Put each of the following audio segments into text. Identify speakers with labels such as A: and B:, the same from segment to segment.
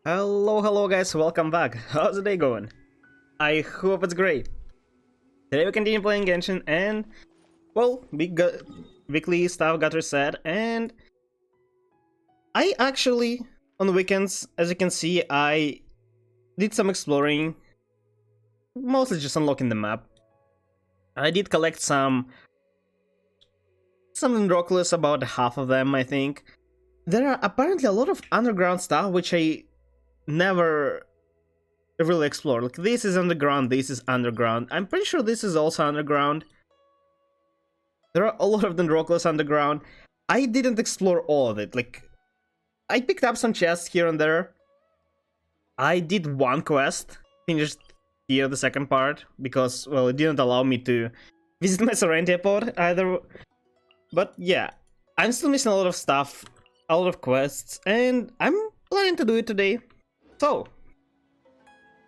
A: Hello guys, welcome back. How's the day going? I hope it's great. Today we continue playing Genshin and, well, weekly stuff got reset and I actually, on the weekends, as you can see, I did some exploring, mostly just unlocking the map. I did collect some Dendroculus, about half of them I think. There are apparently a lot of underground stuff which I never really explored. Like, this is underground, this is underground. I'm pretty sure this is also underground. There are a lot of Dendroculus underground. I didn't explore all of it. Like, I picked up some chests here and there. I did one quest, finished here the second part, because, well, it didn't allow me to visit my Serenity pod either. But yeah, I'm still missing a lot of stuff, a lot of quests, and I'm planning to do it today. So,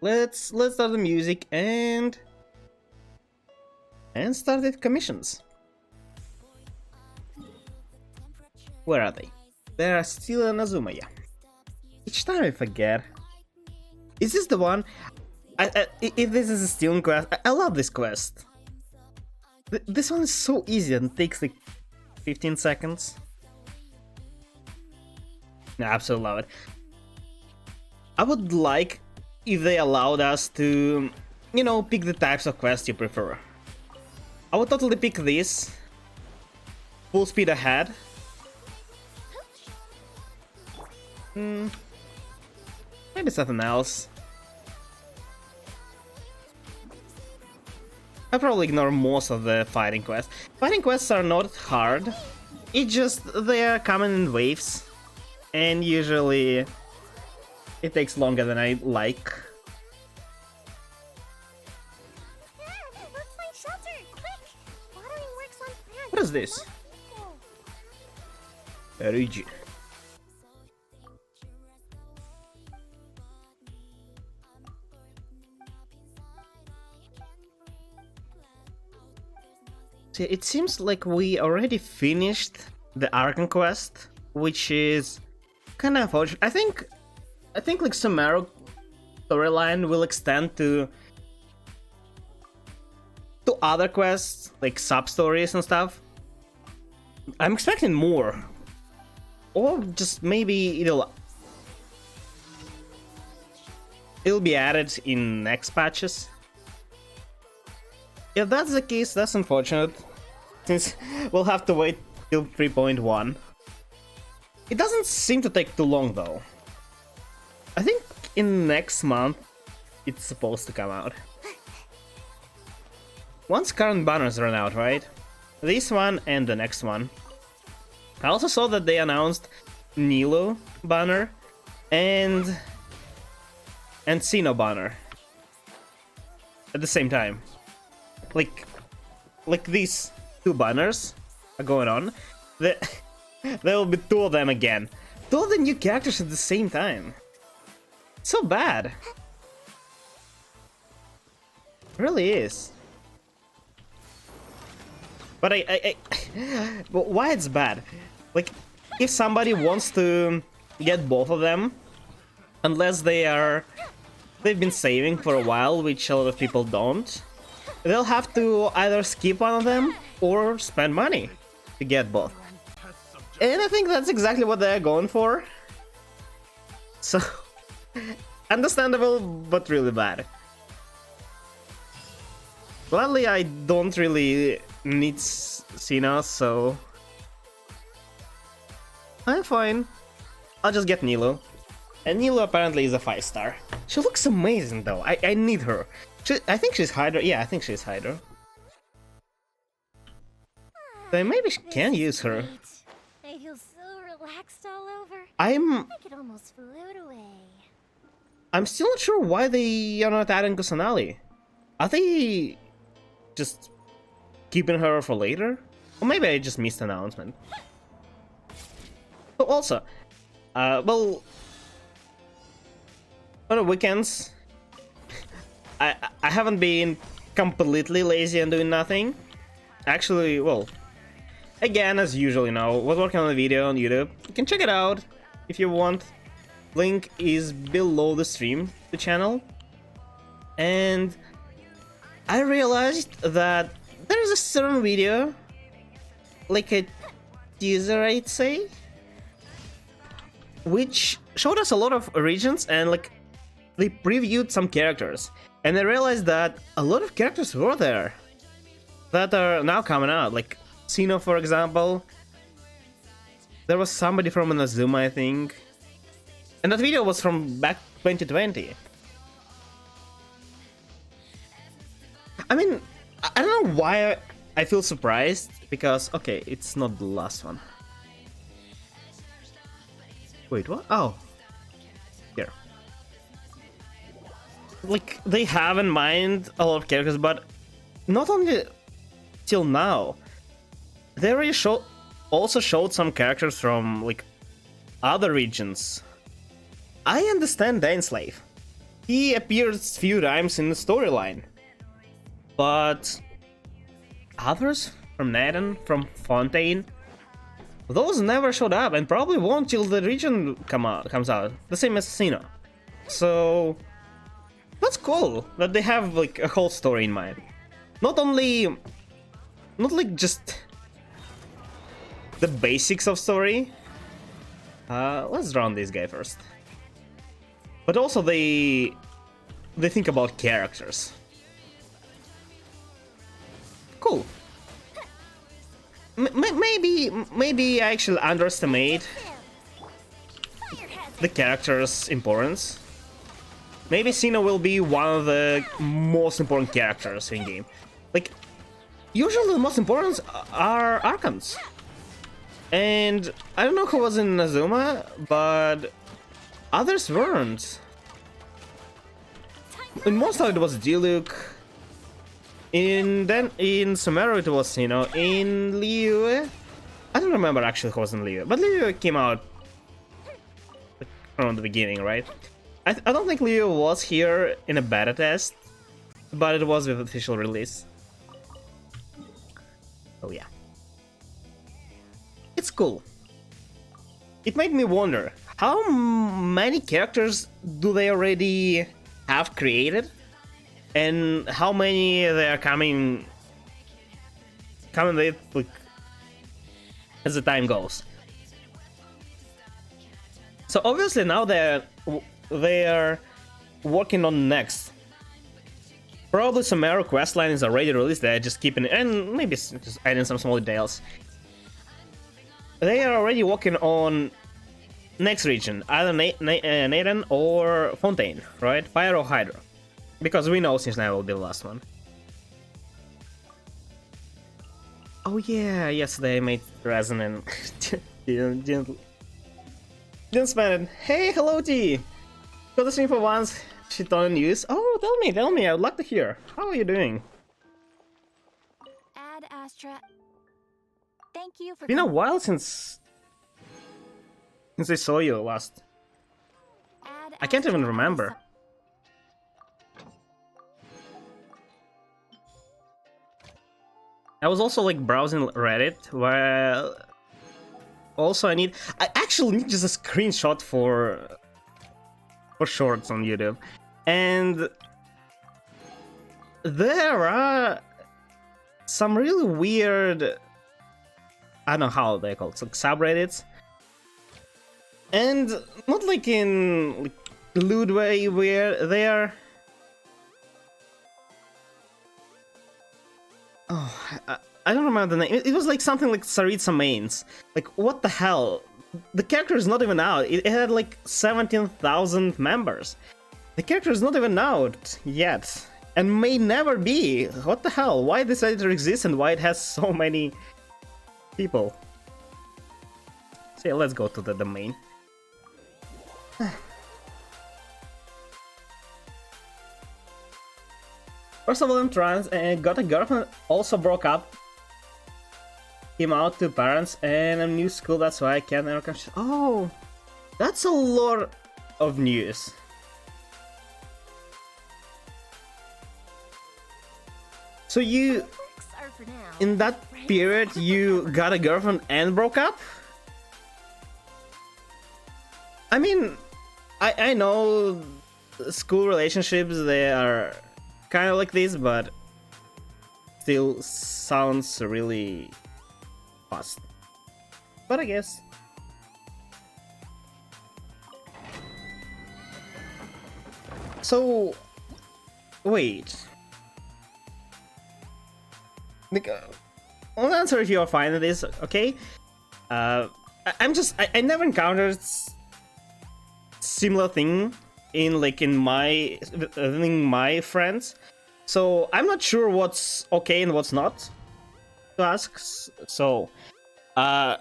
A: let's start the music and start the commissions. Where are they? They are still in Azuma, yeah. Each time I forget. Is this the one? If this is a stealing quest, I love this quest. This one is so easy and takes like 15 seconds. I absolutely love it. I would like if they allowed us to, you know, pick the types of quests you prefer. I would totally pick this. Full speed ahead. Maybe something else. I'll probably ignore most of the fighting quests. Fighting quests are not hard. It's just they are coming in waves. And usually it takes longer than I like. What is this? Origin. See, it seems like we already finished the Archon quest, which is kind of unfortunate. I think like Sumeru storyline will extend to other quests, like sub-stories and stuff. I'm expecting more. Or just maybe it'll be added in next patches. If that's the case, that's unfortunate, since we'll have to wait till 3.1. It doesn't seem to take too long though. I think in next month it's supposed to come out. Once current banners run out, right? This one and the next one. I also saw that they announced Nilo banner and Sino banner at the same time. Like these two banners are going on. There will be two of them again. Two of the new characters at the same time. So bad. It really is. But but why it's bad? Like, if somebody wants to get both of them, unless they've been saving for a while, which a lot of people don't, they'll have to either skip one of them or spend money to get both. And I think that's exactly what they're going for. So, understandable, but really bad. Gladly, I don't really need Sina, so I'm fine. I'll just get Nilo. And Nilo apparently is a 5-star. She looks amazing though. I need her. I think she's Hydra. Yeah, I think she's Hydra. So maybe she can use her.
B: I feel so relaxed all over.
A: I
B: could almost float away.
A: I'm still not sure why they are not adding Kusanali. Are they just keeping her for later? Or maybe I just missed the announcement. But also, well, on the weekends, I haven't been completely lazy and doing nothing. Actually, well, again, as usual, you know, was working on a video on YouTube. You can check it out if you want. Link is below the stream, the channel. And I realized that there is a certain video, like a teaser, I'd say, which showed us a lot of regions and like they previewed some characters. And I realized that a lot of characters were there that are now coming out, like Sino, for example. There was somebody from Inazuma, I think. And that video was from back 2020. I mean, I don't know why I feel surprised, because, okay, it's not the last one. Wait, what? Oh. Here. Like, they have in mind a lot of characters, but not only till now. They already also showed some characters from, like, other regions. I understand Dainslave. He appears few times in the storyline. But others from Naden, from Fontaine, those never showed up and probably won't till the region comes out. The same as Sino. So that's cool that they have like a whole story in mind. Not like just the basics of story. Let's drown this guy first. But also they think about characters. Cool. Maybe I actually underestimate the character's importance. Maybe Sino will be one of the most important characters in game. Like, usually the most important are Archons. And I don't know who was in Inazuma, but others weren't. In Monster it was Diluc. In Sumeru it was Sino. In Liyue, I don't remember actually who was in Liyue, but Liyue came out from the beginning, right? I don't think Liyue was here in a beta test, but it was with official release. Oh yeah. It's cool. It made me wonder, how many characters do they already have created? And how many they are coming late, like, as the time goes. So obviously now they are working on next. Probably Sumeru questline is already released. They're just keeping it, and maybe just adding some small details. They are already working on next region, either Naden or Fontaine, right? Fire or Hydra. Because we know since now will be the last one. Oh yeah, yesterday I made resonant. didn't spend it. Hey, hello T! Got the stream for once. Shit on news. Oh, tell me, I would like to hear. How are you doing?
B: Ad Astra. Thank you for.
A: Been a while since I saw you last. I can't even remember. I was also like browsing Reddit, where also I actually need just a screenshot for shorts on YouTube, and there are some really weird, I don't know how they're called, like subreddits, and not like in like lewd way where they are. Oh, I don't remember the name. It was like something like Saritsa Mains. Like, what the hell? The character is not even out. It had like 17,000 members. The character is not even out yet. And may never be. What the hell? Why this editor exists and why it has so many people? So yeah, let's go to the domain. First of all, I'm trans and got a girlfriend, also broke up. Came out to parents and I'm new school, that's why I can't ever come. Oh, that's a lot of news. So you, in that period, you got a girlfriend and broke up? I mean, I know school relationships, they are kind of like this, but still sounds really fast. But I guess. So, wait. I'll answer if you're fine with this, okay? I never encountered similar thing in my friends, so I'm not sure what's okay and what's not to ask. So, how?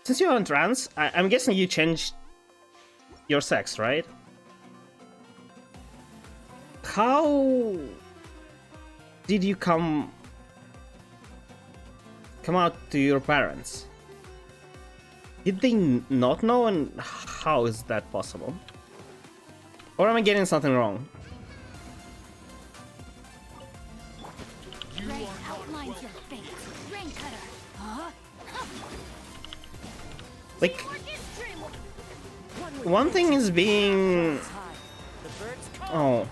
A: Since you're on trans, I'm guessing you changed your sex, right? How did you come out to your parents? Did they not know, and how is that possible? Or am I getting something wrong? Like, one thing is being... Oh,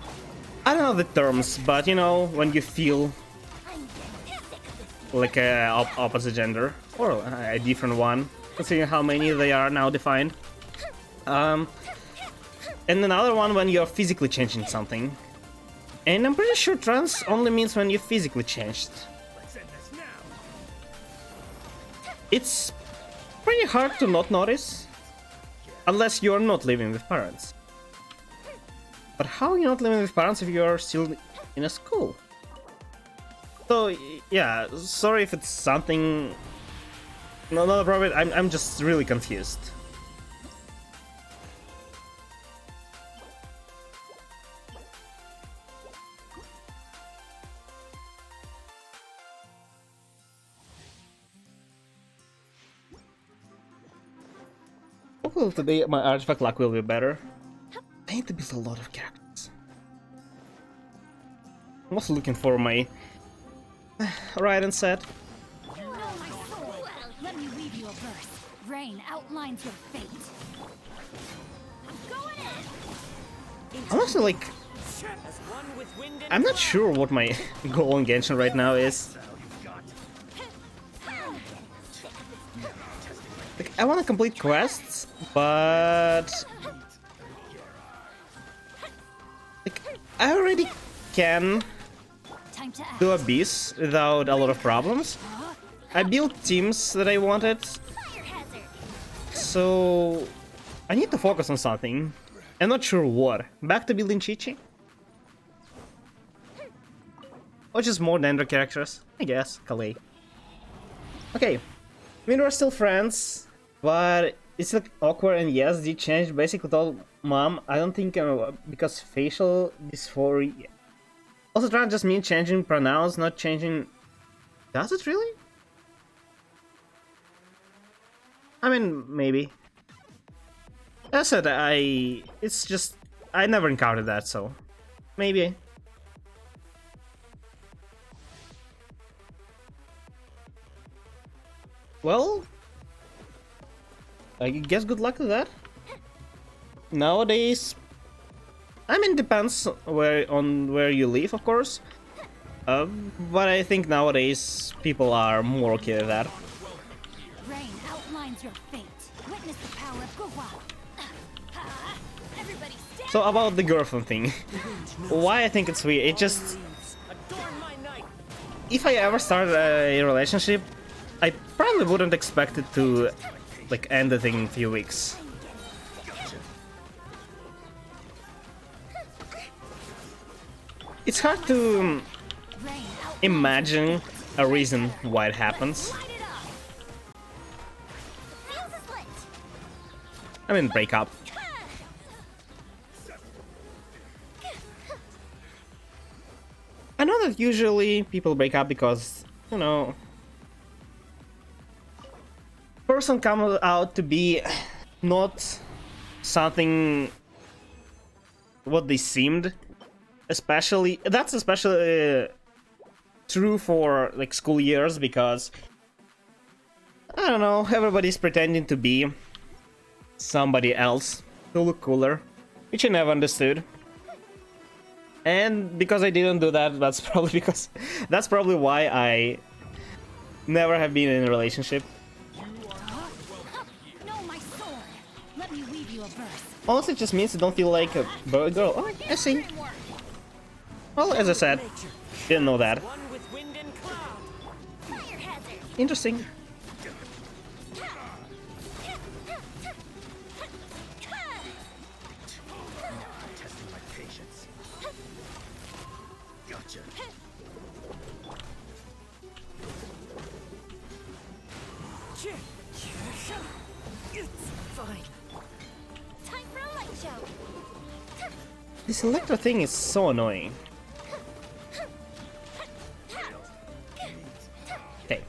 A: I don't know the terms, but you know, when you feel like a opposite gender, or a different one, considering how many they are now defined. And another one when you're physically changing something. And I'm pretty sure trans only means when you physically changed. It's pretty hard to not notice, unless you're not living with parents. But how are you not living with parents if you're still in a school? So, yeah, sorry if it's something... No, not a problem, I'm just really confused. Hopefully today my artifact luck will be better. I need to build a lot of characters. I'm also looking for my right and set.
B: You know my soul. Let me read you a verse. Rain outlines your fate. Go in.
A: I'm also like... I'm not sure what my goal in Genshin right now is. Like, I want to complete quests, but... Like, I already can do Abyss without a lot of problems. I built teams that I wanted, so I need to focus on something. I'm not sure what. Back to building Chi-Chi? Or just more Dendra characters? I guess. Kalei. Okay. I mean, we're still friends, but it's like awkward, and yes, they changed. Basically told Mom, I don't think because facial dysphoria. Also, trying just mean changing pronouns, not changing... Does it really? I mean, maybe. As I said, it's just... I never encountered that, so... Maybe. Well... I guess good luck with that. Nowadays... I mean, depends on where you live, of course. But I think nowadays people are more okay with that.
B: Rain outlines your fate. Witness the power of Gua.
A: So about the girlfriend thing, why I think it's weird, it just... If I ever started a relationship, I probably wouldn't expect it to like end the thing in a few weeks. It's hard to imagine a reason why it happens. I mean, break up. I know that usually people break up because, you know, person comes out to be not something what they seemed. Especially, that's especially true for like school years because I don't know, everybody's pretending to be somebody else to look cooler, which I never understood. And because I didn't do that, that's probably why I never have been in a relationship.
B: No, my sword. Let me weave you a verse.
A: Honestly, it just means you don't feel like a boy girl. Oh, I see. Well, as I said, didn't know that.
B: Fire hazard.
A: Interesting.
C: Testing my patience. Gotcha.
B: It's fine. Time for a light show.
A: This Electro thing is so annoying. Okay.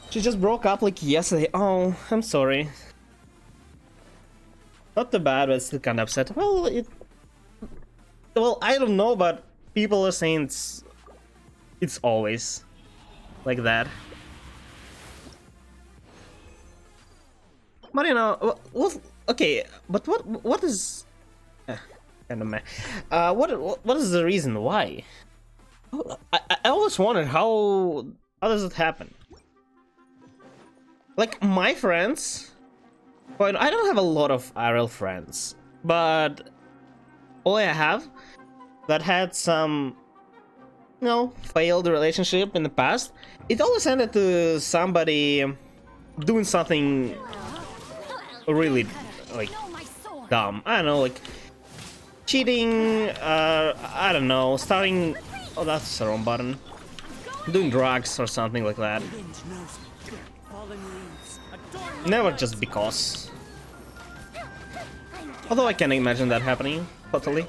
A: She just broke up like yesterday. Oh, I'm sorry. Not too bad, but still kind of upset. Well, I don't know, but people are saying it's always like that. But you know, okay, but what is kind of meh. What is the reason why? I always wondered how does it happen? Like my friends, well, I don't have a lot of IRL friends, but all I have that had some, you know, failed relationship in the past, it always ended to somebody doing something really like dumb. I don't know, like cheating, I don't know, starting, oh, that's the wrong button, doing drugs or something like that. Never just because. Although I can imagine that happening, totally.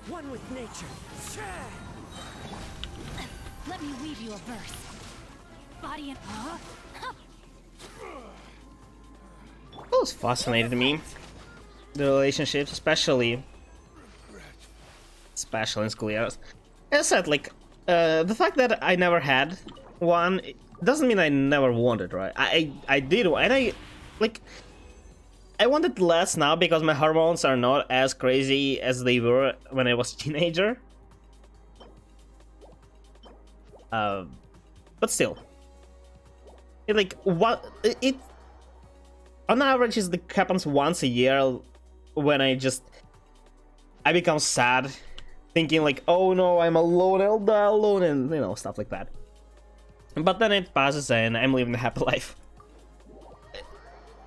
C: One with nature.
B: Let me weave you a verse. Body and
A: Always fascinated me, the relationships, especially in school years. As I said, like the fact that I never had one, it doesn't mean I never wanted, right? I did, and I wanted less now because my hormones are not as crazy as they were when I was a teenager. But still, it on average is like happens once a year when I become sad, thinking like, oh no, I'm alone, I'll die alone, and you know, stuff like that. But then it passes and I'm living a happy life.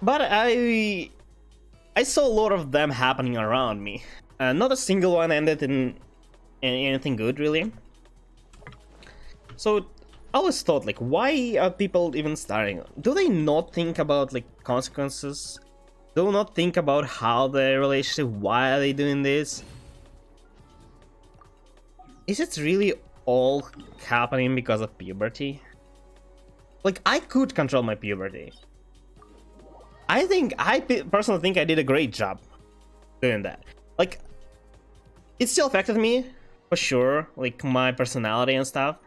A: But I saw a lot of them happening around me. Not a single one ended in anything good, really. So I always thought, like, why are people even starting? Do they not think about like consequences? Do not think about how the relationship? Why are they doing this? Is it really all happening because of puberty? Like, I could control my puberty. I personally think I did a great job doing that. Like, it still affected me, for sure, like my personality and stuff.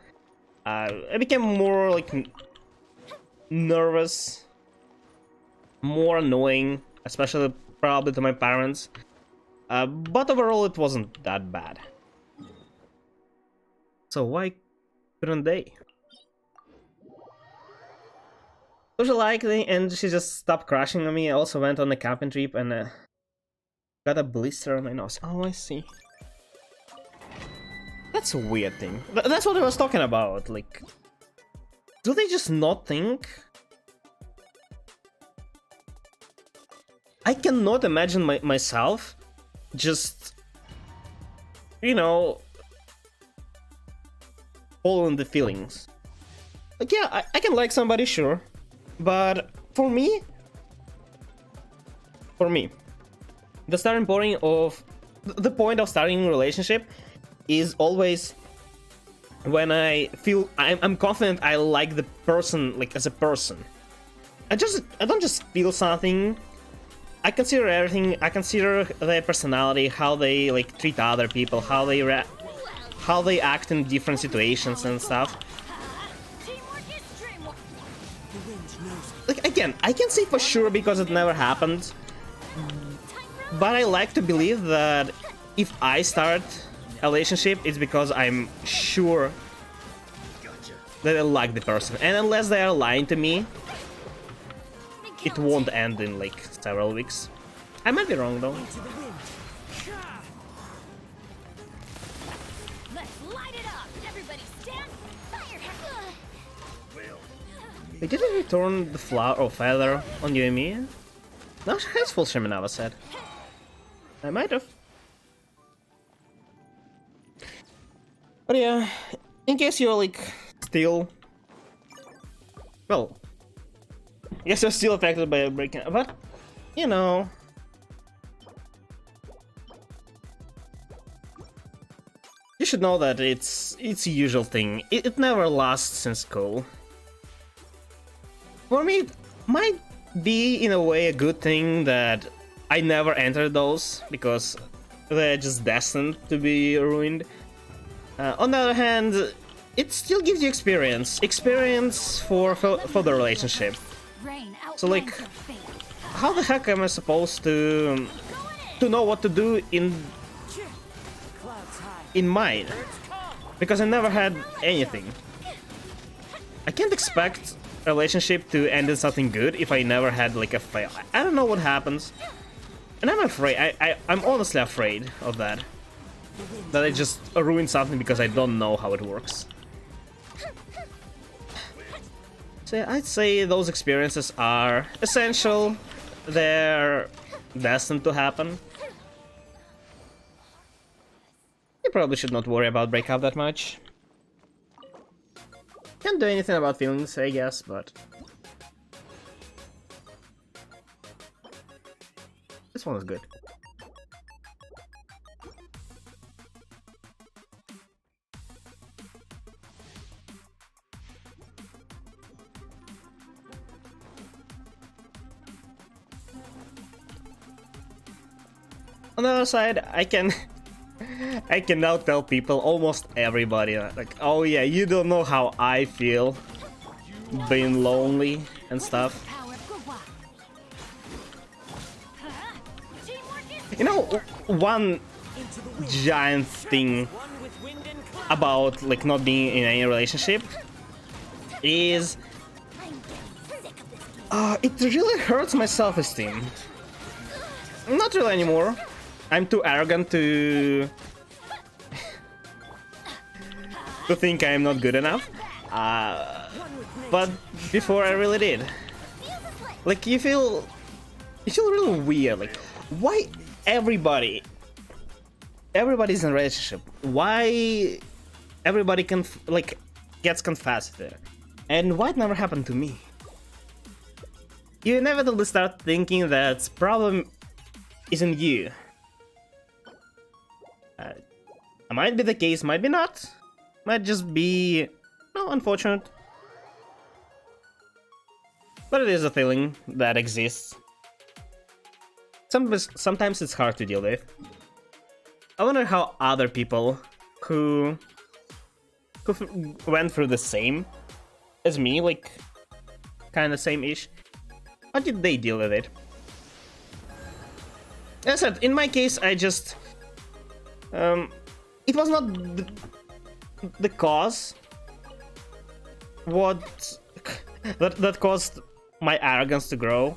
A: I became more like nervous, more annoying, especially probably to my parents. But overall, it wasn't that bad. So why couldn't they? Social likely, and she just stopped crashing on me. I also went on a camping trip and got a blister on my nose. Oh, I see. That's a weird thing. That's what I was talking about. Like, do they just not think? I cannot imagine myself just, you know, following the feelings. Like, yeah, I can like somebody, sure. But for me, the starting point of starting a relationship is always when I feel I'm confident I like the person, like as a person. I don't just feel something I consider everything. I consider their personality, how they like treat other people, how they act in different situations and stuff.
B: Teamwork is dreamwork.
C: The wind knows me.
A: Like again, I can say for sure because it never happened, but I like to believe that if I start a relationship, it's because I'm sure that I like the person, and unless they are lying to me, it won't end in like several weeks. I might be wrong though.
C: To the wind.
B: Let's light it up. Everybody stand. Fire.
A: Wait, did I return the flower or feather on Yumi? No, she has full Shiminava set. I might have. But yeah, in case you're like still, well, I guess you're still affected by a break-in, but you know, you should know that it's a usual thing. It never lasts in school. For me, it might be in a way a good thing that I never entered those because they're just destined to be ruined. On the other hand, it still gives you experience for the relationship.
B: Rain
A: So like,
B: outlines your fate.
A: how the heck am I supposed to know what to do
C: Clouds high.
A: in mine? Because I never had anything. I can't expect a relationship to end in something good if I never had like a fail. I don't know what happens, and I'm afraid. I'm honestly afraid of that. That I just ruin something because I don't know how it works. So yeah, I'd say those experiences are essential. They're destined to happen. You probably should not worry about breakup that much. Can't do anything about feelings, I guess, but this one is good. On the other side, I can now tell people, almost everybody, like, oh yeah, you don't know how I feel being lonely and stuff.
B: Power. Go wild. Teamwork is
A: You know, one
C: Into the wind.
A: giant thing
C: One with wind and cloud.
A: about like not being in any relationship is
B: I'm getting sick of this.
A: it really hurts my self-esteem. Not really anymore. I'm too arrogant to think I'm not good enough. But before I really did. Like you feel really weird. Like why everybody's in a relationship? Why everybody can like gets confessed there, and why it never happened to me? You inevitably start thinking that problem isn't you. Might be the case, might be not. Might just be, no, unfortunate. But it is a feeling that exists. Sometimes it's hard to deal with. I wonder how other people who went through the same as me, like kind of same-ish, how did they deal with it? As I said, in my case, I just it was not the cause that caused my arrogance to grow.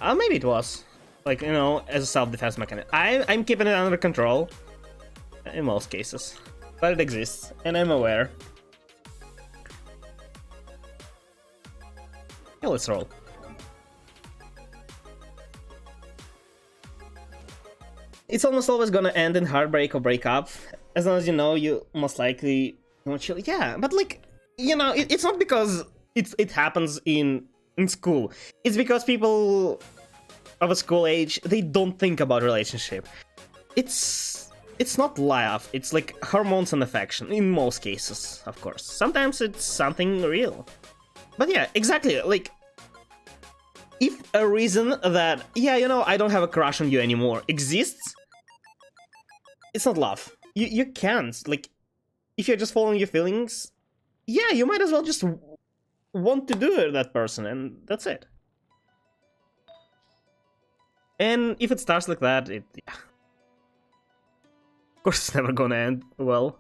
A: Maybe it was, like, you know, as a self-defense mechanism. I'm keeping it under control in most cases, but it exists, and I'm aware. Yeah, let's roll. It's almost always gonna end in heartbreak or breakup. As long as you know, you most likely won't chill. Yeah, but like, you know, it's not because it happens in school. It's because people of a school age, they don't think about relationship. It's not life. It's like hormones and affection in most cases, of course. Sometimes it's something real. But yeah, exactly. Like if a reason that, yeah, you know, I don't have a crush on you anymore exists, it's not love. You can't. Like, if you're just following your feelings, yeah, you might as well just want to do it with that person, and that's it. And if it starts like that, yeah. Of course it's never gonna end well.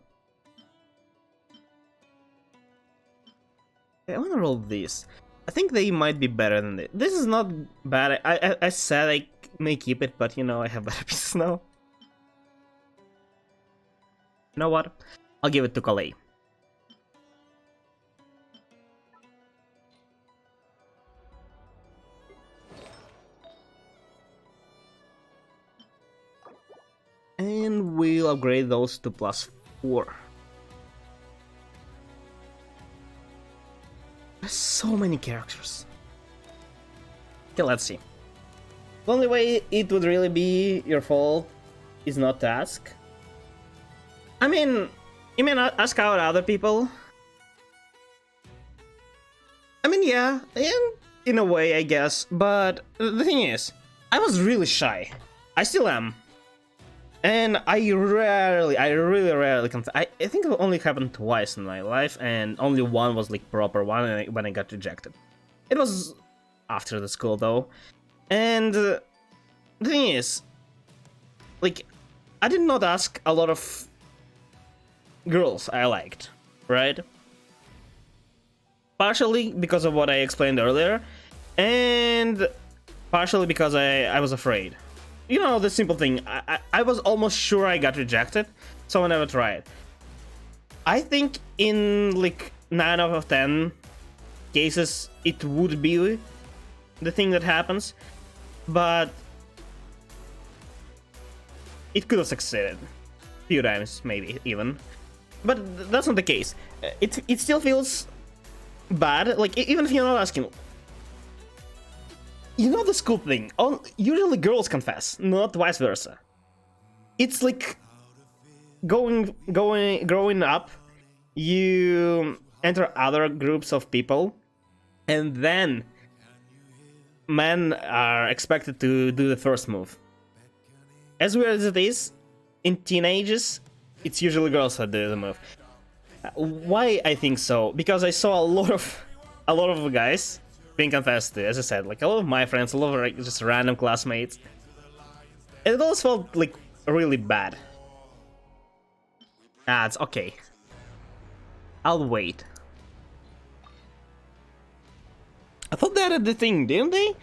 A: Okay, I wanna roll this. I think they might be better than this. This is not bad. I said I may keep it, but you know, I have better pieces now. You know what? I'll give it to Calais. And we'll upgrade those to +4. There's so many characters. Okay, let's see. The only way it would really be your fault is not to ask. I mean, you may not ask out other people. I mean, yeah, in a way, I guess. But the thing is, I was really shy. I still am. And I really rarely confess. I think it only happened twice in my life, and only one was like proper one when I got rejected. It was after the school though. And the thing is, like, I did not ask a lot of girls I liked, right? Partially because of what I explained earlier, and partially because I was afraid. You know, the simple thing, I was almost sure I got rejected, so I never tried. I think in like 9 out of 10 cases it would be the thing that happens, but it could have succeeded. A few times, maybe, even. But that's not the case. It still feels bad, like, even if you're not asking. You know the school thing, usually girls confess, not vice versa. It's like growing up, you enter other groups of people, and then men are expected to do the first move. As weird as it is, in teenagers, it's usually girls that do the move. Why I think so? Because I saw a lot of guys being confessed to, as I said, like a lot of my friends, a lot of like, just random classmates. And it always felt like really bad. Ah, it's okay. I'll wait. I thought they added the thing, didn't they?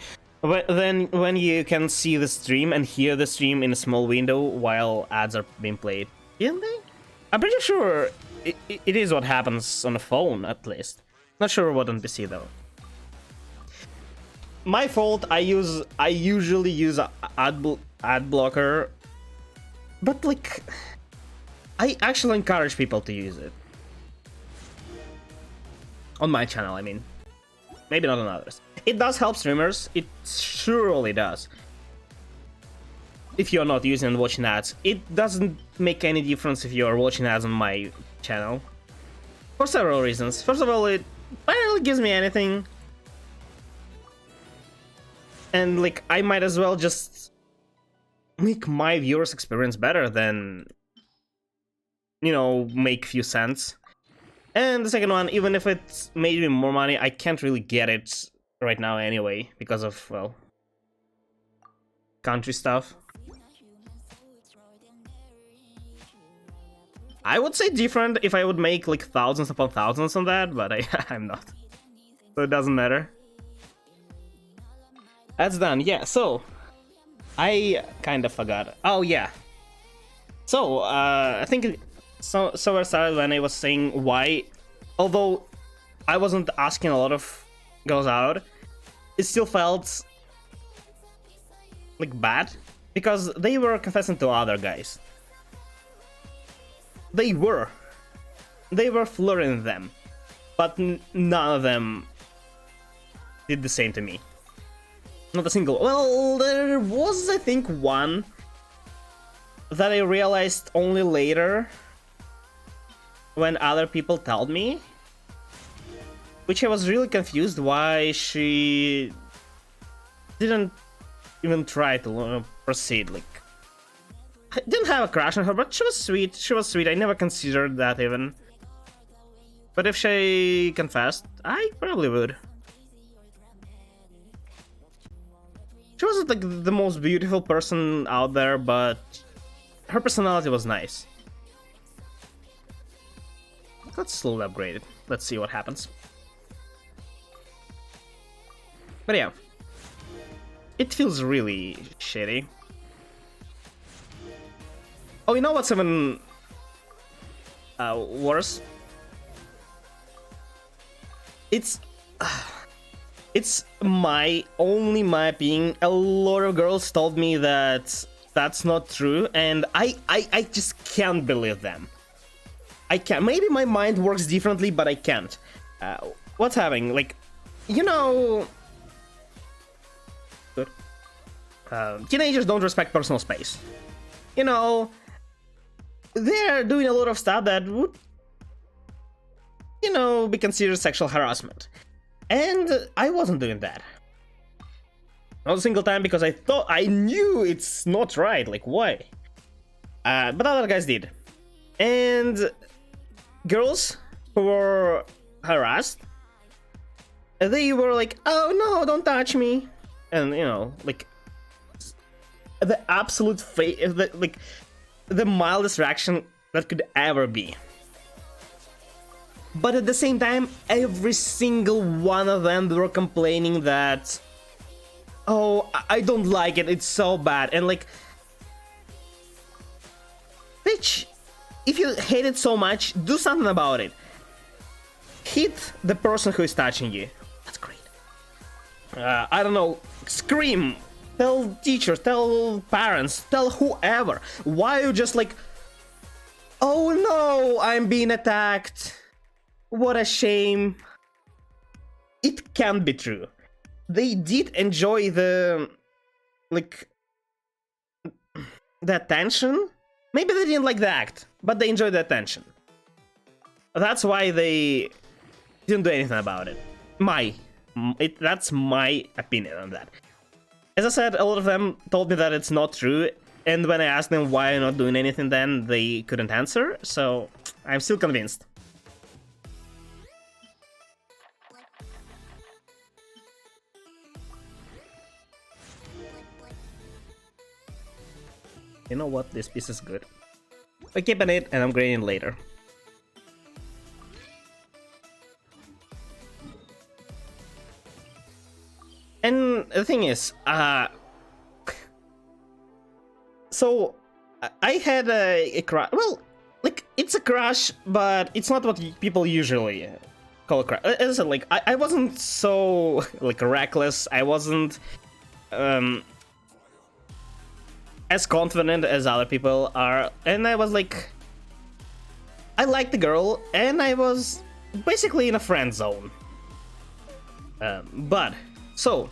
A: Then when you can see the stream and hear the stream in a small window while ads are being played, didn't they? I'm pretty sure it is what happens on a phone, at least. Not sure what on PC though. My fault. I usually use ad blocker, but like, I actually encourage people to use it on my channel. I mean, maybe not on others. It does help streamers. It surely does. If you're not using and watching ads, it doesn't make any difference if you're watching ads on my channel. For several reasons. First of all, it barely gives me anything. And like, I might as well just make my viewers' experience better than, you know, make few cents. And the second one, even if it's made me more money, I can't really get it right now anyway, because of, well, country stuff. I would say different if I would make like thousands upon thousands on that, but I'm not. So it doesn't matter. That's done, yeah, so I kind of forgot. Oh yeah. So I think so I started when I was saying why, although I wasn't asking a lot of girls out, it still felt like bad because they were confessing to other guys. They were flirting them, but none of them did the same to me. Not a single. Well, there was, I think, one that I realized only later when other people told me, which I was really confused why she didn't even try to proceed. Like, I didn't have a crush on her, but she was sweet. She was sweet. I never considered that even. But if she confessed, I probably would. She wasn't like the most beautiful person out there, but her personality was nice. Let's slowly upgrade it. Let's see what happens. But yeah, it feels really shitty. Oh, you know what's even worse? It's my opinion. A lot of girls told me that that's not true, and I just can't believe them. I can't. Maybe my mind works differently, but I can't. What's happening? Like, you know, teenagers don't respect personal space. You know, they're doing a lot of stuff that would, you know, be considered sexual harassment. And I wasn't doing that. Not a single time, because I knew it's not right. Like, why? But other guys did. And girls who were harassed, they were like, oh no, don't touch me. And, you know, like, the absolute like, the mildest reaction that could ever be. But at the same time, every single one of them were complaining that, oh, I don't like it, it's so bad. And like, bitch, if you hate it so much, do something about it. Hit the person who is touching you. That's great. I don't know, scream. Tell teachers, tell parents, tell whoever. Why are you just like, oh no, I'm being attacked. What a shame. It can't be true. They did enjoy the, like, the attention. Maybe they didn't like the act, but they enjoyed the attention. That's why they didn't do anything about it. That's my opinion on that. As I said, a lot of them told me that it's not true, and when I asked them why I'm not doing anything then, they couldn't answer, so I'm still convinced. You know what? This piece is good. I'm keeping it and I'm grading later. And the thing is, so I had a crush. Well, like, it's a crush, but it's not what people usually call a crush. As I said, like, I wasn't so, like, reckless. I wasn't as confident as other people are, and I was like, I liked the girl, and I was basically in a friend zone. But so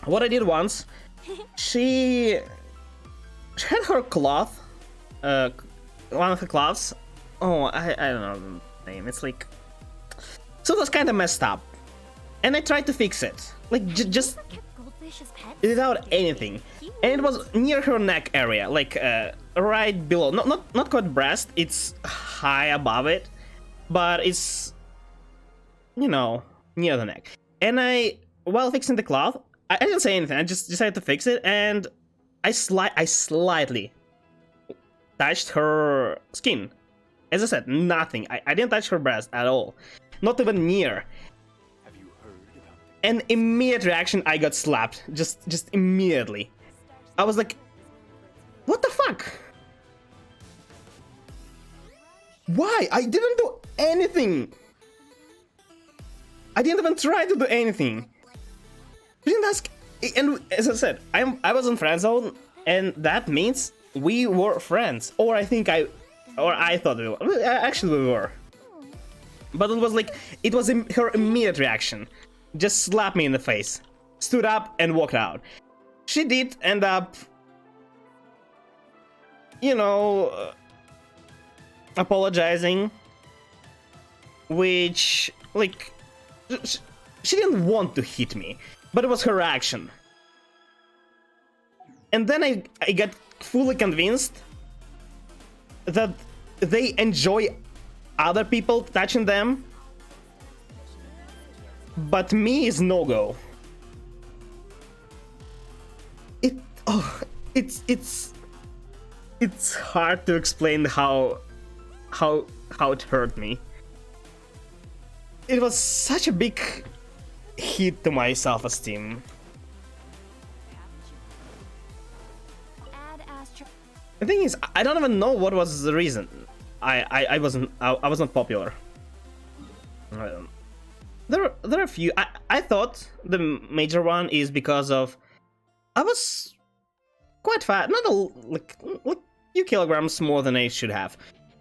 A: what I did once, she had her cloth, one of the cloths. Oh, I don't know the name. It's like, so it was kind of messed up, and I tried to fix it, like just without anything, and it was near her neck area, like right below, not quite breast, it's high above it, but it's, you know, near the neck. And while fixing the cloth, I didn't say anything, I just decided to fix it, and I slightly touched her skin. As I said, nothing. I didn't touch her breast at all, not even near. An immediate reaction, I got slapped. Just immediately. I was like, what the fuck? Why? I didn't do anything. I didn't even try to do anything. I didn't ask. And as I said, I was in friend zone, and that means we were friends. Or I thought we were. Actually, we were. But it was like, it was her immediate reaction. Just slapped me in the face, stood up, and walked out. She did end up, you know, apologizing, which, like, she didn't want to hit me, but it was her action. And then I got fully convinced that they enjoy other people touching them, but me is no-go. It's hard to explain how it hurt me. It was such a big hit to my self-esteem.
B: Add Astra.
A: The thing is, I don't even know what was the reason. I was not popular. There are a few. I thought the major one is because of I was quite fat, not like a few kilograms more than I should have,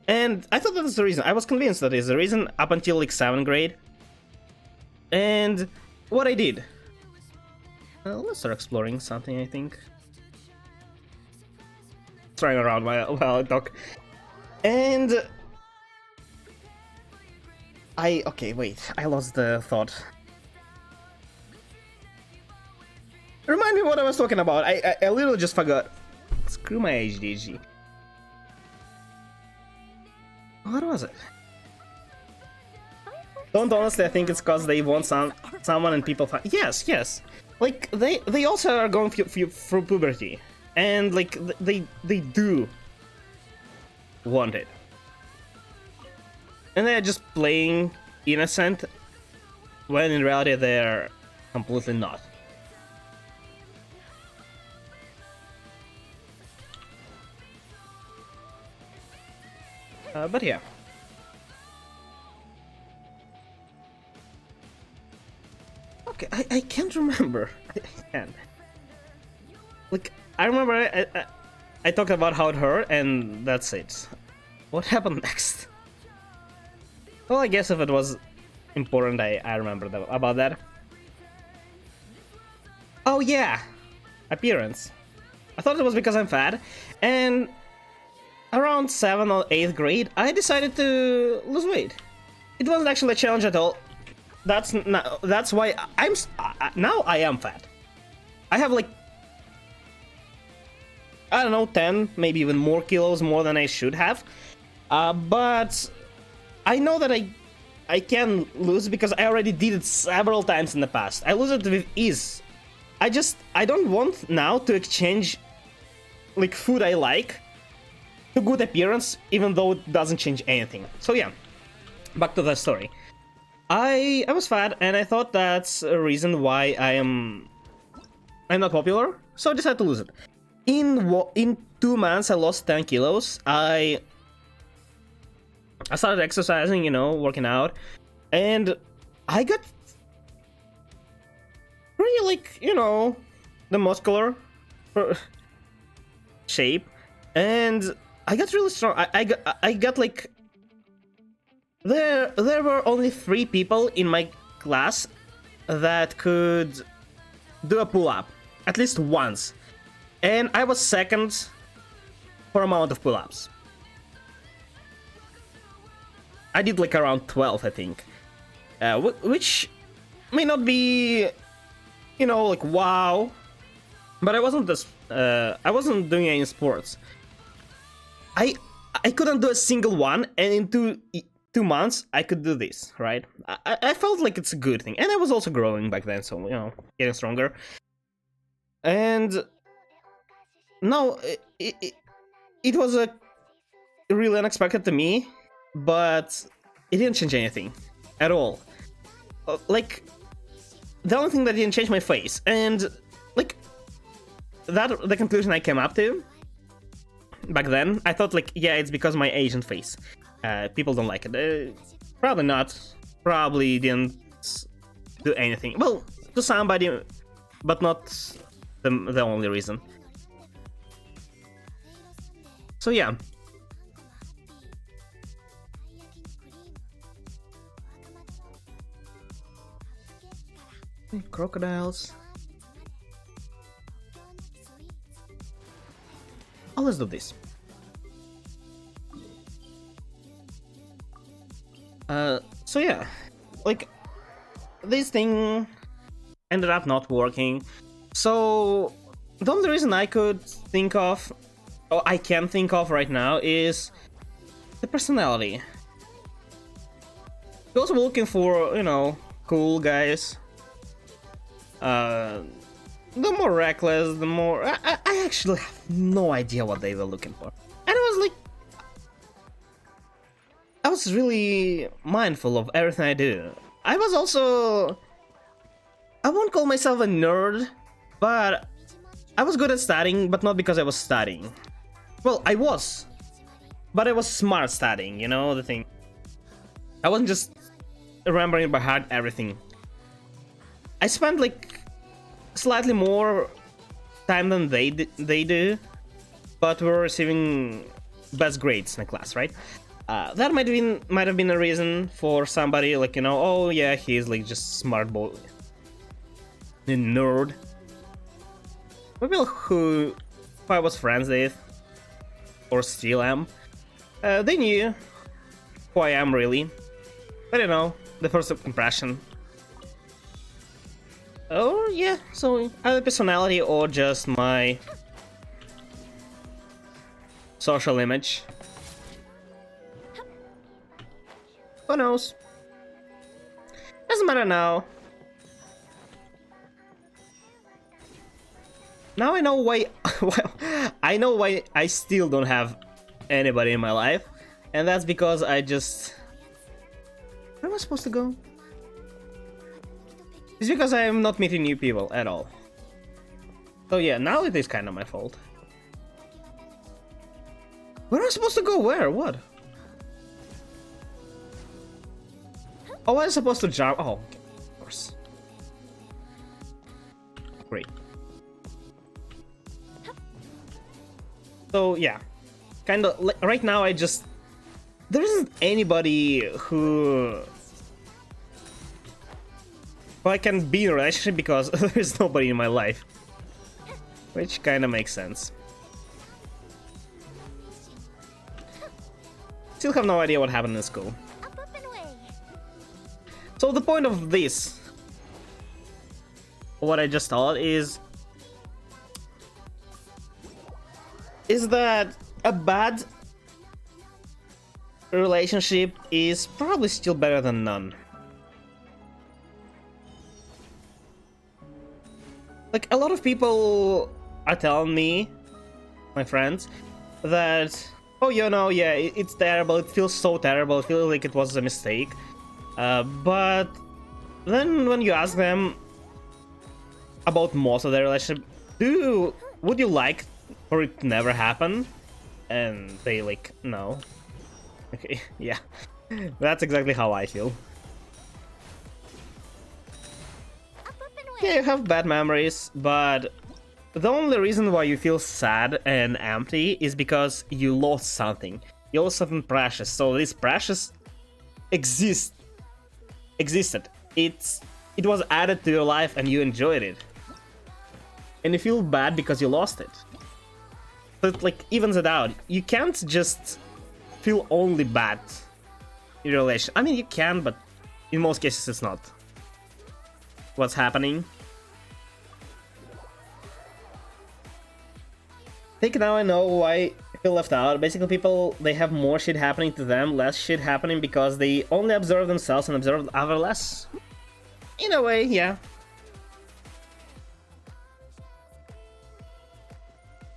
A: and I thought that was the reason. I was convinced that is the reason up until like 7th grade. And what I did, let's start exploring something. I think trying around while I talk, and okay, wait, I lost the thought. Remind me what I was talking about. I literally just forgot. Screw my HDG. What was it? Don't honestly, I think it's because they want someone and people find. Yes. Like they also are going through puberty, and like they do want it, and they're just playing innocent when in reality they're completely not. But yeah. Okay, I can't remember. I can't. Like, I remember I talked about how it hurt, and that's it. What happened next? Well, I guess if it was important, I remember about that. Oh yeah! Appearance. I thought it was because I'm fat, and around 7th or 8th grade, I decided to lose weight. It wasn't actually a challenge at all. That's why now I am fat. I have like, I don't know, 10, maybe even more kilos more than I should have. But I know that I can lose because I already did it several times in the past. I lose it with ease. I don't want now to exchange like food I like to good appearance, even though it doesn't change anything. So yeah, back to the story. I was fat, and I thought that's a reason why I'm not popular, so I decided to lose it. In 2 months, I lost 10 kilos. I started exercising, you know, working out, and I got pretty, like, you know, the muscular shape, and I got really strong. I got like there were only 3 people in my class that could do a pull-up at least once, and I was 2nd for amount of pull-ups. I did like around 12, I think, which may not be, you know, like wow, but I wasn't doing any sports. I couldn't do a single one, and in two months I could do this, right? I felt like it's a good thing, and I was also growing back then, so, you know, getting stronger. And no, it was a really unexpected to me, but it didn't change anything at all. Like, the only thing that didn't change my face, and like the conclusion I came up to back then, I thought like, yeah, it's because of my Asian face. People don't like it. Probably not. Probably didn't do anything. Well, to somebody, but not the only reason. So yeah. Crocodiles. Oh, let's do this. So yeah, like, this thing ended up not working. So the only reason I could think of, or I can think of right now, is the personality. I was looking for, you know, cool guys. The more reckless, the more... I actually have no idea what they were looking for. And I was like... I was really mindful of everything I do. I was also... I won't call myself a nerd, but I was good at studying, but not because I was studying. Well, I was. But I was smart studying, you know, the thing. I wasn't just remembering by heart everything. I spent like slightly more time than they do, but we're receiving best grades in the class, right? That might have been a reason for somebody, like, you know, oh yeah, he's like just smart boy, a nerd. People who I was friends with, or still am, they knew who I am really. But you know, the first impression. Oh yeah, so either personality or just my social image. Who knows? Doesn't matter now. Now I know why. Well, I know why I still don't have anybody in my life, and that's because I just... Where am I supposed to go? It's because I am not meeting new people at all. So yeah, now it is kind of my fault. Where am I supposed to go? Where? What? Oh, I'm supposed to jump. Oh, okay. Of course. Great. So yeah, kind of right now I just... There isn't anybody who I can be in a relationship because there's nobody in my life. Which kind of makes sense. Still have no idea what happened in school. So the point of this, what I just thought is that a bad relationship is probably still better than none. Like, a lot of people are telling me, my friends, that, oh, you know, yeah, it's terrible, it feels so terrible, it feels like it was a mistake. But then when you ask them about most of their relationship, would you like for it to never happen? And they like, no. Okay, yeah. That's exactly how I feel. Yeah, you have bad memories, but the only reason why you feel sad and empty is because you lost something. You lost something precious. So this precious existed. It was added to your life and you enjoyed it. And you feel bad because you lost it. So it like evens it out. You can't just feel only bad in your relation. I mean, you can, but in most cases it's not what's happening. I think now I know why I feel left out. Basically, people, they have more shit happening to them, less shit happening because they only observe themselves and observe other less. In a way, yeah.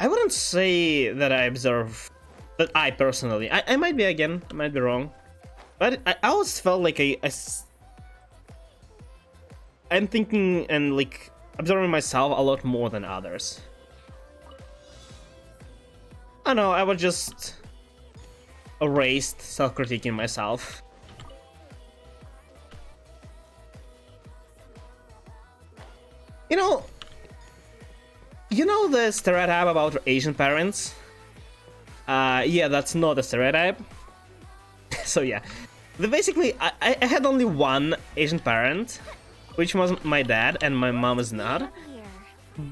A: I wouldn't say that I observe... That I personally... I might be, again, I might be wrong. But I always felt like I'm thinking and, like, observing myself a lot more than others. I don't know, I was just... erased self-critiquing myself. You know the stereotype about Asian parents? Yeah, that's not a stereotype. So yeah, basically, I had only one Asian parent, which was my dad, and my mom is not.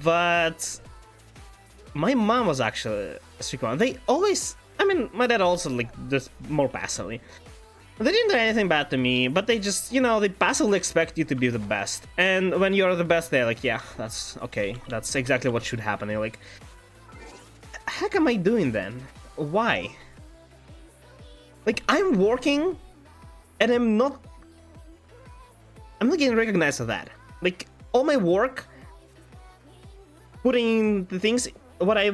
A: But my mom was actually a strict one. They always, I mean, my dad also like just more passively. They didn't do anything bad to me, but they just, you know, they passively expect you to be the best. And when you're the best, they're like, yeah, that's okay. That's exactly what should happen. You're like, heck am I doing then? Why? Like, I'm working, and I'm not getting recognized for that. Like, all my work, putting the things, I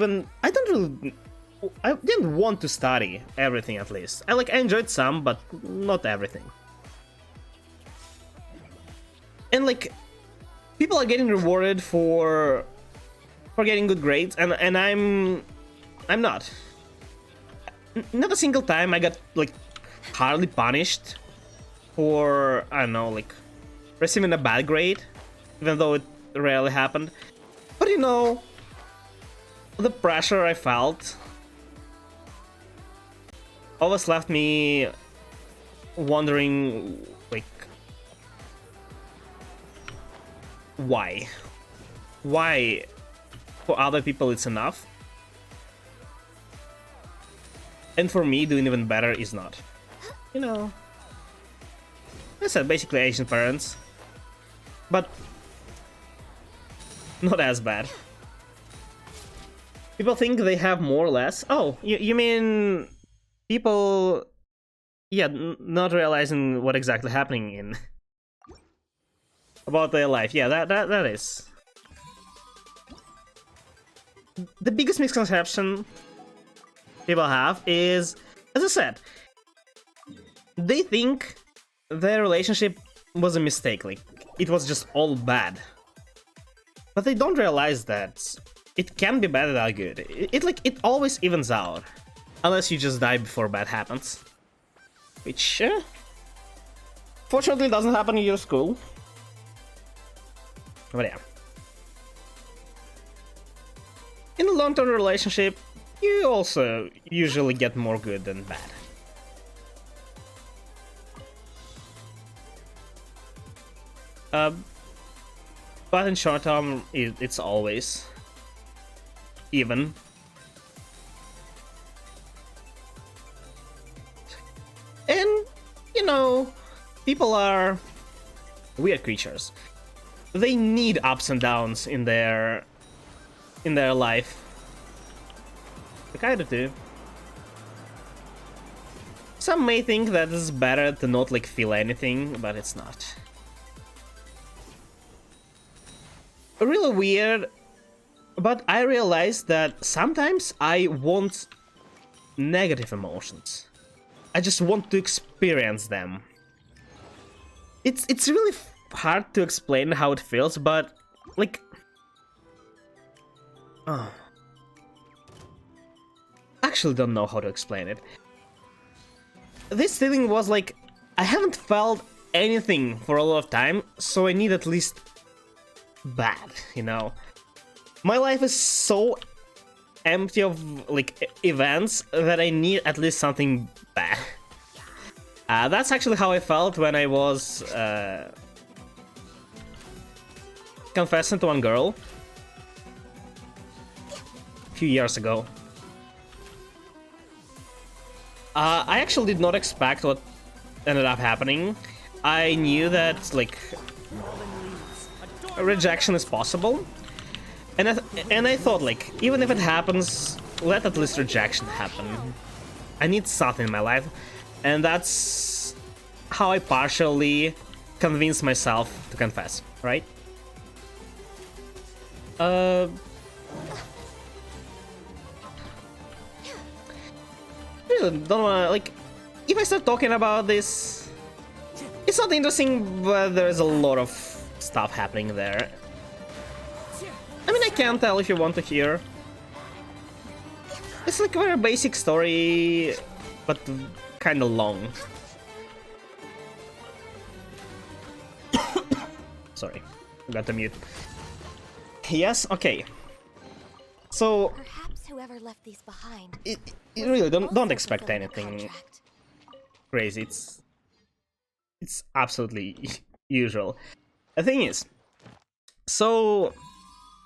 A: didn't want to study everything, at least. I enjoyed some, but not everything. And like, people are getting rewarded for getting good grades, and I'm not. Not a single time I got like hardly punished for, I don't know, like receiving a bad grade, even though it rarely happened. But you know, the pressure I felt always left me wondering, like, why? Why for other people it's enough, and for me doing even better is not? You know, I said basically Asian parents, but not as bad. People think they have more or less. Oh, you mean people, yeah, not realizing what exactly happening in about their life. Yeah, that is the biggest misconception people have is, as I said, they think their relationship was a mistake, like it was just all bad. But they don't realize that it can be bad or good. It always evens out, unless you just die before bad happens, which fortunately doesn't happen in your school. But yeah, in a long-term relationship, you also usually get more good than bad. But in short term, it's always even. And, you know, people are weird creatures. They need ups and downs in their life. I kinda do. Some may think that it's better to not like feel anything, but it's not. Really weird, but I realized that sometimes I want negative emotions. I just want to experience them. It's really hard to explain how it feels, but like, actually don't know how to explain it. This feeling was like, I haven't felt anything for a lot of time, so I need at least bad, you know? My life is so empty of like events that I need at least something bad. That's actually how I felt when I was confessing to one girl a few years ago. I actually did not expect what ended up happening. I knew that like rejection is possible, and I thought like, even if it happens, let at least rejection happen. I need something in my life, and that's how I partially convinced myself to confess, right? Really don't wanna, like, if I start talking about this, it's not interesting, but there's a lot of stuff happening there. I mean, I can tell if you want to hear. It's like a very basic story, but kind of long. Sorry, got to mute. Yes, okay. So
D: perhaps whoever left these behind.
A: You really don't expect anything crazy. It's absolutely usual. The thing is, so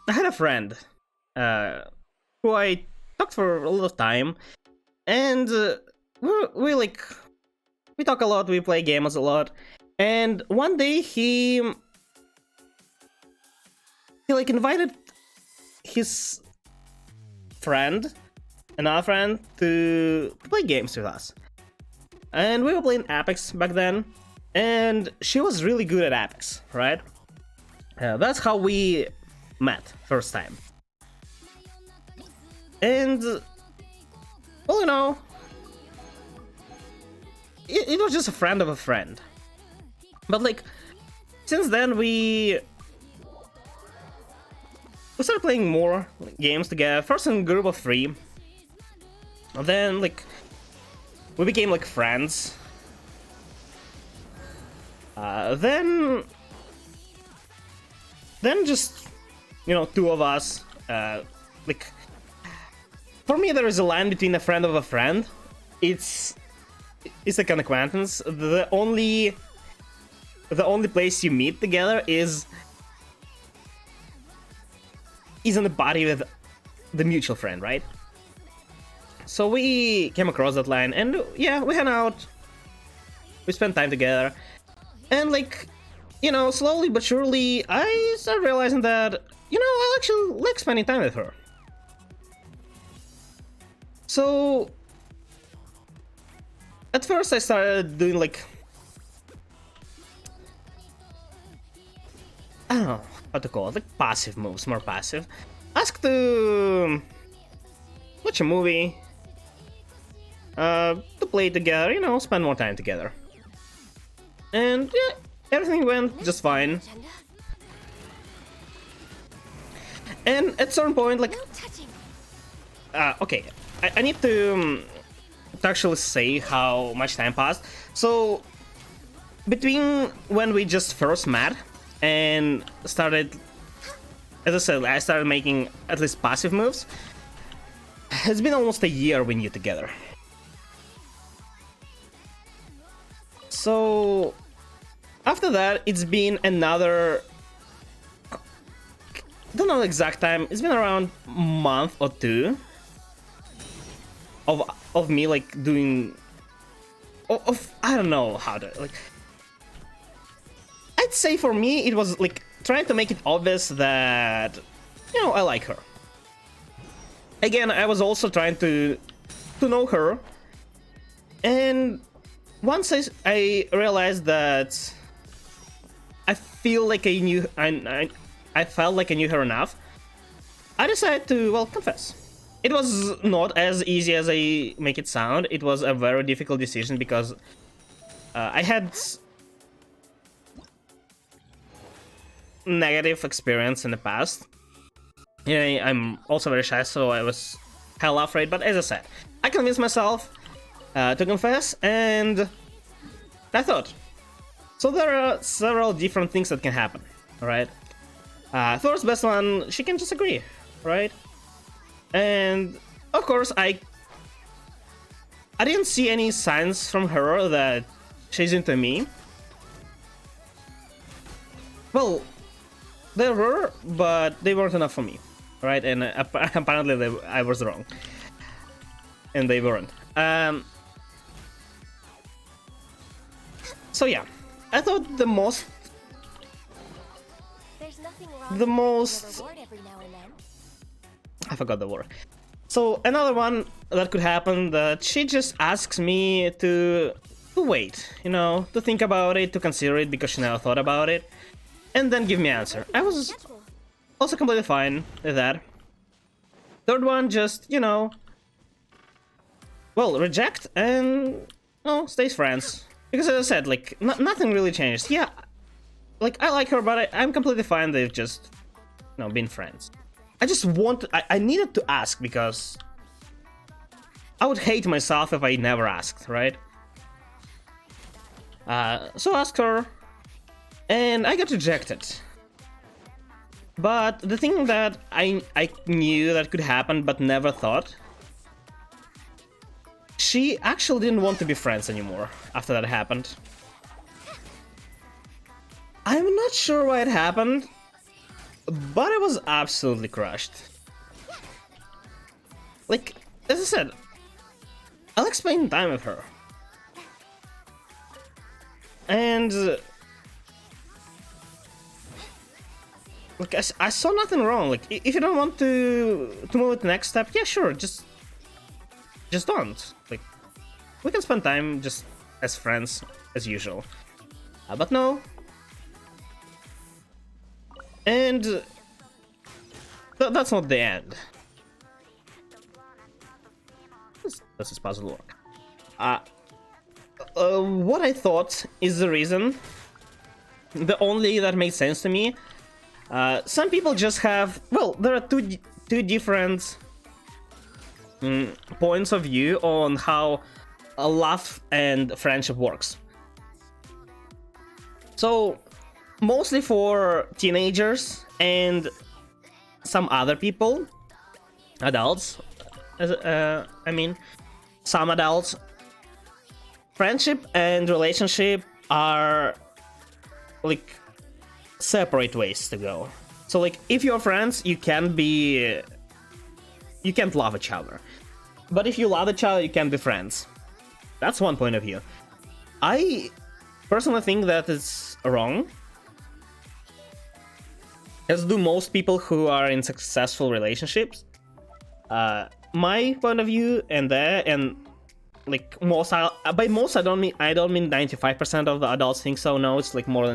A: I had a friend who I talked for a lot of time, and we like We talk a lot, we play games a lot. And one day he like invited his friend, another friend, to play games with us. And we were playing Apex back then, and she was really good at Apex, right? That's how we met first time. And well, you know, it was just a friend of a friend. But like, since then we started playing more games together. First in a group of 3. Then like we became like friends. Then just, you know, 2 of us. Like, for me, there is a line between a friend of a friend. It's like an acquaintance. The only place you meet together is in the body with the mutual friend, right? So we came across that line, and yeah, we hung out. We spent time together, and like, you know, slowly but surely, I started realizing that, you know, I actually like spending time with her. So at first I started doing like, I don't know how to call it, like passive moves, more passive. Ask to watch a movie, to play together, you know, spend more time together. And yeah, everything went just fine.
D: Agenda?
A: And at a certain point, like,
D: No touching.
A: okay, I need to actually say how much time passed. So, between when we just first met and started, as I said, I started making at least passive moves, it's been almost a year we knew together. So, after that, it's been another, I don't know the exact time, it's been around a month or 2 of me like doing, of I don't know how to, like, I'd say for me it was like trying to make it obvious that, you know, I like her. Again, I was also trying to know her, and once I realized that I feel like I felt like I knew her enough, I decided to, well, confess. It was not as easy as I make it sound. It was a very difficult decision because I had negative experience in the past. Yeah, I'm also very shy, so I was hella afraid. But as I said, I convinced myself to confess, and I thought. So there are several different things that can happen, alright? First best one, she can just agree, right? And of course, I didn't see any signs from her that she's into me. Well, there were, but they weren't enough for me, right? And apparently I was wrong, and they weren't. So yeah, I thought
D: There's nothing wrong
A: the
D: with
A: most-
D: getting a reward every now and then.
A: I forgot the word. So another one that could happen, that she just asks me to wait, you know, to think about it, to consider it because she never thought about it, and then give me an answer. I was
D: Schedule.
A: also completely fine with that. Third one, just, you know, well, reject and, no, stay friends. Because as I said, like, nothing really changed. Yeah, like, I like her, but I'm completely fine with just, you know, being friends. I just I needed to ask because I would hate myself if I never asked, right? So I asked her, and I got rejected. But the thing that I knew that could happen but never thought, she actually didn't want to be friends anymore after that happened. I'm not sure why it happened, but I was absolutely crushed. Like, as I said, I like spending time with her. And like I saw nothing wrong. Like if you don't want to move to the next step, yeah, sure, just don't. Like we can spend time just as friends as usual. But no. And that's not the end. Does this puzzle work? What I thought is the reason, the only that made sense to me. Some people just have, well, there are two different points of view on how love and friendship works. So, mostly for teenagers and some other people, adults, I mean, some adults, friendship and relationship are like separate ways to go. So like if you're friends, you can't love each other. But if you love each other, you can't be friends. That's one point of view. I personally think that it's wrong, as do most people who are in successful relationships. My point of view and like most, by most I don't mean 95% of the adults think so. No, it's like more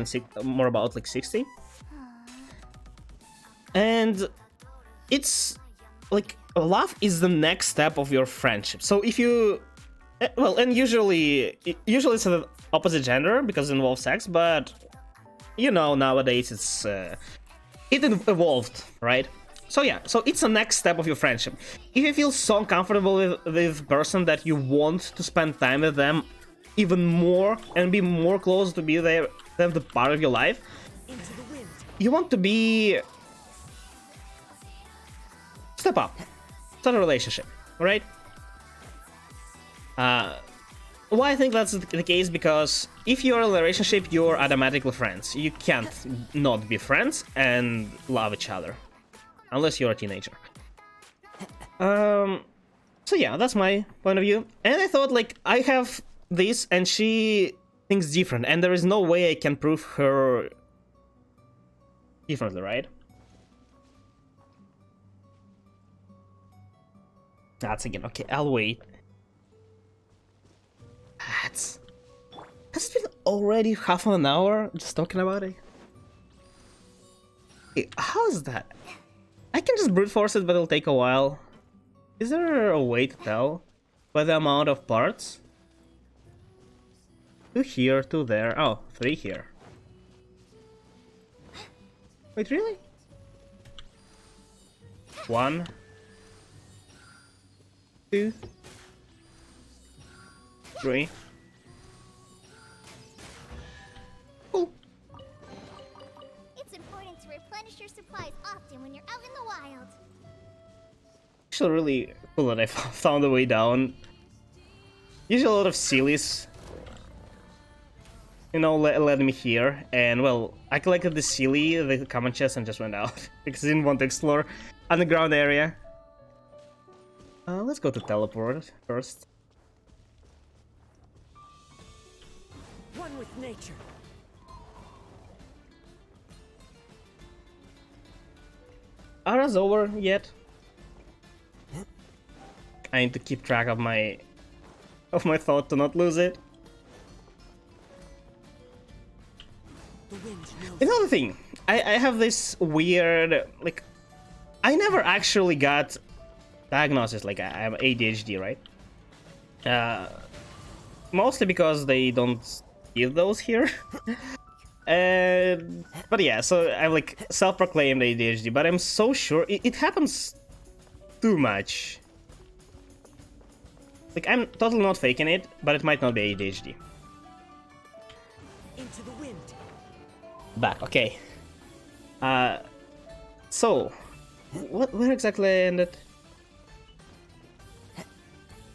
A: about like 60. And it's like love is the next step of your friendship. So if you, well, and usually it's the opposite gender because it involves sex, but you know, nowadays it's it evolved, right? So yeah, so it's the next step of your friendship. If you feel so comfortable with a person that you want to spend time with them even more and be more close to be there, them the part of your life, you want to be step up, start a relationship, right? Why I think that's the case, because if you're in a relationship, you're automatically friends. You can't not be friends and love each other. Unless you're a teenager. So yeah, that's my point of view. And I thought, like, I have this and she thinks different, and there is no way I can prove her differently, right? That's again, okay, I'll wait. Has it been already half an hour just talking about it? Okay, how is that? I can just brute force it, but it'll take a while. Is there a way to tell by the amount of parts? 2 here, 2 there. Oh, 3 here. Wait, really? 1, 2, 3. Cool.
E: It's important to replenish your supplies often when you're out in the wild.
A: Actually, really cool that I found a way down. Usually a lot of sillies, you know, led me here, and well, I collected the silly, the common chest, and just went out because I didn't want to explore underground area. Let's go to teleport first.
C: One with nature.
A: Ara's over yet? I need to keep track of my thought to not lose it.
C: The wind knows.
A: Another thing, I have this weird, like, I never actually got diagnosis, like I have ADHD, right? Mostly because they don't give those here. But yeah, so I'm like self-proclaimed ADHD, but I'm so sure it happens too much. Like, I'm totally not faking it, but it might not be ADHD.
C: Into the wind.
A: Back, okay. So, where exactly I ended?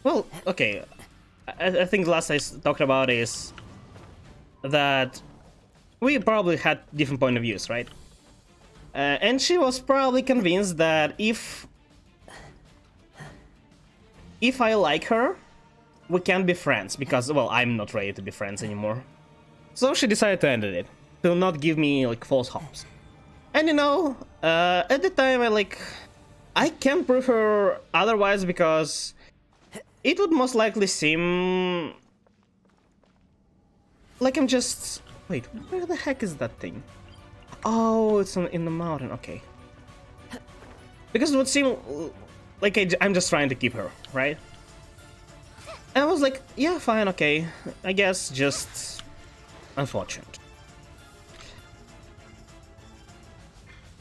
A: Well, okay. I think the last I talked about is that we probably had different point of views, right? And she was probably convinced that if I like her, we can be friends, because, well, I'm not ready to be friends anymore. So she decided to end it, to not give me like false hopes. And you know, at the time I can't prove her otherwise because it would most likely seem like I'm just... Wait, where the heck is that thing? Oh, it's in the mountain, okay. Because it would seem like I'm just trying to keep her, right? And I was like, yeah, fine, okay. I guess just unfortunate.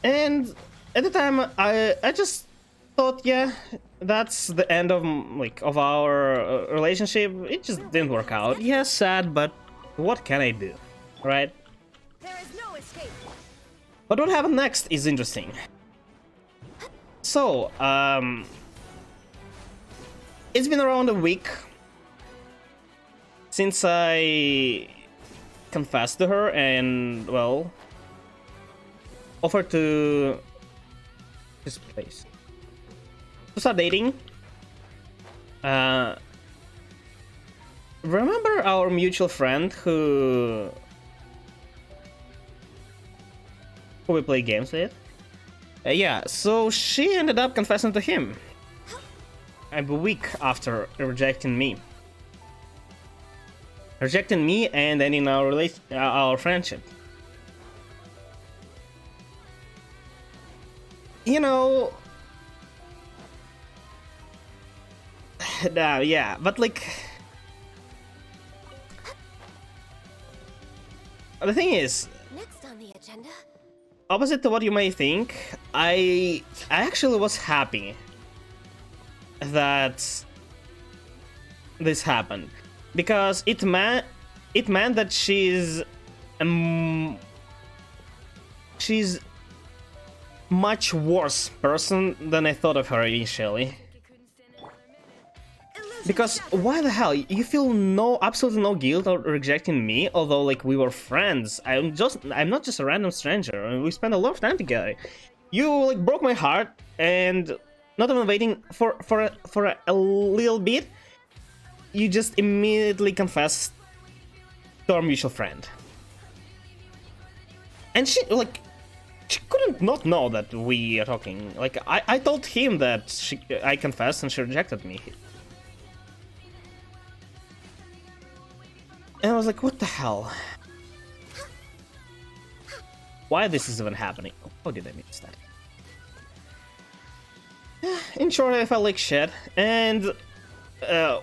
A: And at the time, I just thought, yeah, that's the end of our relationship. It just didn't work out. Yeah, sad, but what can I do, right?
C: There is no escape.
A: But what happened next is interesting. So, it's been around a week since I confessed to her and, well, offered to this place to start dating. Remember our mutual friend who we play games with? Yeah, so she ended up confessing to him a week after rejecting me. Rejecting me and ending our friendship. You know... yeah, but like... The thing is...
D: Next on the agenda.
A: Opposite to what you may think, I actually was happy that this happened. Because it meant that she's much worse person than I thought of her initially. Because why the hell? You feel absolutely no guilt of rejecting me, although like we were friends. I'm not just a random stranger. I mean, we spent a lot of time together. You like broke my heart, and not even waiting for a little bit, you just immediately confessed to our mutual friend. And she couldn't not know that we are talking. Like I told him that I confessed and she rejected me. And I was like, what the hell? Why this is even happening? How did I miss that? In short, I felt like shit. And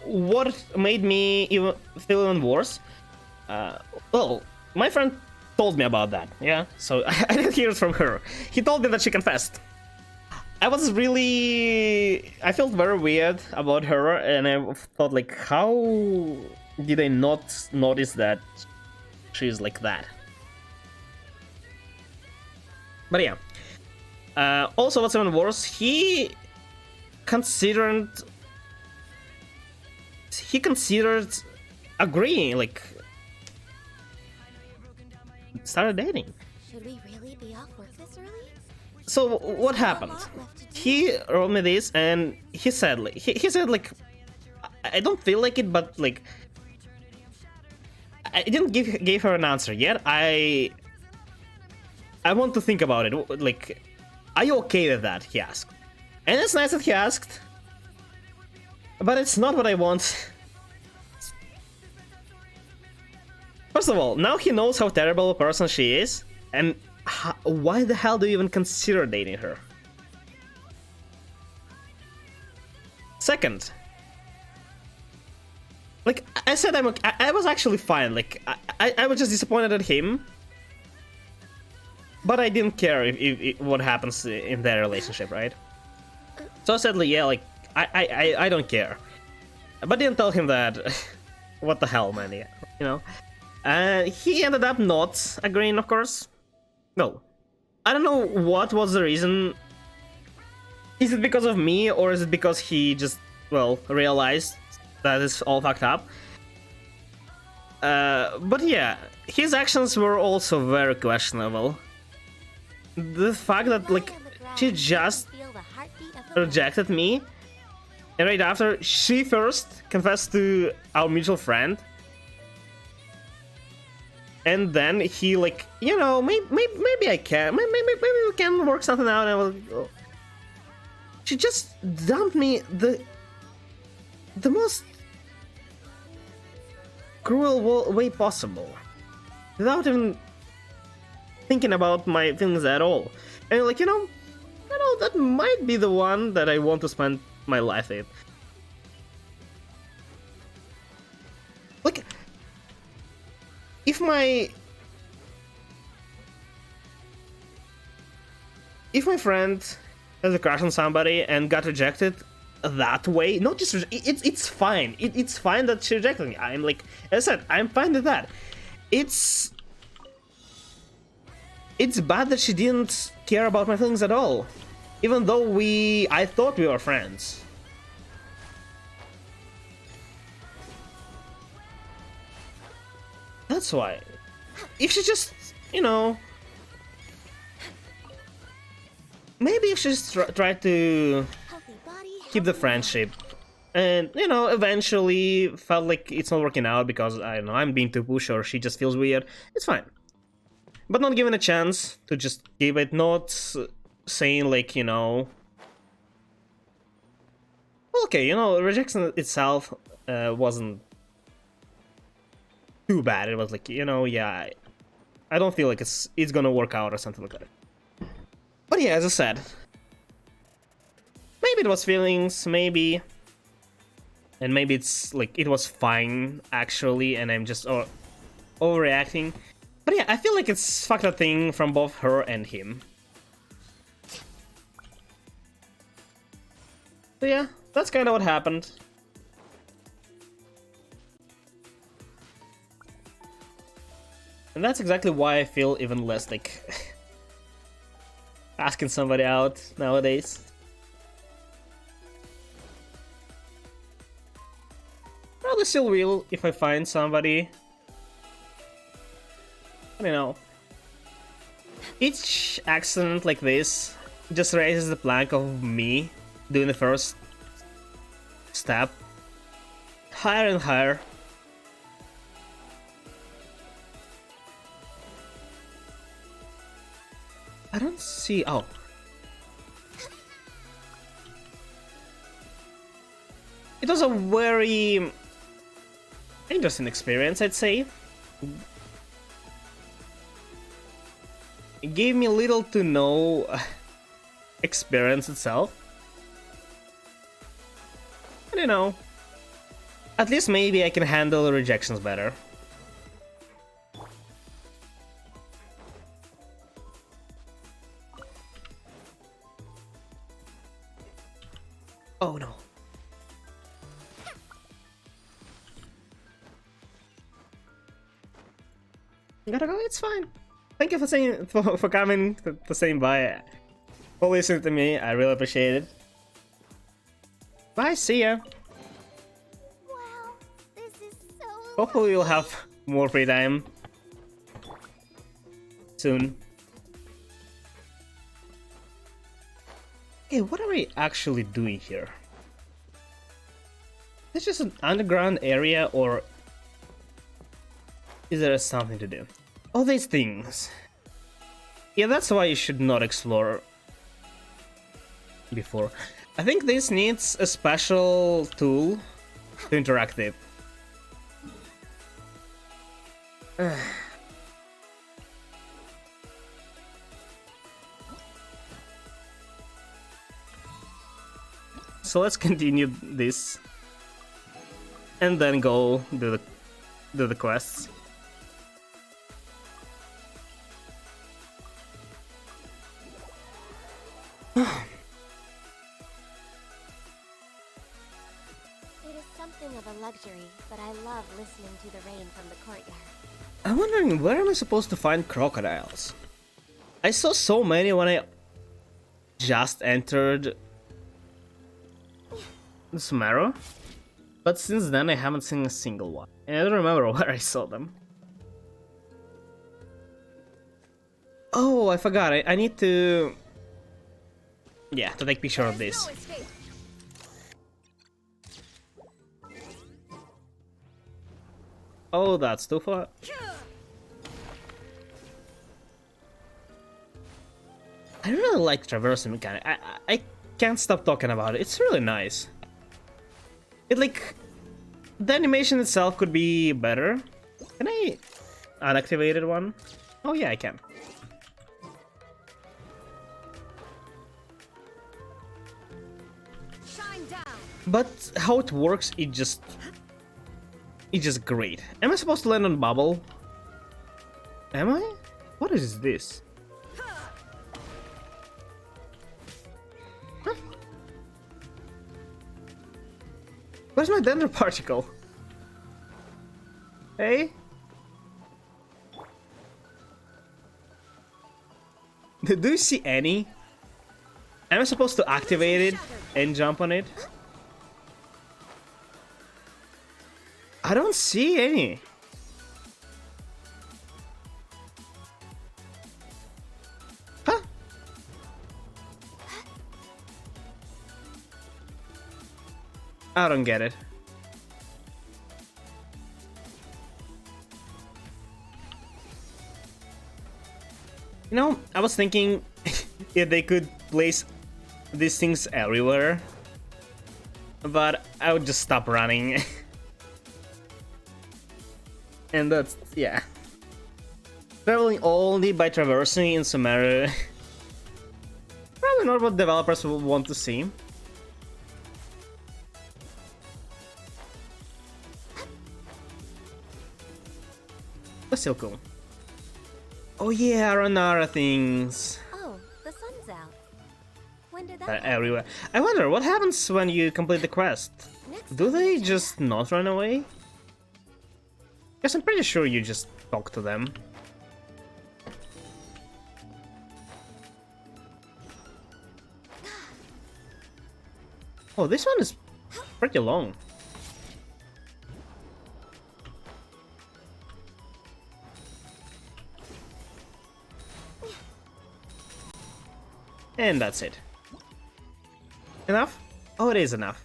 A: what made me feel even worse? Well, my friend told me about that, yeah? So I didn't hear it from her. He told me that she confessed. I felt very weird about her, and I thought like, how did I not notice that she's like that? But yeah. Also, what's even worse, he considered agreeing, like started dating.
D: Should we really be off work this early?
A: So what happened? He wrote me this, and he said like I don't feel like it, but like I didn't give her an answer yet. I want to think about it. Like, are you okay with that? He asked, and it's nice that he asked, but it's not what I want. First of all, now he knows how terrible a person she is, and why the hell do you even consider dating her? Second, like I said, I was actually fine. Like I was just disappointed at him, but I didn't care if what happens in their relationship, right? So I said, like, yeah, like I don't care, but didn't tell him that. What the hell, man? Yeah, you know. He ended up not agreeing, of course. No, I don't know what was the reason. Is it because of me, or is it because he just, well, realized that it's all fucked up? But yeah, his actions were also very questionable. The fact that, like, she just rejected me, and right after, she first confessed to our mutual friend. And then he like, you know, maybe I can, maybe we can work something out. And I will. She just dumped me the most cruel way possible, without even thinking about my feelings at all. And like, you know, that might be the one that I want to spend my life with. Like, if my friend has a crush on somebody and got rejected that way, not just it's fine. It's fine that she rejected me. I'm like, as I said, I'm fine with that. It's bad that she didn't care about my feelings at all, even though I thought we were friends. That's why. If she just, you know, maybe if she just tried to keep the friendship, and, you know, eventually felt like it's not working out because, I don't know, I'm being too pushy or she just feels weird, it's fine. But not given a chance to just give it, not saying like, you know, okay, you know, rejection itself wasn't too bad. It was like, you know, yeah, I don't feel like it's gonna work out or something like that. But yeah, as I said, maybe it was feelings, maybe, and maybe it's like it was fine actually, and I'm just overreacting. But yeah, I feel like it's fucked up thing from both her and him. So yeah, that's kind of what happened. And that's exactly why I feel even less like asking somebody out nowadays. Probably still will if I find somebody. I don't know. Each accident like this just raises the plank of me doing the first step higher and higher. I don't see. Oh. It was a very interesting experience, I'd say. It gave me little to no experience itself. I don't know. At least maybe I can handle rejections better. Oh no. You gotta go, it's fine. Thank you for saying for coming to saying bye. For listening to me, I really appreciate it. Bye, see ya.
E: Wow, this is so
A: Hopefully you'll have more free time soon. Okay, what are we actually doing here? Is this just an underground area, or is there something to do? All these things. Yeah, that's why you should not explore before. I think this needs a special tool to interact with. So let's continue this and then go do the quests.
D: It is something of a luxury, but I love listening to the rain from the courtyard.
A: I'm wondering, where am I supposed to find crocodiles? I saw so many when I just entered Sumeru, but since then I haven't seen a single one. And I don't remember where I saw them. Oh, I forgot. I need to... Yeah, to take picture of this.
C: No escape.
A: Oh, that's too far. I really like traversing mechanic. I can't stop talking about it. It's really nice. It like the animation itself could be better. Can I unactivated one? Oh yeah, I can.
C: Shine down.
A: But how it works, it's just great. Am I supposed to land on bubble? Am I? What is this? Huh? Where's my dendro particle? Hey? Do you see any? Am I supposed to activate it and jump on it? I don't see any. Huh? I don't get it. You know, I was thinking if they could place these things everywhere, but I would just stop running. And that's, yeah. Traveling only by traversing in Sumeru. Probably not what developers would want to see. But still cool. Oh yeah, Aranara things.
D: Oh, the sun's out. When did that
A: They're
D: happen?
A: everywhere. I wonder, what happens when you complete the quest?
D: Next
A: Do
D: time
A: they
D: we check
A: just not run away? Because I'm pretty sure you just talk to them. Oh, this one is pretty long. And that's it. Enough? Oh, it is enough.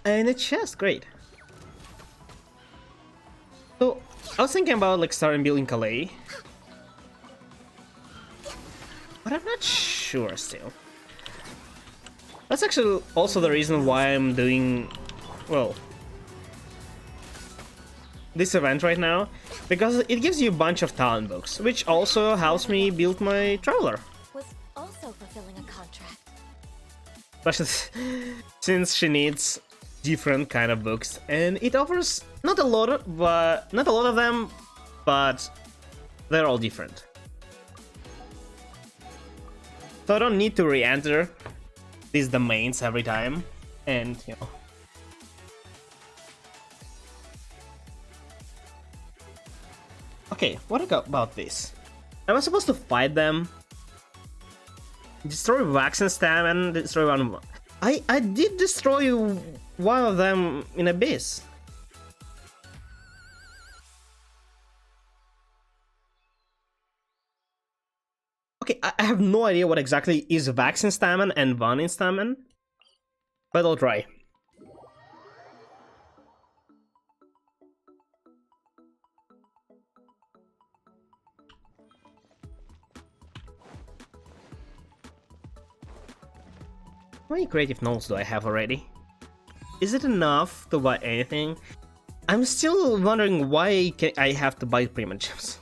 A: And a chest, great. So, I was thinking about like starting building Calais. But I'm not sure still. That's actually also the reason why I'm doing, well, this event right now. Because it gives you a bunch of talent books, which also helps me build my Traveler.
D: was also fulfilling a contract.
A: Especially since she needs different kind of books, and it offers not a lot of them, but they're all different. So I don't need to re-enter these domains every time, and you know. Okay, what about this? Am I supposed to fight them? Destroy Wax and Stam and destroy one. I did destroy one of them in Abyss. Okay, I have no idea what exactly is Vax in Stamen and Van in Stamen, but I'll try. How many creative notes do I have already? Is it enough to buy anything? I'm still wondering why I have to buy Prima Gems.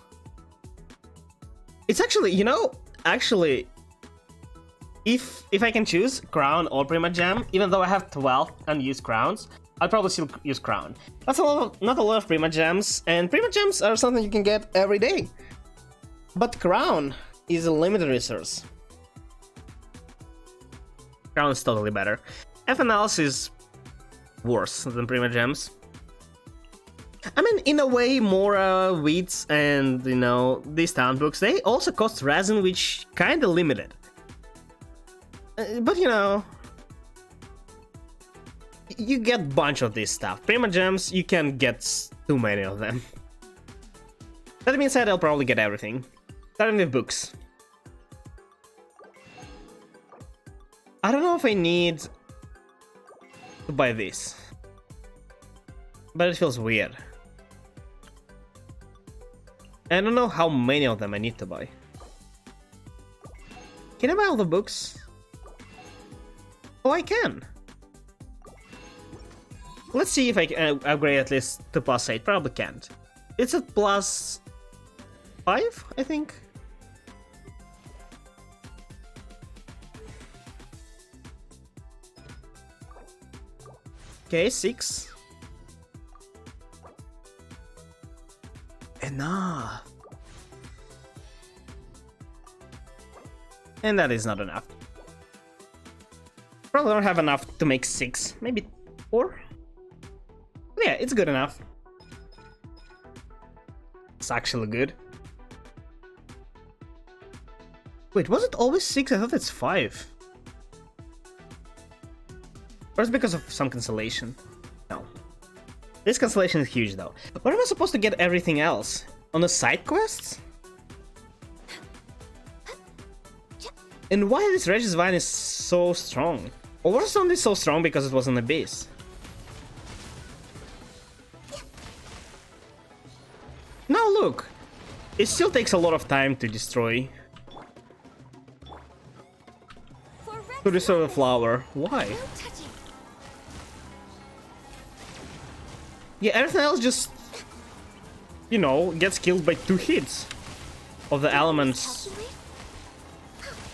A: It's actually, you know, if I can choose Crown or Prima Gem, even though I have 12 unused Crowns, I'll probably still use Crown. That's not a lot of Prima Gems, and Prima Gems are something you can get every day. But Crown is a limited resource. Crown is totally better. FNLs is worse than Prima Gems. I mean, in a way, more wheats and, you know, these talent books, they also cost resin, which kinda limited. But, you know, you get a bunch of this stuff. Prima Gems, you can't get too many of them. That being said, I'll probably get everything. Starting with books. I don't know if I need to buy this, but it feels weird. I don't know how many of them I need to buy. Can I buy all the books? Oh, I can. Let's see if I can upgrade at least to +8. Probably can't. It's at +5, I think. Okay, 6. Enough. And that is not enough. Probably don't have enough to make 6. Maybe 4? Yeah, it's good enough. It's actually good. Wait, was it always 6? I thought it's 5. Or is it because of some cancellation? No. This cancellation is huge though. Where am I supposed to get everything else? On the side quests? And why this Regis Vine is so strong? Or was it only so strong because it was an abyss? Now look! It still takes a lot of time to destroy. To destroy the flower. Why? Yeah, everything else just, you know, gets killed by 2 hits of the elements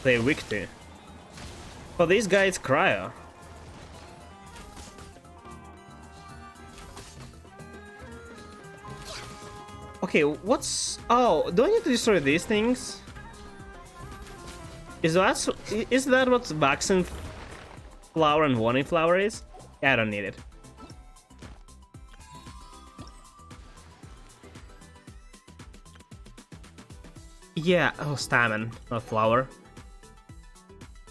A: they're weak to. For this guy, it's Cryo. Okay, what's... Oh, do I need to destroy these things? Is that what Vaccine Flower and Warning Flower is? Yeah, I don't need it. Yeah, oh, Stamen, not Flower.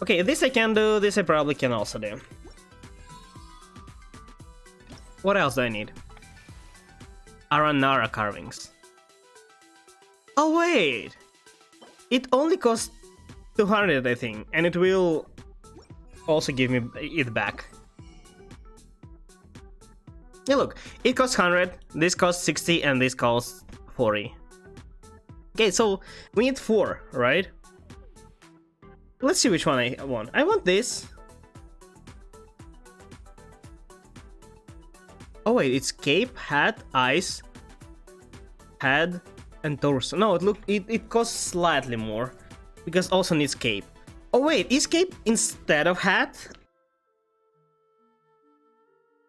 A: Okay, this I can do, this I probably can also do. What else do I need? Aranara carvings. Oh wait! It only costs 200, I think, and it will also give me it back. Yeah, look, it costs 100, this costs 60, and this costs 40. Okay, so we need 4, right? Let's see which one I want. I want this. Oh wait, it's cape, hat, eyes, head, and torso. No, it costs slightly more because also needs cape. Oh wait, is cape instead of hat?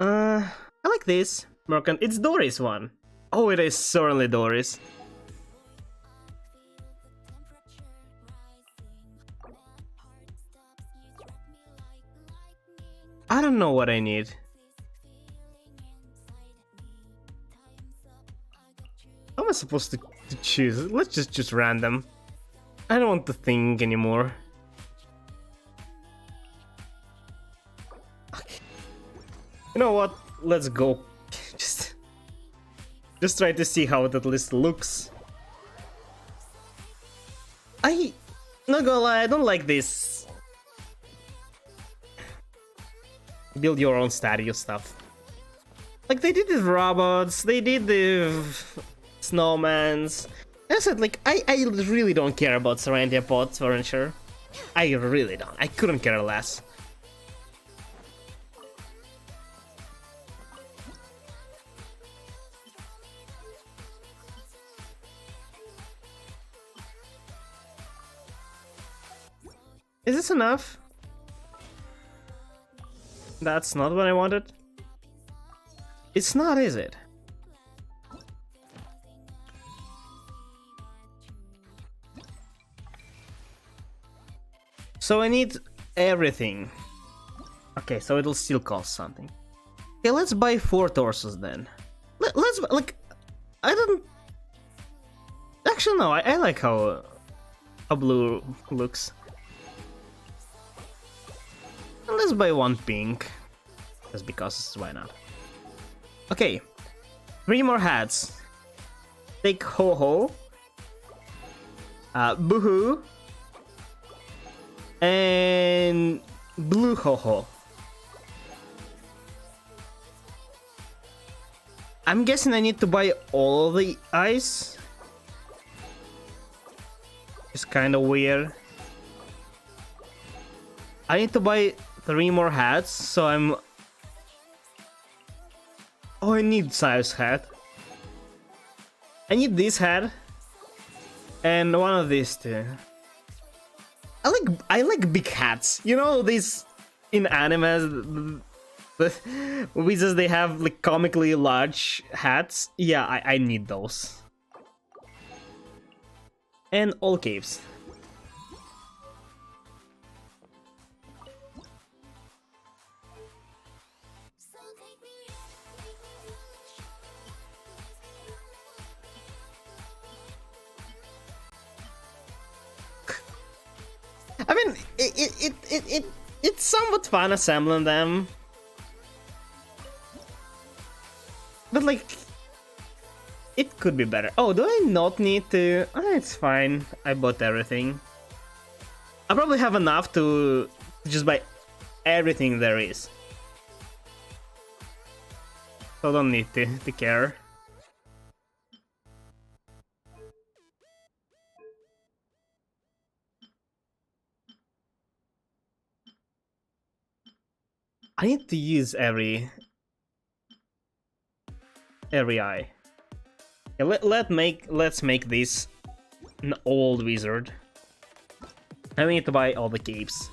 A: I like this. Mercant. It's Doris one. Oh, it is certainly Doris. I don't know what I need. How am I supposed to choose? Let's just choose random. I don't want to think anymore. Okay. You know what? Let's go. just try to see how that list looks. Not gonna lie, I don't like this. Build your own statue stuff. Like they did the robots, they did the snowmans. I said, like, I really don't care about Serendia Pod furniture. I really don't. I couldn't care less. Is this enough? That's not what I wanted. It's not, is it? So I need everything. Okay, so it'll still cost something. Okay, let's buy 4 torsos then. Let's, like, I don't... Actually, no, I like how blue looks. And let's buy 1 pink. Just because, why not? Okay, 3 more hats. Take Ho-Ho. Boohoo. And blue Ho-Ho. I'm guessing I need to buy all the eyes. kind of weird. I need to buy 3 more hats, so I'm... Oh, I need Sire's hat. I need this hat. And one of these two. I like big hats. You know, these in animes, the wizards, they have like comically large hats. Yeah, I need those. And all caves. I mean, it's somewhat fun assembling them, but like, it could be better. Oh, do I not need to? Oh, it's fine. I bought everything. I probably have enough to just buy everything there is, so I don't need to care. I need to use every eye. Yeah, let's make this an old wizard. And we need to buy all the capes.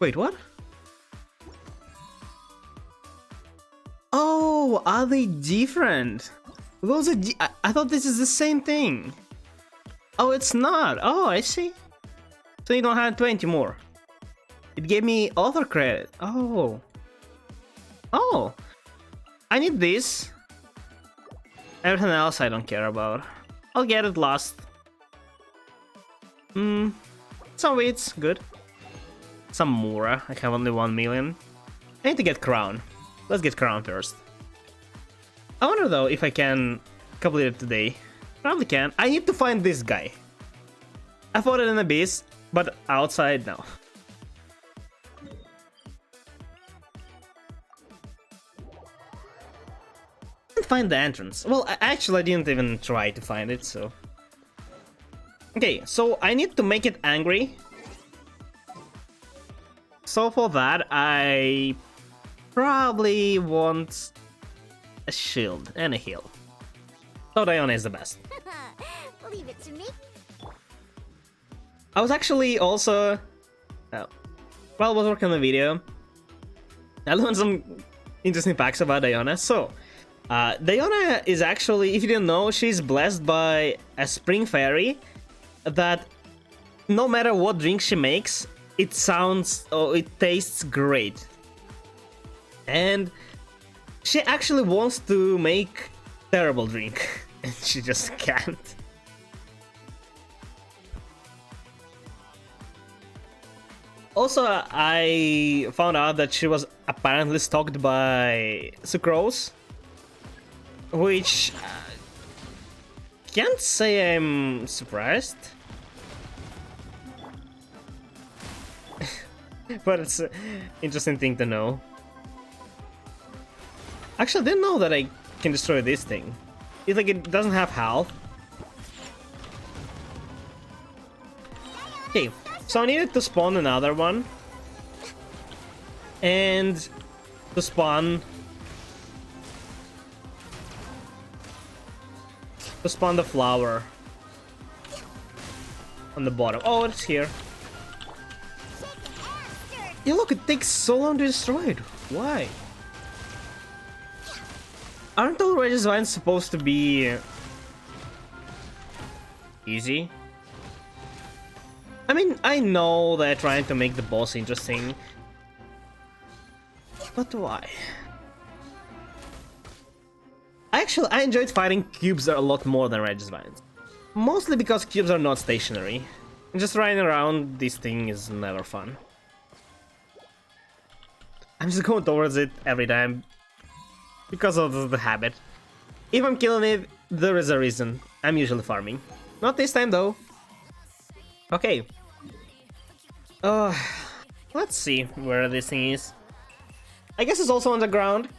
A: Wait, what? Oh, are they different? Those are I thought this is the same thing. Oh, it's not. Oh, I see. So you don't have 20 more. It gave me author credit. Oh. Oh. I need this. Everything else I don't care about. I'll get it last. Some weights, good. Some Mura. I have only 1 million. I need to get Crown. Let's get Crown first. I wonder though if I can complete it today. Probably can. I need to find this guy. I fought it in Abyss, but outside now. Didn't find the entrance. Well, actually, I didn't even try to find it, so. Okay, so I need to make it angry. So for that, I probably want a shield and a heal. So Diona is the best.
E: Leave it to me.
A: I was actually also, while I was working on the video, I learned some interesting facts about Diona. So, Diona is actually, if you didn't know, she's blessed by a spring fairy that no matter what drink she makes, it tastes great. And she actually wants to make terrible drink, and she just can't. Also, I found out that she was apparently stalked by Sucrose, which can't say I'm surprised. But it's an interesting thing to know. Actually, I didn't know that I can destroy this thing. It's like it doesn't have health. Okay, so I needed to spawn another one. And to spawn the flower on the bottom. Oh, it's here. Yeah, look, it takes so long to destroy it. Why? Aren't all Regis Vines supposed to be easy? I mean, I know they're trying to make the boss interesting, but why? Actually, I enjoyed fighting cubes a lot more than Regis Vines. Mostly because cubes are not stationary. And just running around this thing is never fun. I'm just going towards it every time because of the habit. If I'm killing it, there is a reason. I'm usually farming. Not this time though. Okay. Let's see where this thing is. I guess it's also on the ground.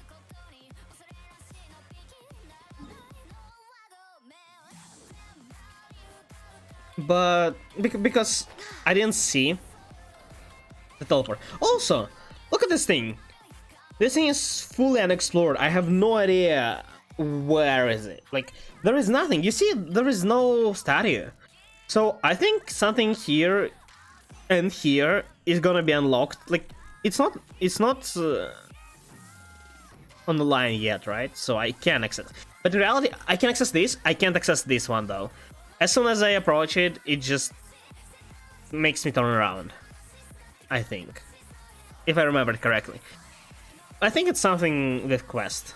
A: but because I didn't see the teleport. Also, look at this thing. This thing is fully unexplored. I have no idea where is it. Like, there is nothing. You see, there is no statue. So I think something here and here is gonna be unlocked. Like, it's not on the line yet, right? So I can't access. But in reality, I can access this. I can't access this one though. As soon as I approach it, it just makes me turn around. I think, if I remember it correctly. I think it's something with quest.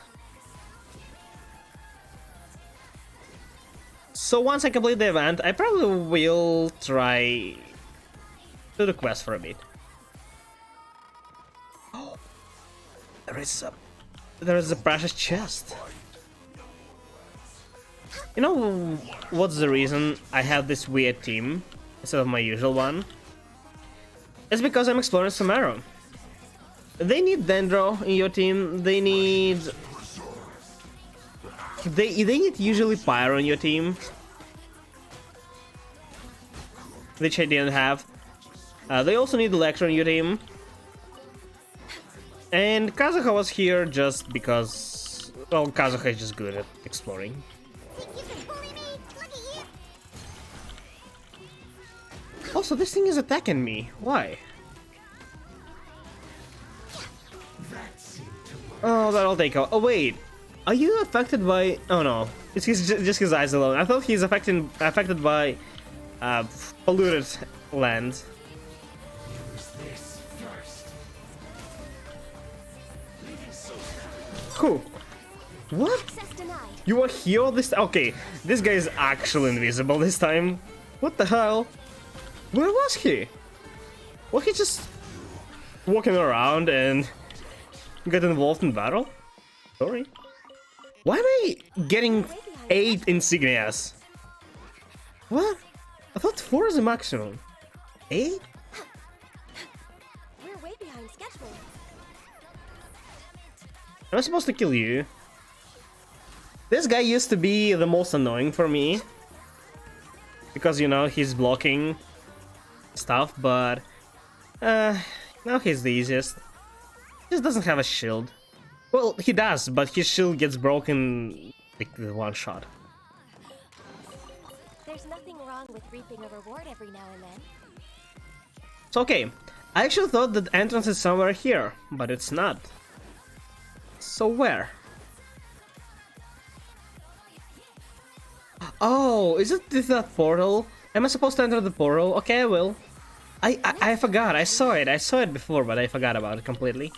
A: So once I complete the event, I probably will try to do the quest for a bit. Oh, there is a precious chest. You know what's the reason I have this weird team instead of my usual one? It's because I'm exploring Sumeru. They need Dendro in your team. They need usually Pyro in your team, which I didn't have. They also need Electro in your team. And Kazuha was here just because, well, Kazuha is just good at exploring.
E: Think you can bully me? Look at you.
A: Also, this thing is attacking me. Why? Oh, that'll take out. Oh, wait. Are you affected by... Oh, no. It's just his eyes alone. I thought he's affected by polluted land. Cool. What?
C: Access denied.
A: You were here all this... Okay, this guy is actually invisible this time. What the hell? Where was he? Was he just walking around and got involved in battle? Sorry. Why am I getting 8 insignias? What? I thought 4 is the maximum. 8?
C: We're way behind schedule.
A: Am I supposed to kill you? This guy used to be the most annoying for me. Because, you know, he's blocking stuff, but... now he's the easiest. He just doesn't have a shield. Well, he does, but his shield gets broken like with one shot.
C: There's nothing wrong with reaping a reward every now and then.
A: It's okay. I actually thought that the entrance is somewhere here, but it's not. So where? Oh, is it that portal? Am I supposed to enter the portal? Okay, I will. I forgot. I saw it. I saw it before, but I forgot about it completely.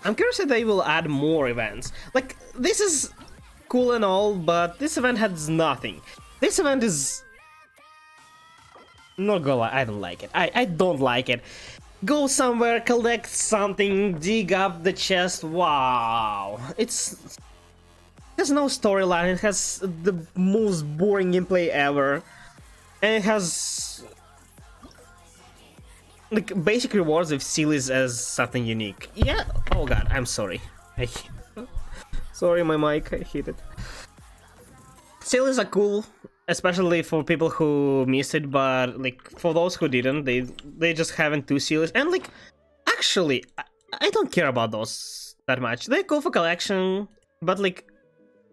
A: I'm curious if they will add more events. Like, this is cool and all, but this event has nothing. This event is... Not gonna lie, I don't like it. I don't like it. Go somewhere, collect something, dig up the chest, wow. It has no storyline, it has the most boring gameplay ever. And it has... like, basic rewards with sealies as something unique. Yeah, oh god, I'm sorry. Sorry, my mic, I hate it. Sealies are cool, especially for people who missed it, but like for those who didn't, they just haven't 2 sealies. And like, actually, I don't care about those that much. They're cool for collection, but like,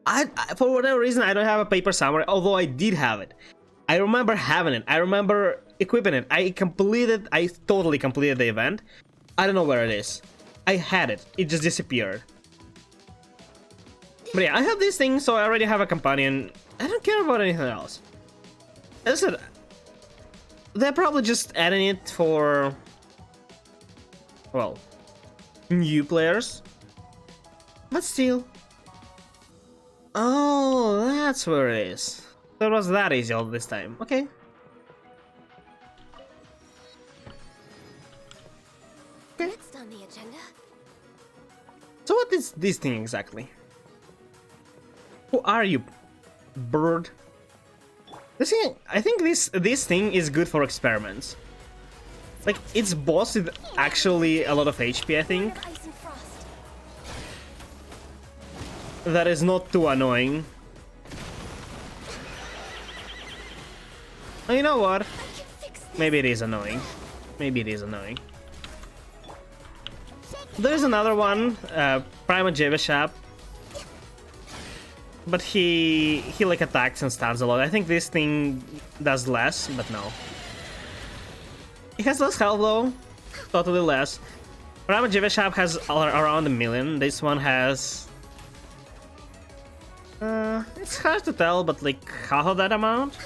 A: I for whatever reason I don't have a paper samurai, although I did have it. I remember having it. I remember equipping it. I totally completed the event. I don't know where it is. I had it. It just disappeared. But yeah, I have this thing, so I already have a companion. I don't care about anything else. As I said, they're probably just adding it for, well, new players. But still. Oh, that's where it is. So it was that easy all this time. Okay.
C: Next on the agenda.
A: So what is this thing exactly? Who are you, bird? This thing, I think this thing is good for experiments. Like, its boss is actually a lot of HP, I think.
C: Ice and frost.
A: That is not too annoying. Oh, you know what? Maybe it is annoying. Maybe it is annoying. There's another one, Prima Jeveshap. But he like attacks and stuns a lot. I think this thing does less, but no. It has less health though. Totally less. Prima Jeveshap has around 1 million. This one has... it's hard to tell, but like half of that amount?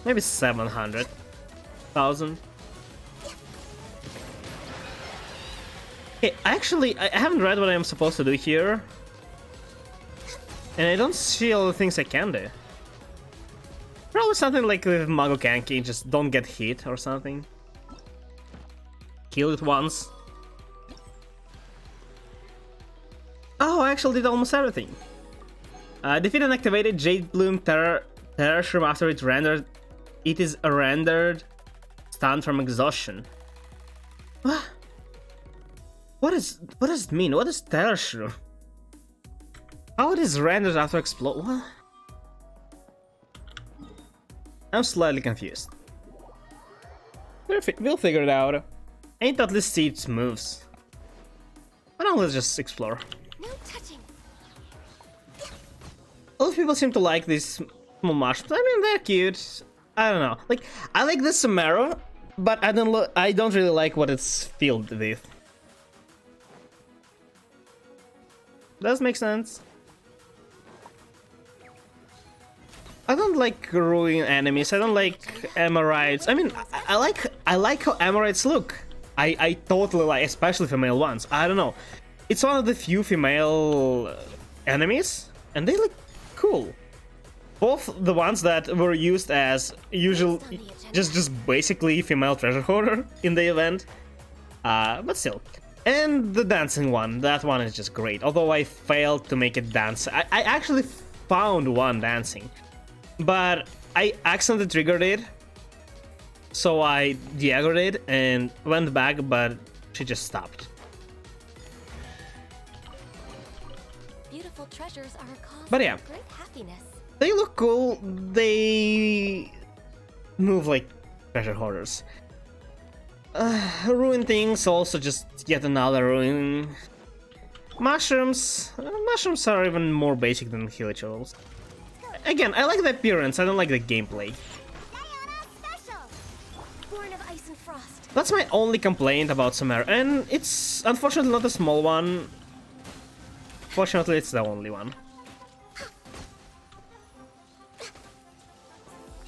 A: Maybe 700,000. Okay, actually, I haven't read what I'm supposed to do here. And I don't see all the things I can do. Probably something like with Magokanki, just don't get hit or something. Kill it once. Oh, I actually did almost everything. Defeat and activated Jade Bloom Terror Shroom after it rendered. It is a rendered stun from exhaustion. What? What does it mean? What is Terror Shroom? How it is rendered after explode? What? I'm slightly confused. We'll figure it out. I need to at least see its moves. But now let's just explore.
C: No touching.
A: A lot of people seem to like these small mushrooms. I mean, they're cute. I don't know. Like, I like the Samaro, but I don't really like what it's filled with. Does make sense. I don't like ruin enemies. I don't like Amorites. I mean, I like how Amorites look. I totally like, especially female ones. I don't know. It's one of the few female enemies, and they look cool. Both the ones that were used as usual, just basically female treasure hoarder in the event, but still. And the dancing one, that one is just great. Although I failed to make it dance. I actually found one dancing, but I accidentally triggered it. So I de-aggroed it and went back, but she just stopped.
C: Beautiful treasures are a cause
A: But yeah.
C: of great happiness.
A: They look cool. They move like treasure hoarders. Ruin things, also just yet another ruin. Mushrooms. Mushrooms are even more basic than Hilichurls. Again, I like the appearance, I don't like the gameplay.
C: Born of ice and frost.
A: That's my only complaint about Samara, and it's unfortunately not a small one. Fortunately, it's the only one.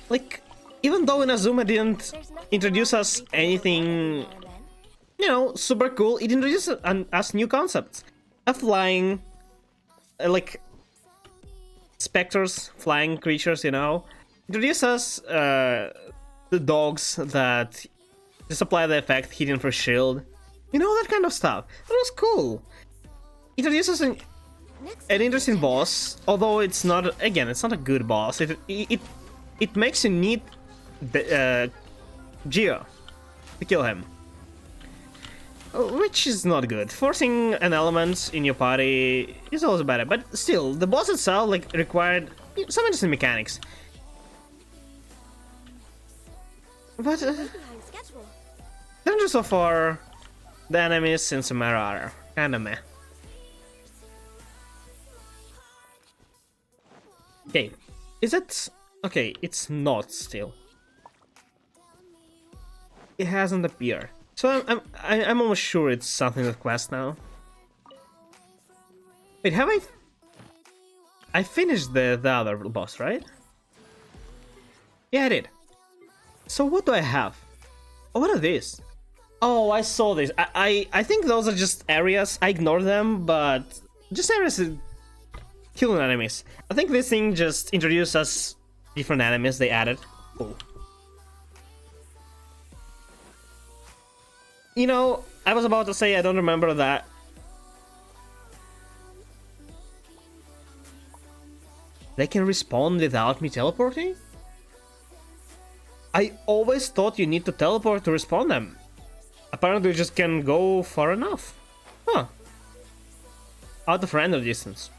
A: Like, even though Inazuma didn't introduce us anything, you know, super cool, it introduced us new concepts. Flying, like, specters, flying creatures, you know. Introduce us the dogs that just apply the effect, hidden for shield. You know, that kind of stuff. That was cool. Introduce us an interesting boss, although it's not, again, it's not a good boss. It makes you need Geo to kill him, which is not good. Forcing an element in your party is also better, but still, the boss itself like required some interesting mechanics. But
C: Behind schedule.
A: so far, the enemies in Samara are kinda meh. Okay, is it? Okay, it's not still. It hasn't appeared, so I'm almost sure it's something that quest now. Wait, have I finished the other boss, right? Yeah, I did. So what do I have? Oh, what are these? Oh, I saw this. I think those are just areas. I ignore them, but just areas to killing enemies. I think this thing just introduced us different enemies they added. Cool. You know, I was about to say I don't remember that. They can respawn without me teleporting? I always thought you need to teleport to respawn them. Apparently you just can go far enough. Huh. Out of render distance.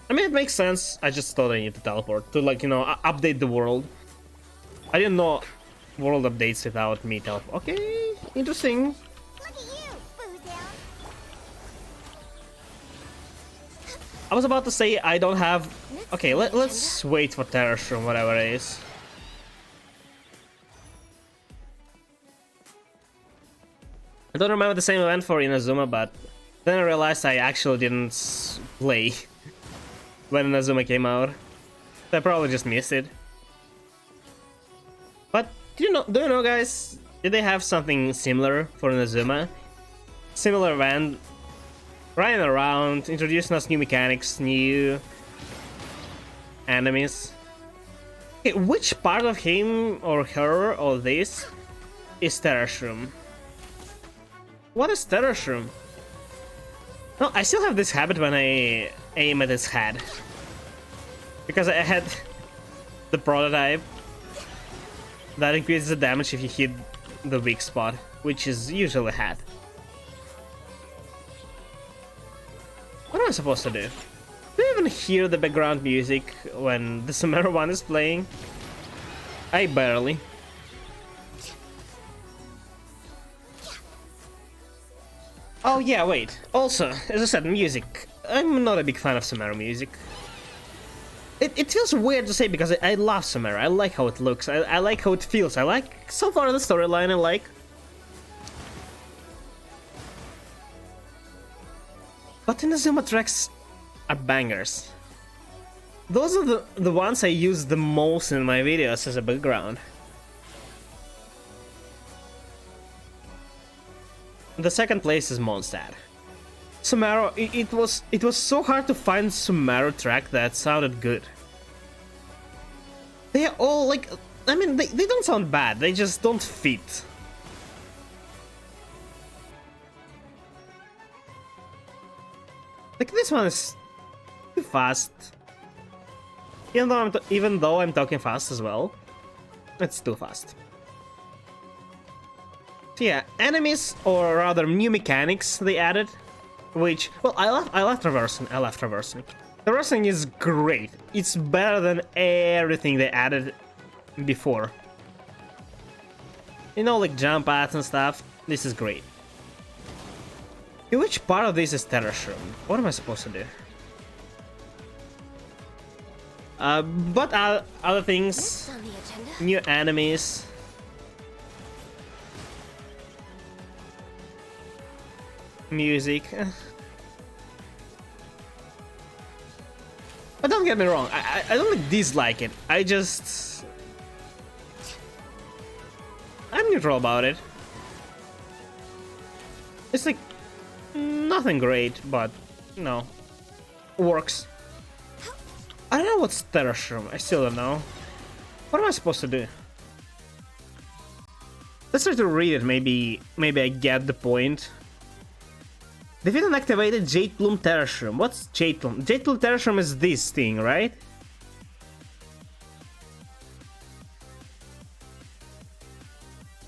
A: I mean, it makes sense. I just thought I need to teleport to, like, you know, update the world. I didn't know world updates without me help. Okay, interesting.
E: Look at you, Boozound.
A: I was about to say I don't have... Okay, let's wait for Terrorstrom, whatever it is. I don't remember the same event for Inazuma, but then I realized I actually didn't play when Inazuma came out. So I probably just missed it. But do you know, guys? Did they have something similar for Inazuma? Similar event, running around, introducing us new mechanics, new enemies. Okay, which part of him or her or this is Terrorstrom? What is Terrorstrom? No, I still have this habit when I aim at his head. Because I had the prototype that increases the damage if you hit the weak spot, which is usually head. What am I supposed to do? Do you even hear the background music when the Sumeru one is playing? I barely. Oh yeah, wait. Also, as I said, music. I'm not a big fan of Sumeru music. It feels weird to say because I love Sumeru. I like how it looks. I like how it feels. I like, so far, the storyline I like. But Inazuma tracks are bangers. Those are the ones I use the most in my videos as a background. The second place is Mondstadt. Sumeru, it was so hard to find Sumeru track that sounded good. They are all like, I mean, they don't sound bad, they just don't fit. Like this one is too fast. Even though I'm talking fast as well, it's too fast. So yeah, enemies, or rather new mechanics they added, which, well, I love traversing. Traversing is great. It's better than everything they added before. You know, like jump pads and stuff. This is great. Which part of this is Terrorstrom? What am I supposed to do? But other things, new enemies. Music. But don't get me wrong, I don't like dislike it. I'm neutral about it. It's like nothing great, but you know, works. I don't know what's Terrorstrom. I still don't know. What am I supposed to do? Let's try to read it. Maybe I get the point. Defeat and activated Jade Plume Terrorstrom. What's Jade Plume? Jade Plume Terrorstrom is this thing, right?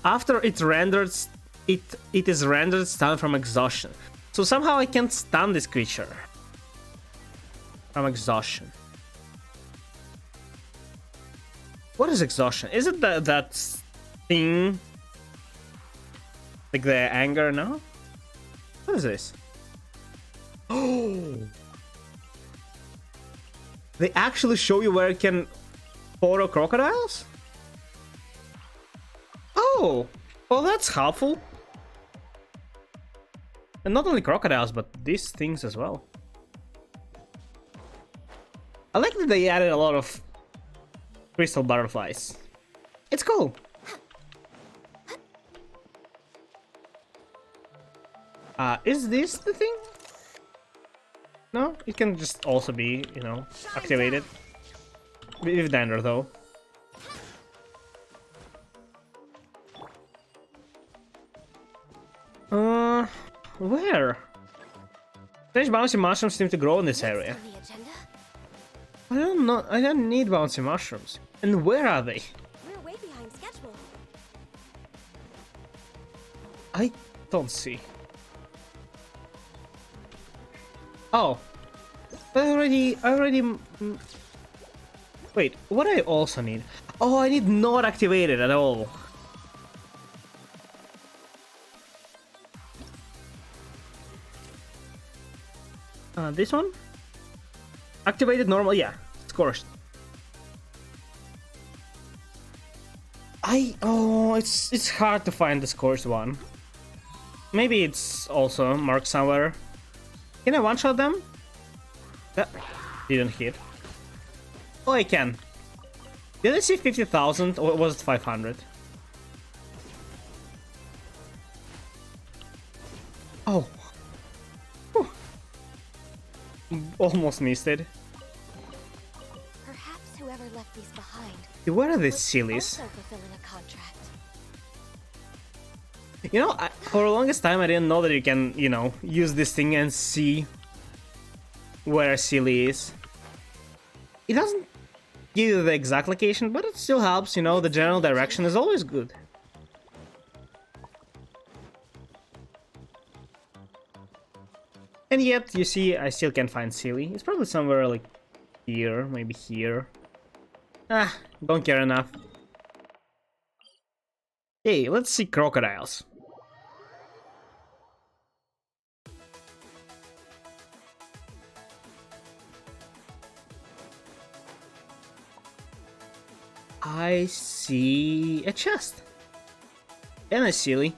A: After it renders, it is rendered stun from exhaustion. So somehow I can't stun this creature from exhaustion. What is exhaustion? Is it that thing? Like the anger? No? What is this? Oh! They actually show you where you can photo crocodiles? Oh! Well, that's helpful. And not only crocodiles, but these things as well. I like that they added a lot of crystal butterflies. It's cool. Is this the thing? No, it can just also be, you know, activated. With Dander, though. Where? Strange bouncy mushrooms seem to grow in this area. I don't know. I don't need bouncy mushrooms. And where are they?
C: We're way behind schedule.
A: I don't see. Oh, but I already. Wait, what do I also need? Oh, I need not activated at all. This one? Activated normal, yeah. Scorched. It's hard to find the scorched one. Maybe it's also marked somewhere. Can I one-shot them? That didn't hit. Oh, I can. Did I see 50,000 or was it 500? Oh. Whew. Almost missed it.
C: Perhaps whoever left these behind
A: What are these
C: was
A: sillies?
C: also fulfilling a contract.
A: You know, for the longest time I didn't know that you can, you know, use this thing and see where a silly is. It doesn't give you the exact location, but it still helps, you know, the general direction is always good. And yet, you see, I still can't find silly. It's probably somewhere like here, maybe here. Ah, don't care enough. Hey, let's see crocodiles. I see a chest. And a silly.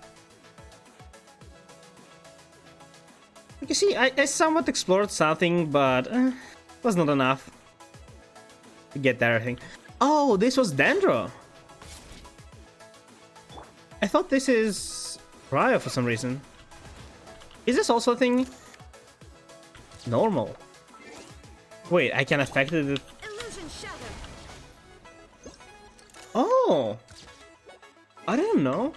A: Like you see, I somewhat explored something, but was not enough to get everything. Oh, this was Dendro. I thought this is Ryo for some reason. Is this also a thing? Normal. Wait, I can affect it.
B: Illusion shattered.
A: Oh, I didn't know.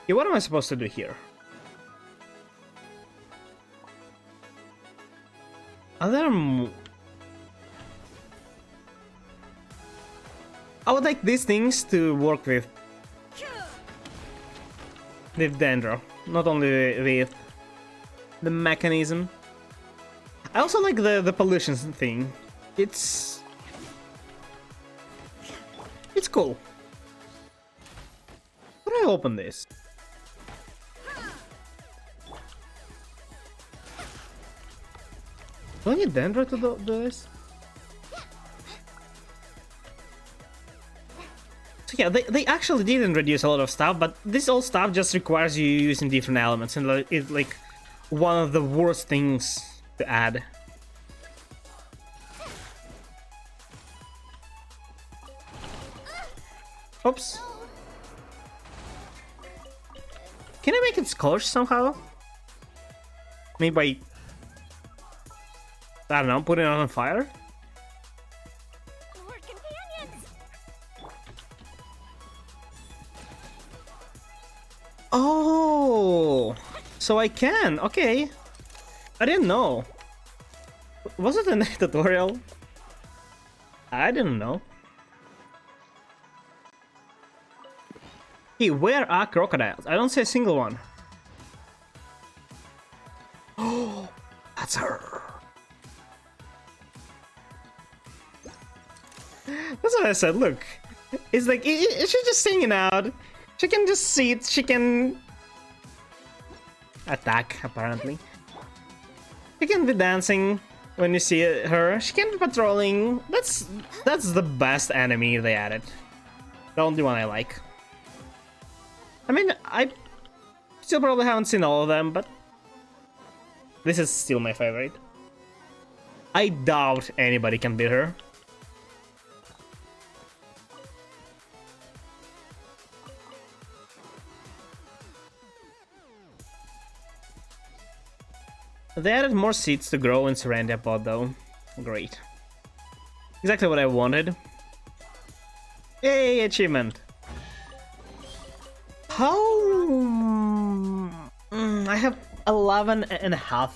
A: Okay, what am I supposed to do here? Are there I would like these things to work with Dendro, not only with the mechanism. I also like the pollution thing. It's cool. How do I open this? Do I need Dendro to do this? So yeah, they actually did introduce a lot of stuff, but this old stuff just requires you using different elements, and it's like one of the worst things to add. Oops. Can I make it scorched somehow? Maybe I don't know, put it on fire?
E: More companions!
A: Oh, so I can. Okay, I didn't know. Was it in the tutorial? I didn't know. Hey, where are crocodiles? I don't see a single one. Oh, that's her. That's what I said. Look, it's like she's just hanging out. She can just sit. She can attack. Apparently, she can be dancing when you see her. She can be patrolling. That's the best enemy they added. The only one I like. I mean, I still probably haven't seen all of them, but this is still my favorite. I doubt anybody can beat her. They added more seeds to grow in Serendia Pod though. Great. Exactly what I wanted. Yay, achievement! How... I have 11.5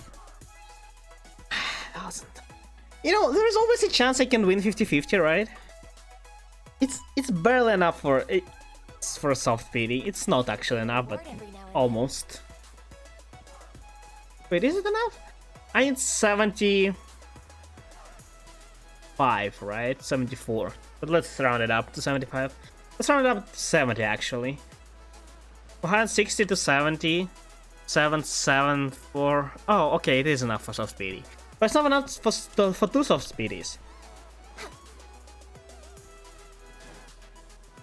A: thousand. You know, there's always a chance I can win 50-50, right? It's barely enough for it's for a soft pity. It's not actually enough, but almost. Wait, is it enough? I need 70. 75, right? 74. But let's round it up to 75. Let's round it up to 70, actually. 160 to 70. 774. Oh, okay, it is enough for soft speedy. But it's not enough for 2 soft speedies.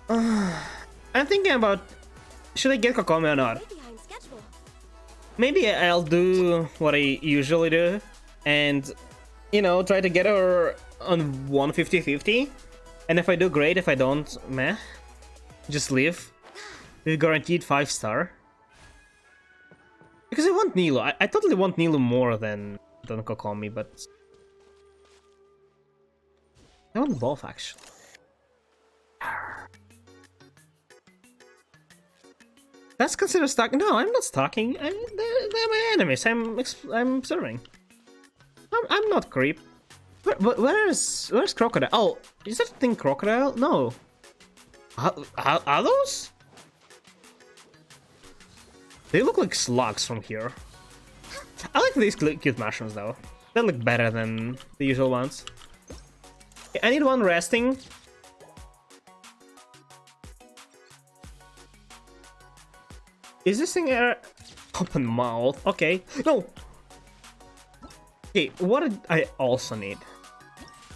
A: I'm thinking about, should I get Kokomi or not?
C: Way behind schedule.
A: Maybe I'll do what I usually do and, you know, try to get her on 150-50. And if I do, great. If I don't, meh. Just leave. With guaranteed 5-star. Because I want Nilo. I totally want Nilo more than Kokomi, but I want both, actually. That's considered stalking. No, I'm not stalking. They're my enemies. I'm observing. I'm not creep. Where's Crocodile? Oh, is that thing Crocodile? No. Are those? They look like slugs from here. I like these cute mushrooms though. They look better than the usual ones. Okay, I need one resting. Is this thing open mouth? Okay. No! Okay, what did I also need?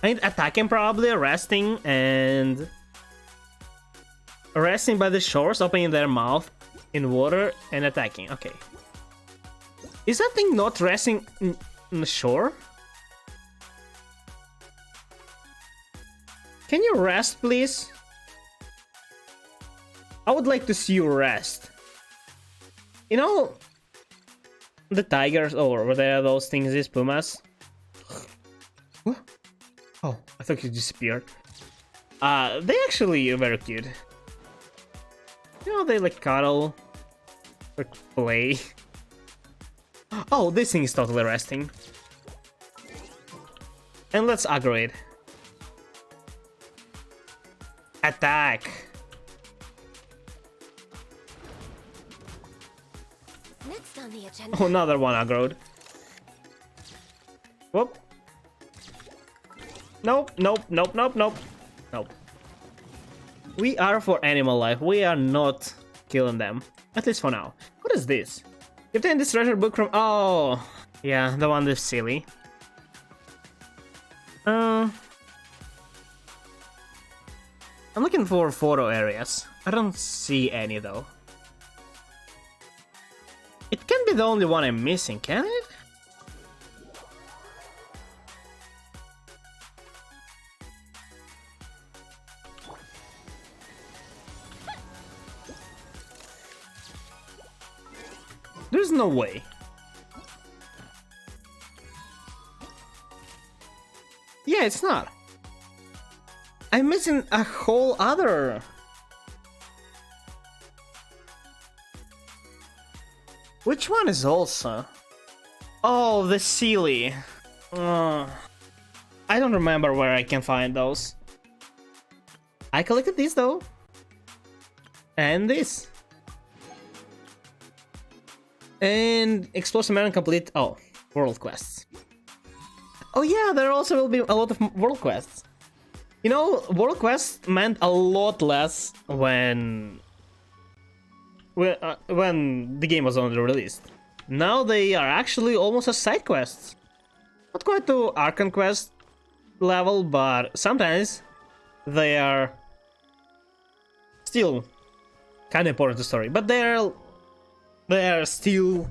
A: I need attacking probably, resting, and... resting by the shores, opening their mouth in water, and attacking. Okay. Is that thing not resting in the shore? Can you rest, please? I would like to see you rest. You know, the tigers, or were there those things, these pumas? Oh, I thought you disappeared. They actually are very cute. You know, they like cuddle, or play. Oh, this thing is totally resting. And let's aggro it. Attack!
C: Next on the agenda.
A: Oh, another one aggroed. Whoop. Nope, nope, nope, nope, nope. Nope. We are for animal life. We are not killing them. At least for now. What is this? You obtained this treasure book from... Oh! Yeah, the one that's silly. I'm looking for photo areas. I don't see any though. It can't be the only one I'm missing, can it? There's no way. Yeah, it's not. I'm missing a whole other... Which one is also? Oh, the Sealy. I don't remember where I can find those. I collected these though. And this. And Explosive Man complete... Oh, world quests. Oh yeah, there also will be a lot of world quests. You know, world quests meant a lot less when the game was only released. Now they are actually almost as side quests. Not quite to Archon quest level, but sometimes they are still kind of important to the story. But they're still...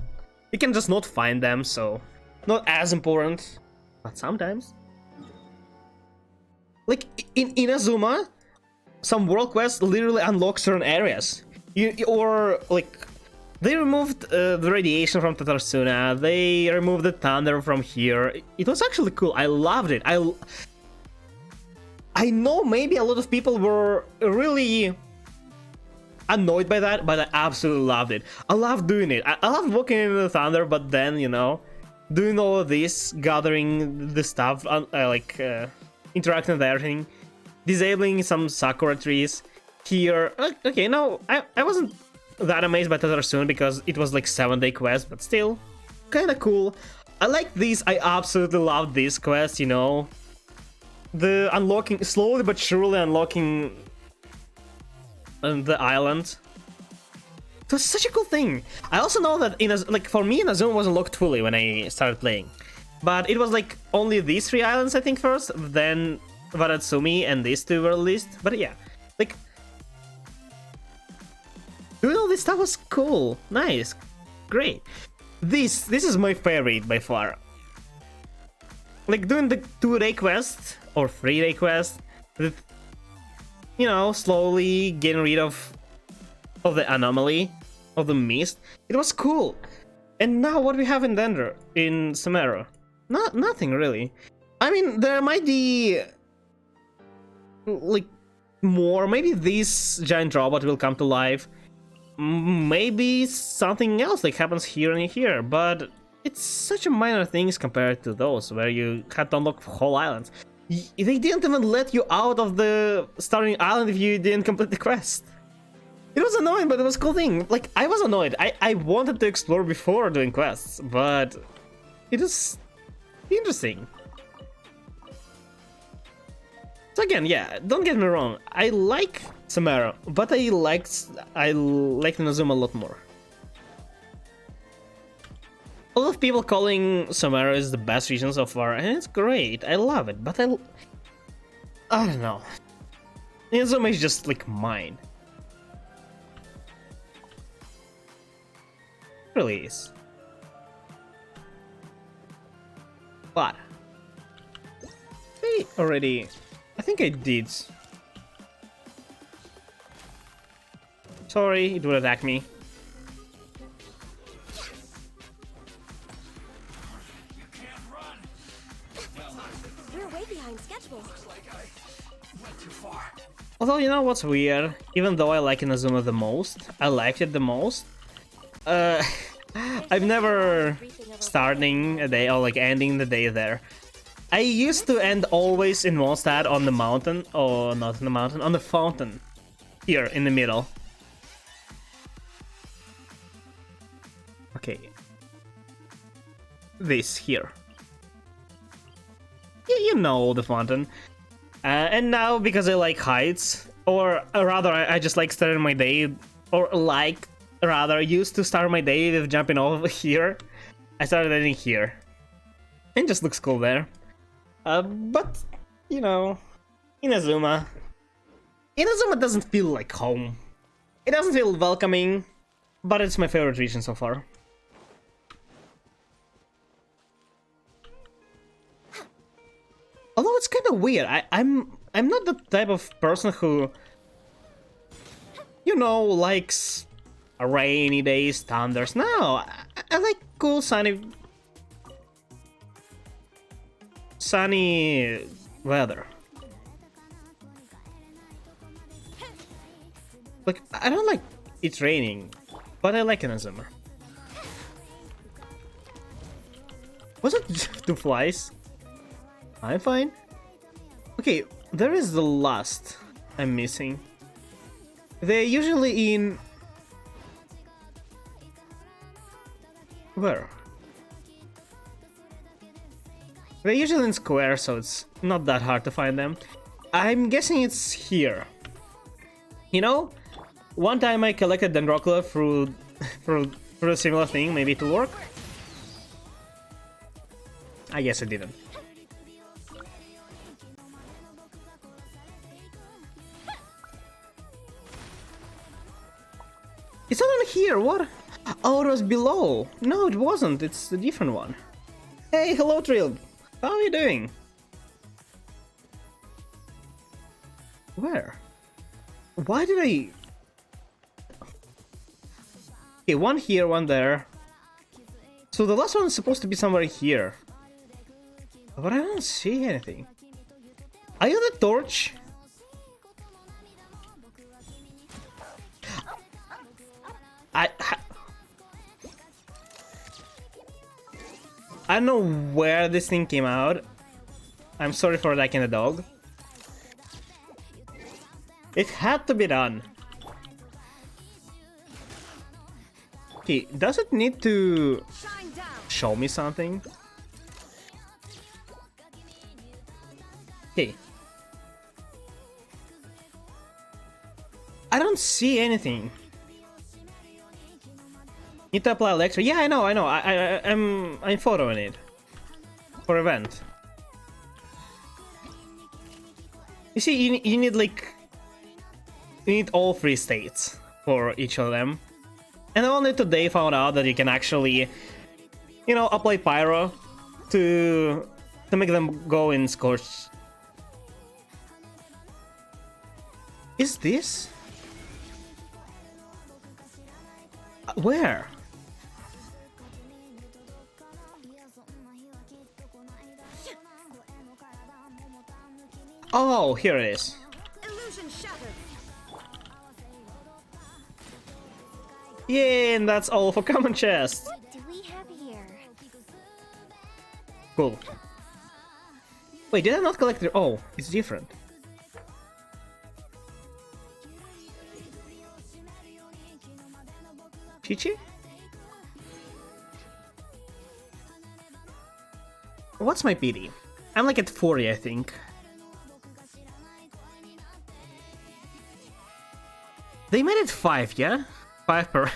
A: You can just not find them, so not as important. But sometimes. Like, in Inazuma, some world quests literally unlock certain areas. Or, like, they removed the radiation from Tatarsuna, they removed the thunder from here. It was actually cool, I loved it. I know maybe a lot of people were really annoyed by that, but I absolutely loved it. I loved doing it. I loved walking in the thunder, but then, you know, doing all of this, gathering the stuff, interacting with everything, disabling some Sakura trees here. Okay, no, I wasn't that amazed by Tatarsuna because it was like 7-day quest, but still, kinda cool. I like these, I absolutely love this quest, you know. the unlocking, slowly but surely unlocking the island. It was such a cool thing. I also know that like for me, Inazuma wasn't locked fully when I started playing, but it was like only these 3 islands I think first, then Waratsumi and these 2 were released. But yeah, like doing all this stuff was cool, nice, great. This is my favorite by far. Like doing the 2-day quest or 3-day quest, with, you know, slowly getting rid of the anomaly, of the mist. It was cool. And now what we have in Dendro, in Sumeru? Nothing really. I mean, there might be like more. Maybe this giant robot will come to life. Maybe something else like happens here and here, but it's such a minor things compared to those where you had to unlock whole islands. They didn't even let you out of the starting island if you didn't complete the quest. It was annoying, but it was a cool thing. Like, I was annoyed. I wanted to explore before doing quests, but it is interesting. So again, yeah, don't get me wrong. I like Sumeru, but I liked Inazuma a lot more. A lot of people calling Sumeru is the best region so far, and it's great. I love it, but I don't know. Inazuma is just like mine. It really is. But I think I did. Sorry, it would attack me.
C: We're way behind schedule.
A: Although, you know what's weird? Even though I like Inazuma the most, I liked it the most, I've never starting a day or like ending the day there. I used to end always in Mondstadt on the mountain, or not on the mountain, on the fountain, here in the middle. Okay. This here. Yeah, you know the fountain. And now, because I like heights, or rather, I just like starting my day, or like, rather, used to start my day with jumping over here. I started ending here. It just looks cool there. But, you know, Inazuma doesn't feel like home. It doesn't feel welcoming, but it's my favorite region so far. Although it's kind of weird, I'm not the type of person who, you know, likes rainy days, thunders. No, I like cool sunny weather. Like, I don't like it raining, but I like Inazuma. Was it 2 flies? I'm fine. Okay, there is the last I'm missing. They're usually in... Where? They're usually in square, so it's not that hard to find them. I'm guessing it's here. You know, one time I collected Dendrocula through a similar thing, maybe it'll work. I guess it didn't. It's not on here, what? Oh, it was below. No, it wasn't, it's a different one. Hey, hello Trill. How are you doing? Where? Why did I... Okay, one here, one there. So the last one is supposed to be somewhere here. But I don't see anything. Are you the torch? I don't know where this thing came out. I'm sorry for liking the dog. It had to be done. Okay, does it need to show me something? Okay. I don't see anything. Need to apply lecture. Yeah, I know. I'm photoing it for event. You see, you need like you need all 3 states for each of them. And only today found out that you can actually, you know, apply pyro to make them go in scorch. Is this? Where? Oh, here it is.
B: Illusion shattered.
A: Yay, and that's all for common chest.
D: What do we have here?
A: Cool. Wait, did I not collect it? Oh, it's different. Chichi? What's my PD? I'm like at 40, I think. They made it 5, yeah? 5 per...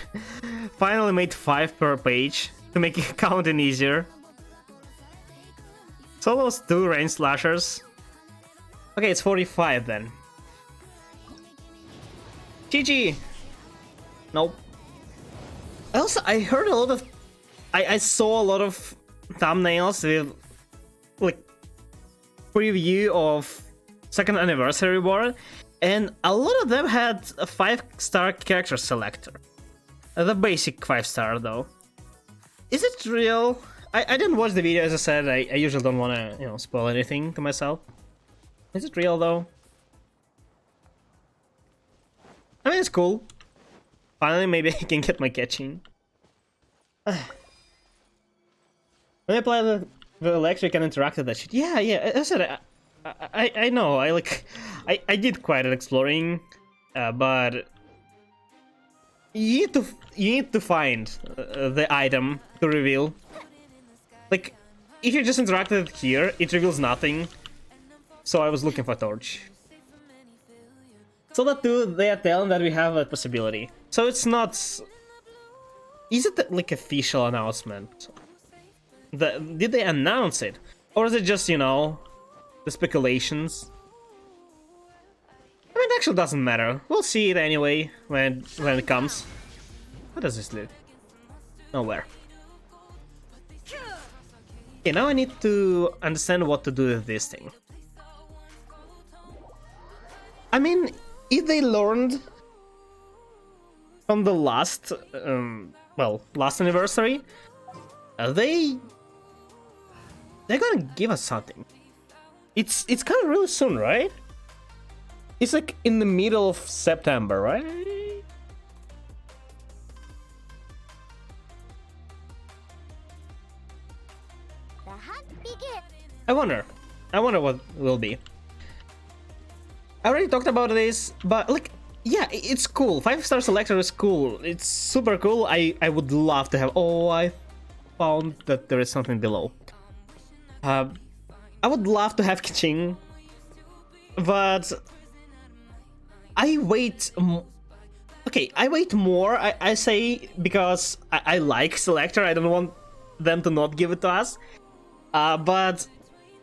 A: Finally made 5 per page to make it counting easier. So those 2 range slashers. Okay, it's 45 then. GG! Nope. Also, I heard a lot of... I saw a lot of thumbnails with like preview of 2nd anniversary reward, and a lot of them had a 5-star character selector. The basic 5-star though. Is it real? I didn't watch the video, as I said. I usually don't want to, you know, spoil anything to myself. Is it real though? I mean, it's cool. Finally, maybe I can get my catching. When I apply the electric and interact with that shit. Yeah, as I said, I know. I did quite an exploring, but you need to find the item to reveal. Like, if you just interacted here, it reveals nothing. So I was looking for torch. So that too, they are telling that we have a possibility. So it's not. Is it like official announcement? Did they announce it, or is it just, you know, the speculations? I mean, it actually doesn't matter. We'll see it anyway when it comes. What does this do? Nowhere. Okay, now I need to understand what to do with this thing. I mean, if they learned from the last, last anniversary, they're gonna give us something. It's kind of really soon, right? It's like in the middle of September, right?
E: The hunt begins.
A: I wonder what it will be. I already talked about this, but like, yeah, it's cool. 5-star selector is cool. It's super cool. I would love to have. Oh, I found that there is something below. I would love to have Kiching, but I wait. Okay, I wait more. I say because I like selector. I don't want them to not give it to us. But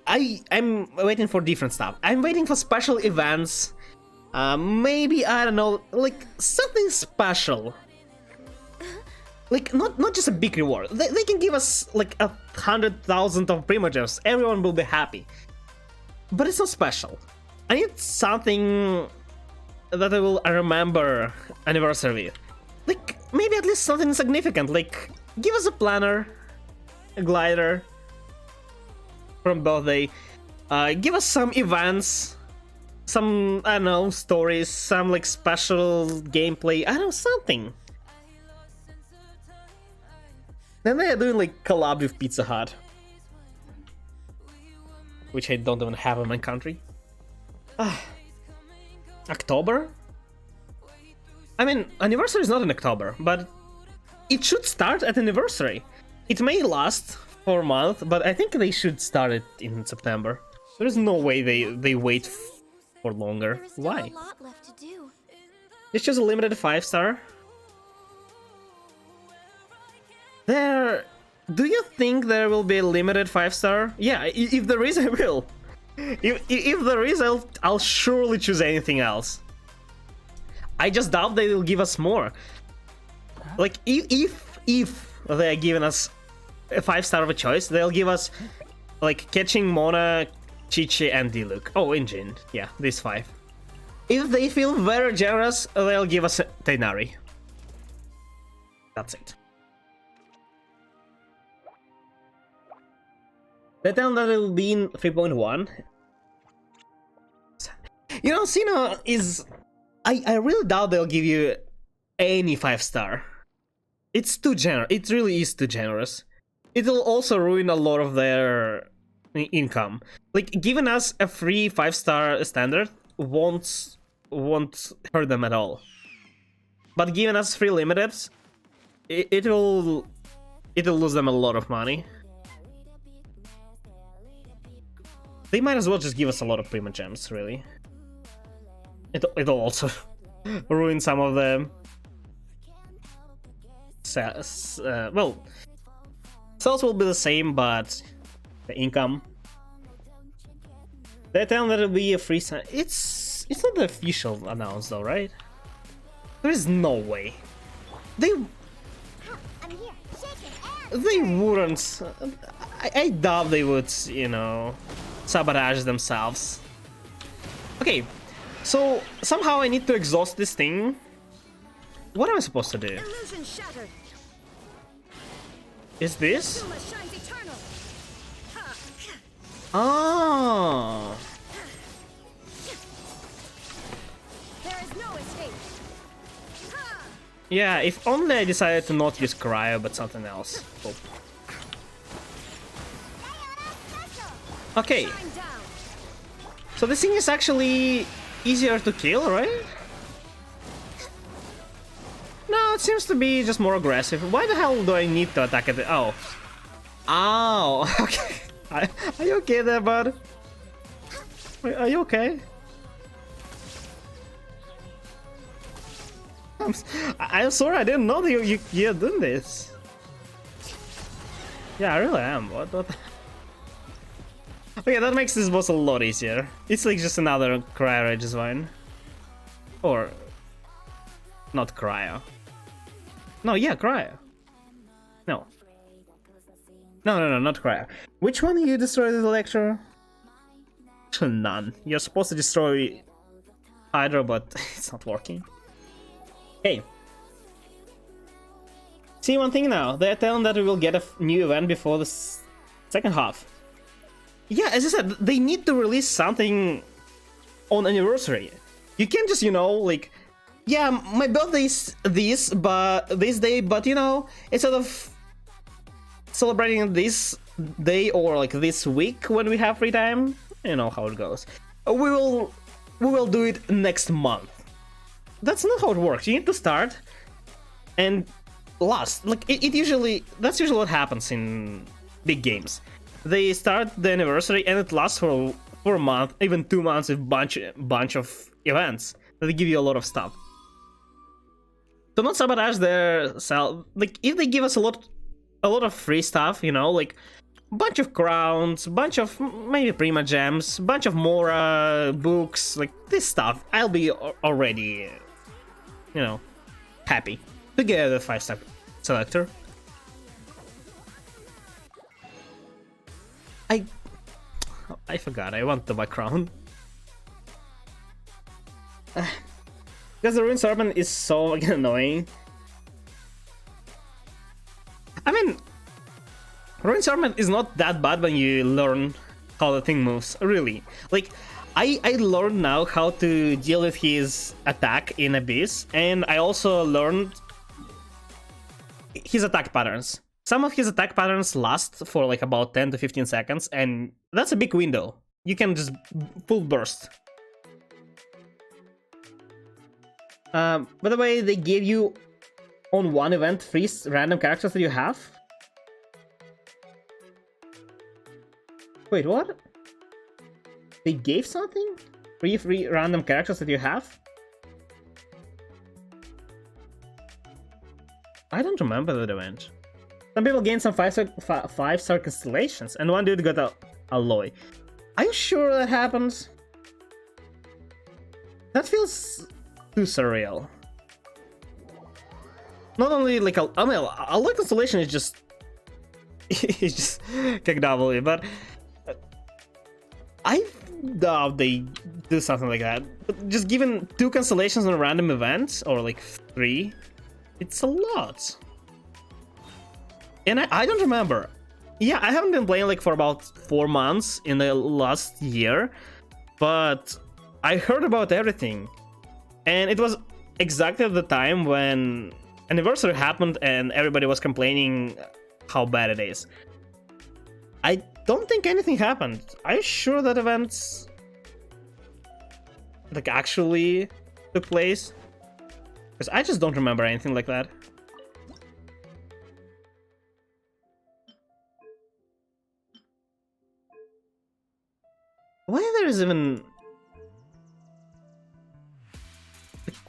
A: I'm waiting for different stuff. I'm waiting for special events. Maybe, I don't know, like something special. Like not just a big reward. They can give us like 100,000 of Primogems. Everyone will be happy. But it's not special. I need something that I will remember anniversary. Like maybe at least something significant. Like give us a planner, a glider from birthday. Give us some events. Some, I don't know, stories, some like special gameplay, I don't know, something. Then they are doing like collab with Pizza Hut, which I don't even have in my country. October? I mean, anniversary is not in October, but it should start at anniversary. It may last for a month, but I think they should start it in September. There's no way they wait for longer.
C: There is still
A: Why?
C: a lot left to do.
A: It's just a limited 5-star. There... Do you think there will be a limited 5-star? Yeah, if there is, I will. If there is, I'll surely choose anything else. I just doubt they will give us more. Like, if they are giving us a 5-star of a choice, they'll give us, like, Catching Mona, Chichi, and Diluc. Oh, Engine. Yeah, these 5. If they feel very generous, they'll give us Tainari. That's it. They tell that it will be in 3.1. You know, Sino is... I really doubt they'll give you any 5-star. It's too generous. It really is too generous. It'll also ruin a lot of their income. Like, giving us a free 5-star standard won't hurt them at all. But giving us free limiteds, it'll lose them a lot of money. They might as well just give us a lot of Prima Gems, really. It'll also ruin some of them. Well, sales will be the same, but the income. They tell that it'll be a free sign. It's not the official announced though, right? There is no way. They
E: I'm here, shaking ass.
A: They wouldn't. I doubt they would, you know, sabotage themselves. Okay, so somehow I need to exhaust this thing. What am I supposed to do?
B: Illusion shattered.
A: Is this?
B: Suma shines eternal.
A: Oh.
B: There is no escape.
A: Yeah, if only I decided to not use cryo, but something else. Oh. Okay,
B: Shine down.
A: so this thing is actually easier to kill, right? No, it seems to be just more aggressive. Why the hell do I need to attack it? Oh. Ow. Okay. Are you okay there, bud? Are you okay? I'm sorry, I didn't know that you're doing this. Yeah, I really am. What? Okay, that makes this boss a lot easier. It's like just another Cryo Rage is fine. Or... not Cryo. No, yeah, Cryo. No. No, not Cryo. Which one you destroyed the lecture? None. You're supposed to destroy Hydra, but it's not working. Okay. See one thing now. They're telling that we will get a new event before the second half. Yeah, as I said, they need to release something on anniversary. You can't just, you know, like, yeah, my birthday is this day, but you know, instead of celebrating this day or like this week when we have free time, you know how it goes. We will do it next month. That's not how it works. You need to start and last. Like that's usually what happens in big games. They start the anniversary and it lasts for a month, even 2 months with bunch of events that give you a lot of stuff. So not sabotage their sell. Like if they give us a lot of free stuff, you know, like bunch of crowns, bunch of maybe Prima Gems, bunch of Mora books, like this stuff, I'll be already, you know, happy to get a 5-star selector. I forgot, I want the my crown. Because the Ruined Serpent is so fucking annoying. I mean, Ruined Serpent is not that bad when you learn how the thing moves, really. Like, I learned now how to deal with his attack in Abyss, and I also learned his attack patterns. Some of his attack patterns last for like about 10 to 15 seconds, and that's a big window. You can just full burst. By the way, they gave you on one event 3 random characters that you have. Wait, what? they gave something? Free random characters that you have? I don't remember that event. Some people gained some 5-star constellations, and one dude got a alloy. Are you sure that happens? That feels too surreal. Not only like I mean, alloy constellation is just it's just KW, but I doubt they do something like that. But just given 2 constellations on a random event, or like 3, it's a lot. And I don't remember. Yeah, I haven't been playing like for about 4 months in the last year, but I heard about everything. And it was exactly at the time when Anniversary happened and everybody was complaining how bad it is. I don't think anything happened. Are you sure that events like actually took place? Because I just don't remember anything like that. Why there is even...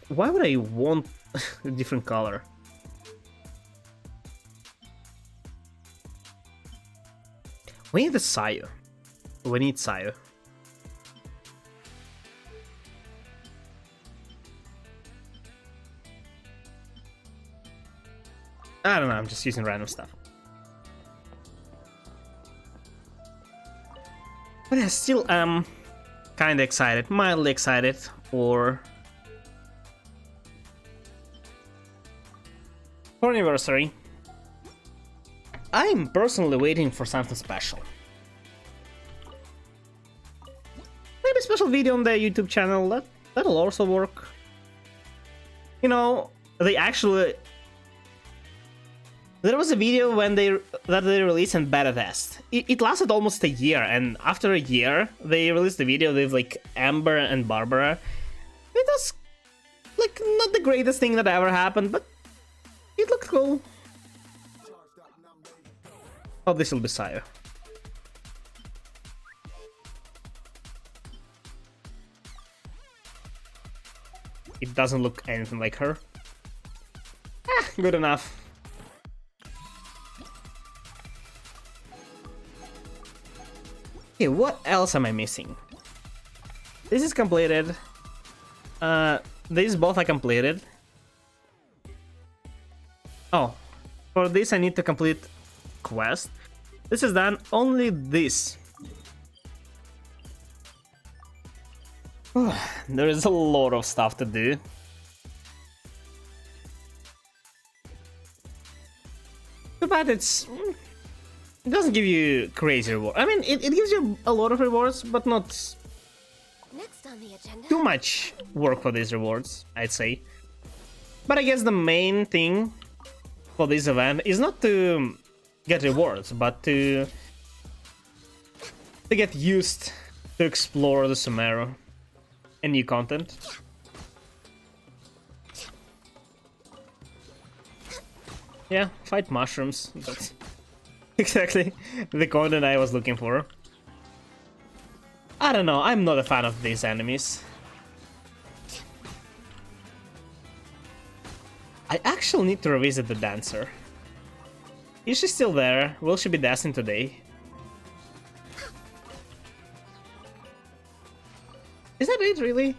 A: Why would I want a different color? We need the Sayu. We need Sayu. I don't know, I'm just using random stuff. But I still am kinda excited, mildly excited for Anniversary. I'm personally waiting for something special. Maybe a special video on the YouTube channel, that'll also work. You know, they actually... There was a video when that they released in beta test. It lasted almost a year, and after a year, they released the video with like Amber and Barbara. It was like not the greatest thing that ever happened, but it looked cool. Oh, this will be Sayu. It doesn't look anything like her. Good enough. Okay, what else am I missing? This is completed. These both are completed. Oh, for this I need to complete quest. This is done. Only this. There is a lot of stuff to do. Too bad it doesn't give you crazy reward. I mean, it gives you a lot of rewards, but not
D: Next on the agenda.
A: too much work for these rewards, I'd say. But I guess the main thing for this event is not to get rewards, but to get used to explore the Sumeru and new content. Yeah, fight mushrooms. That's exactly the content I was looking for. I don't know, I'm not a fan of these enemies. I actually need to revisit the dancer. Is she still there? Will she be dancing today? Is that it, really?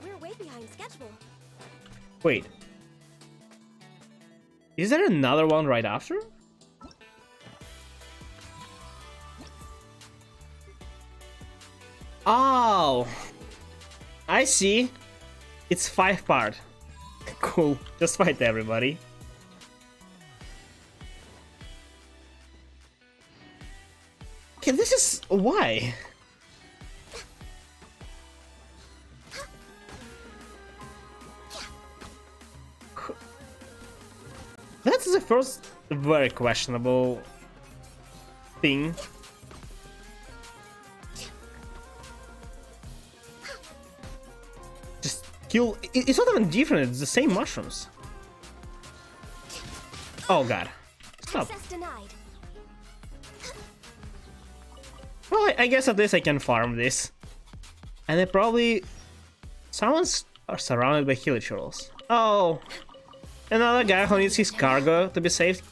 D: We're way behind schedule.
A: Wait. Is there another one right after? Oh! I see. It's 5-part. Cool. Just fight everybody. Okay, this is... why? That's the first very questionable thing. Just kill... It's not even different, it's the same mushrooms. Oh god. Stop.
D: Access denied.
A: Well, I guess at least I can farm this. And they probably... Someone's surrounded by hilichurls. Oh, another guy who needs his cargo to be saved.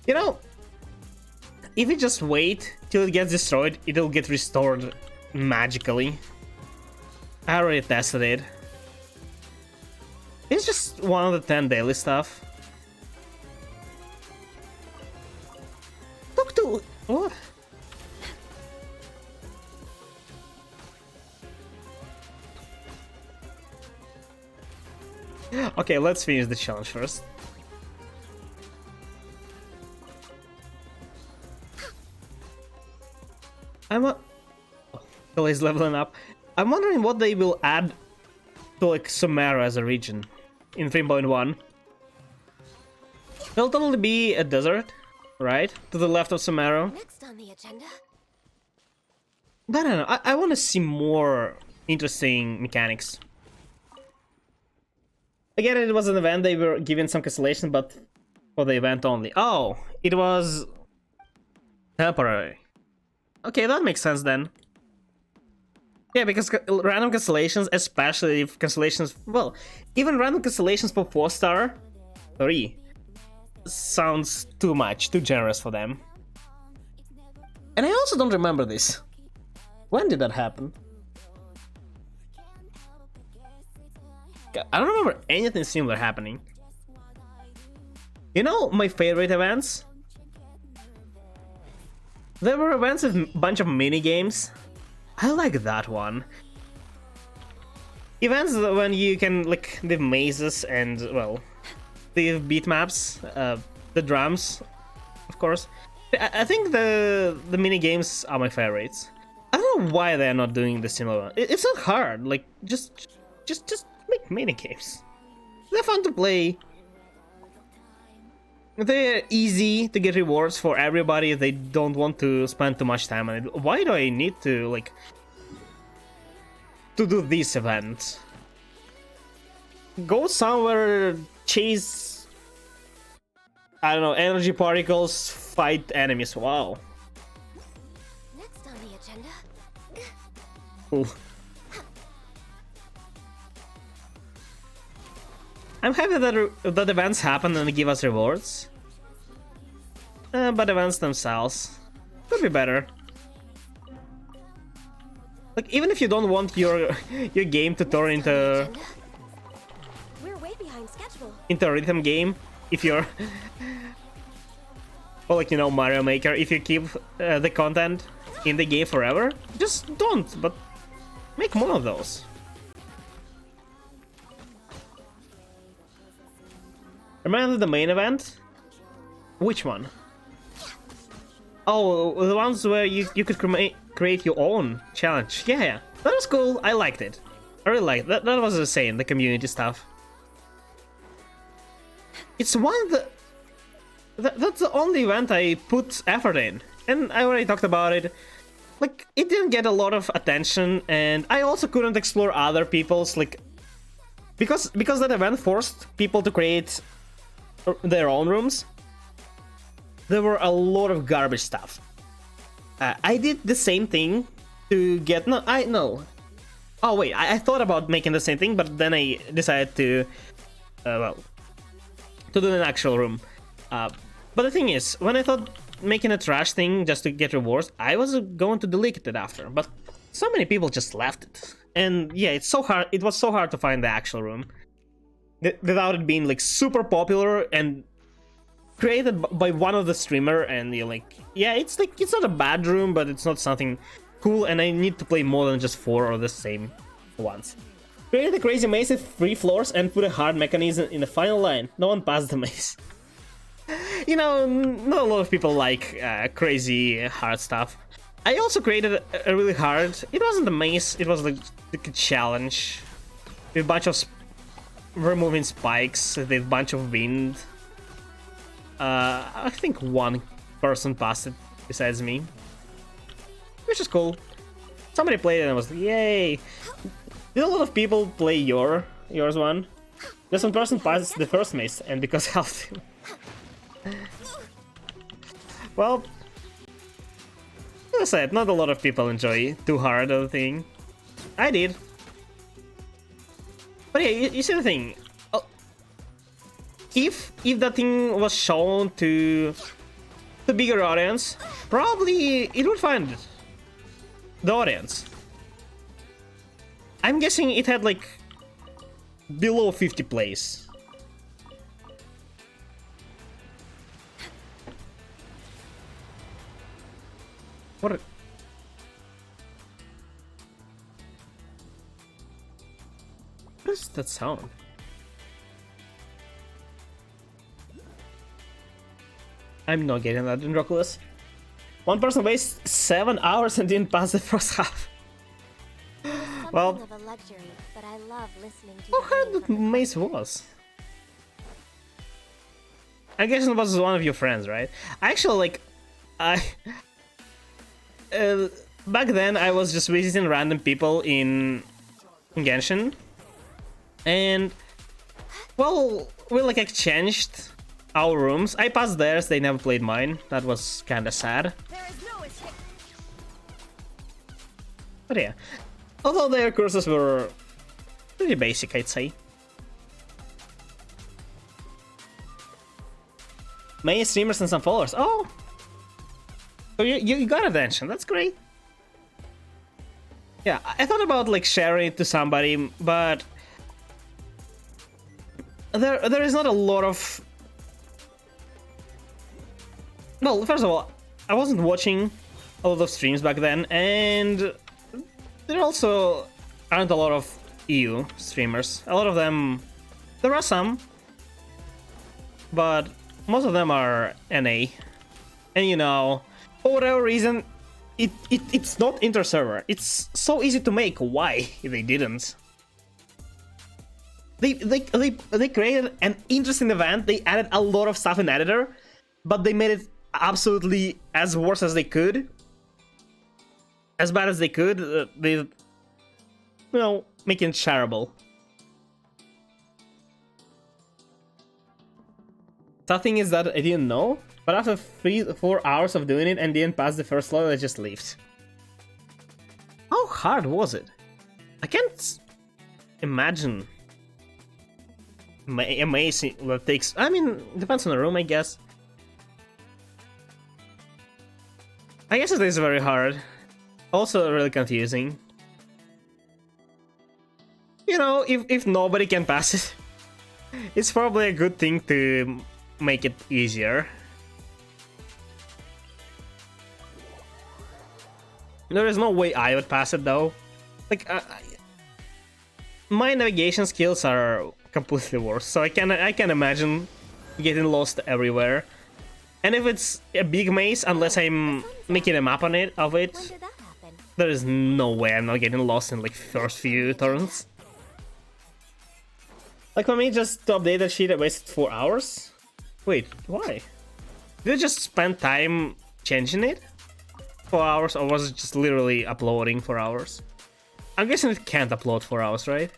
A: You know, if we just wait till it gets destroyed, it'll get restored magically. I already tested it. It's just one of the 10 daily stuff. Talk to... What? Okay, let's finish the challenge first. Phil is leveling up. I'm wondering what they will add to like Sumeru as a region in 3.1. It'll totally be a desert, right? To the left of Sumeru.
D: Next on the agenda.
A: But I don't know, I want to see more interesting mechanics. Again, it was an event, they were given some cancellation, but for the event only. Oh, it was temporary. Okay, that makes sense then. Yeah, because random cancellations, especially if cancellations, well, even random cancellations for 4-star, 3, sounds too much, too generous for them. And I also don't remember this. When did that happen? I don't remember anything similar happening. You know my favorite events? There were events with a bunch of mini games. I like that one. Events when you can like the mazes and well, the beat maps, the drums, of course. I think the mini games are my favorites. I don't know why they're not doing the similar one. It's not hard. Like just make mini games. They're fun to play. They're easy to get rewards for everybody if they don't want to spend too much time on it. Why do I need to, like, to do this event? Go somewhere, chase, I don't know, energy particles, fight enemies. Wow.
D: Next on the agenda.
A: Cool. I'm happy that events happen and give us rewards. But events themselves could be better. Like, even if you don't want your game to turn into
D: We're way behind schedule.
A: a rhythm game, if you're or like, you know, Mario Maker, if you keep the content in the game forever, just don't, but make more of those. Remember the main event? Which one? Oh, the ones where you could create your own challenge. Yeah, that was cool. I liked it. I really liked it. That was insane, the community stuff. It's one that's the only event I put effort in. And I already talked about it. Like, it didn't get a lot of attention, and I also couldn't explore other people's, like... Because that event forced people to create their own rooms, there were a lot of garbage stuff. I did the same thing to get... No. Oh wait, I thought about making the same thing, but then I decided to... well, to do an actual room. But the thing is, when I thought making a trash thing just to get rewards, I was going to delete it after, but so many people just left it. And yeah, it's so hard. It was so hard to find the actual room without it being like super popular and created by one of the streamer. And you're like, yeah, it's like, it's not a bad room, but it's not something cool, and I need to play more than just 4 of the same ones. Create a crazy maze with 3 floors and put a hard mechanism in the final line. No one passed the maze. You know, not a lot of people like crazy hard stuff. I also created a really hard... It wasn't a maze, it was like a challenge. With a bunch of removing spikes, with a bunch of wind. I think one person passed it besides me. Which is cool. Somebody played it and I was like, yay! Did a lot of people play yours one? Just one person passed the first maze, and because helped him. Well, I said, not a lot of people enjoy too hard of the thing. I did. But yeah, you see the thing. If that thing was shown to the bigger audience, probably it would find the audience. I'm guessing it had like below 50 plays. What is that sound? I'm not getting that, Dracula's. One person wasted 7 hours and didn't pass the first half. Well,
D: Something of a luxury, but I love listening to
A: how
D: the
A: hard
D: rain
A: that
D: from the
A: maze was? I guess it was one of your friends, right? Actually, like, back then I was just visiting random people in Genshin, and well, we like exchanged our rooms. I passed theirs, they never played mine. That was kind of sad.
B: There is no escape.
A: But yeah, although their courses were pretty basic, I'd say. Many streamers and some followers. Oh, so you got attention. That's great. Yeah, I thought about like sharing it to somebody, but there is not a lot of. Well, first of all, I wasn't watching a lot of streams back then, and there also aren't a lot of EU streamers. A lot of them, there are some, but most of them are NA. And you know, for whatever reason, it's not inter-server. It's so easy to make. Why they didn't? They created an interesting event. They added a lot of stuff in editor, but they made it absolutely as worse as they could, as bad as they could. They, you know, making it shareable. Something is that I didn't know, but after 3-4 hours of doing it and didn't pass the first level, I just left. How hard was it? I can't imagine. Amazing that takes. I mean, depends on the room, I guess. I guess it is very hard. Also really confusing. You know, if nobody can pass it, it's probably a good thing to make it easier. There is no way I would pass it though. Like, my navigation skills are completely worse, so I can imagine getting lost everywhere. And if it's a big maze, unless I'm making a map on it
D: When did that happen?
A: there is no way I'm not getting lost in like first few turns. Like for me, just to update that sheet, I wasted 4 hours. Wait, why? Did I just spend time changing it? 4 hours, or was it just literally uploading 4 hours? I'm guessing it can't upload 4 hours, right?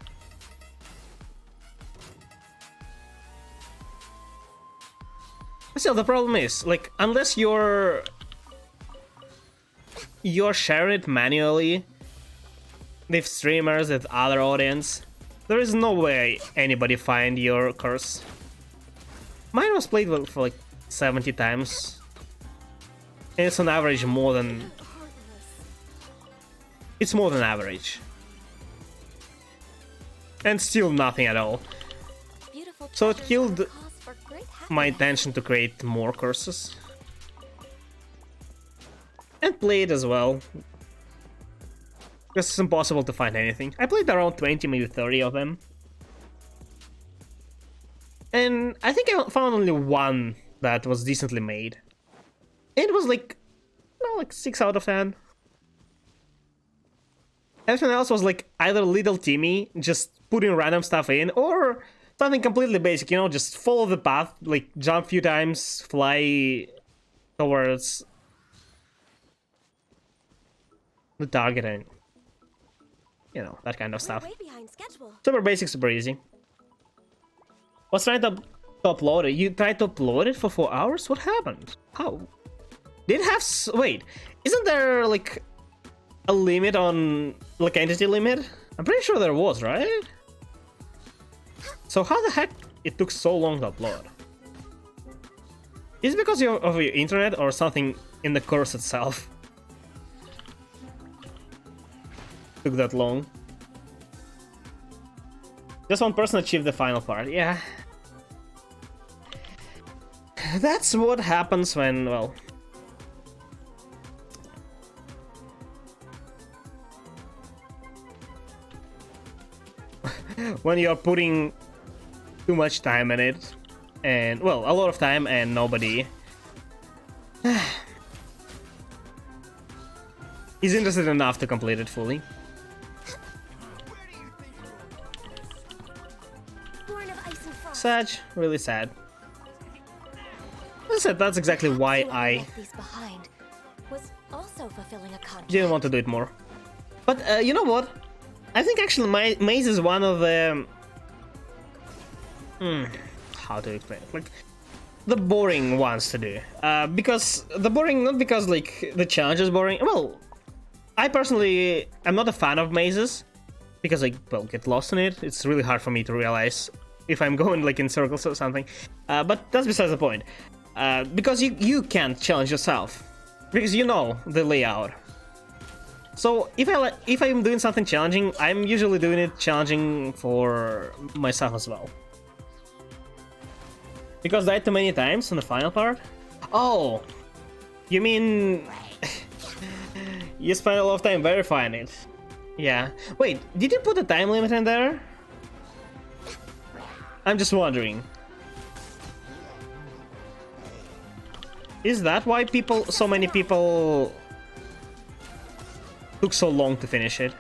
A: But still, the problem is, like, unless you're sharing it manually with streamers, with other audience, there is no way anybody find your curse. Mine was played for like 70 times. And it's on average more than... It's more than average. And still nothing at all.
C: Beautiful
A: So it
C: treasures
A: killed
C: are a cause for great
A: my
C: happiness.
A: intention to create more curses. And play it as well. Because it's impossible to find anything. I played around 20, maybe 30 of them. And I think I found only one that was decently made. It was like, you know, like 6 out of 10. Everything else was like either little Timmy, just putting random stuff in, or something completely basic, you know, just follow the path, like jump a few times, fly towards the target, and you know, that kind of
C: We're
A: stuff.
C: way behind schedule.
A: Super basic, super easy. Was trying to upload it. You tried to upload it for 4 hours? What happened? How? Did it have... Wait, isn't there, like, a limit on... like, entity limit? I'm pretty sure there was, right? So how the heck it took so long to upload? Is it because of your internet or something in the course itself? Took that long. Just one person achieved the final part, yeah. That's what happens when, well... when you're putting too much time in it, and, well, a lot of time and nobody is interested enough to complete it fully.
D: Born of ice and frost.
A: Sad, really sad. As I said, that's exactly why
D: Whoever
A: I
D: left these behind was also fulfilling a contract.
A: didn't want to do it more. But you know what? I think actually Maze is one of the... how to explain it? Like, the boring ones to do. Because the boring, not because like the challenge is boring. Well, I personally am not a fan of mazes because I, well, get lost in it. It's really hard for me to realize if I'm going like in circles or something. But that's besides the point. Because you can't challenge yourself because you know the layout. So if I'm doing something challenging, I'm usually doing it challenging for myself as well. Because died too many times in the final part? Oh, you mean you spent a lot of time verifying it? Yeah. Wait, did you put a time limit in there? I'm just wondering. Is that why so many people took so long to finish it?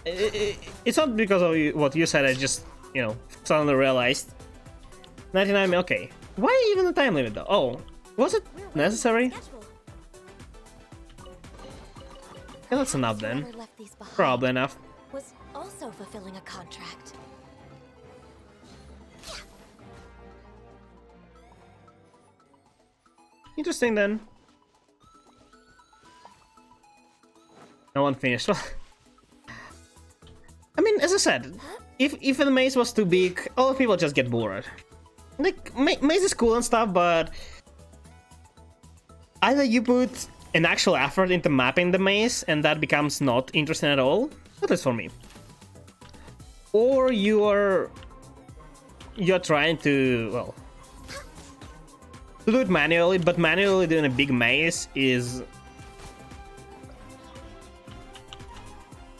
A: It's not because of what you said, I just, you know, suddenly realized. 99, okay. Why even the time limit though? Oh, was it necessary? Yeah, that's enough then.
D: Whoever left these behind
A: Probably enough.
D: was also fulfilling a contract.
A: Interesting then. No one finished. I mean, as I said, if the maze was too big, all people just get bored. Like, maze is cool and stuff, but either you put an actual effort into mapping the maze and that becomes not interesting at all, at least for me, or you're trying to, well, to do it manually, but manually doing a big maze is,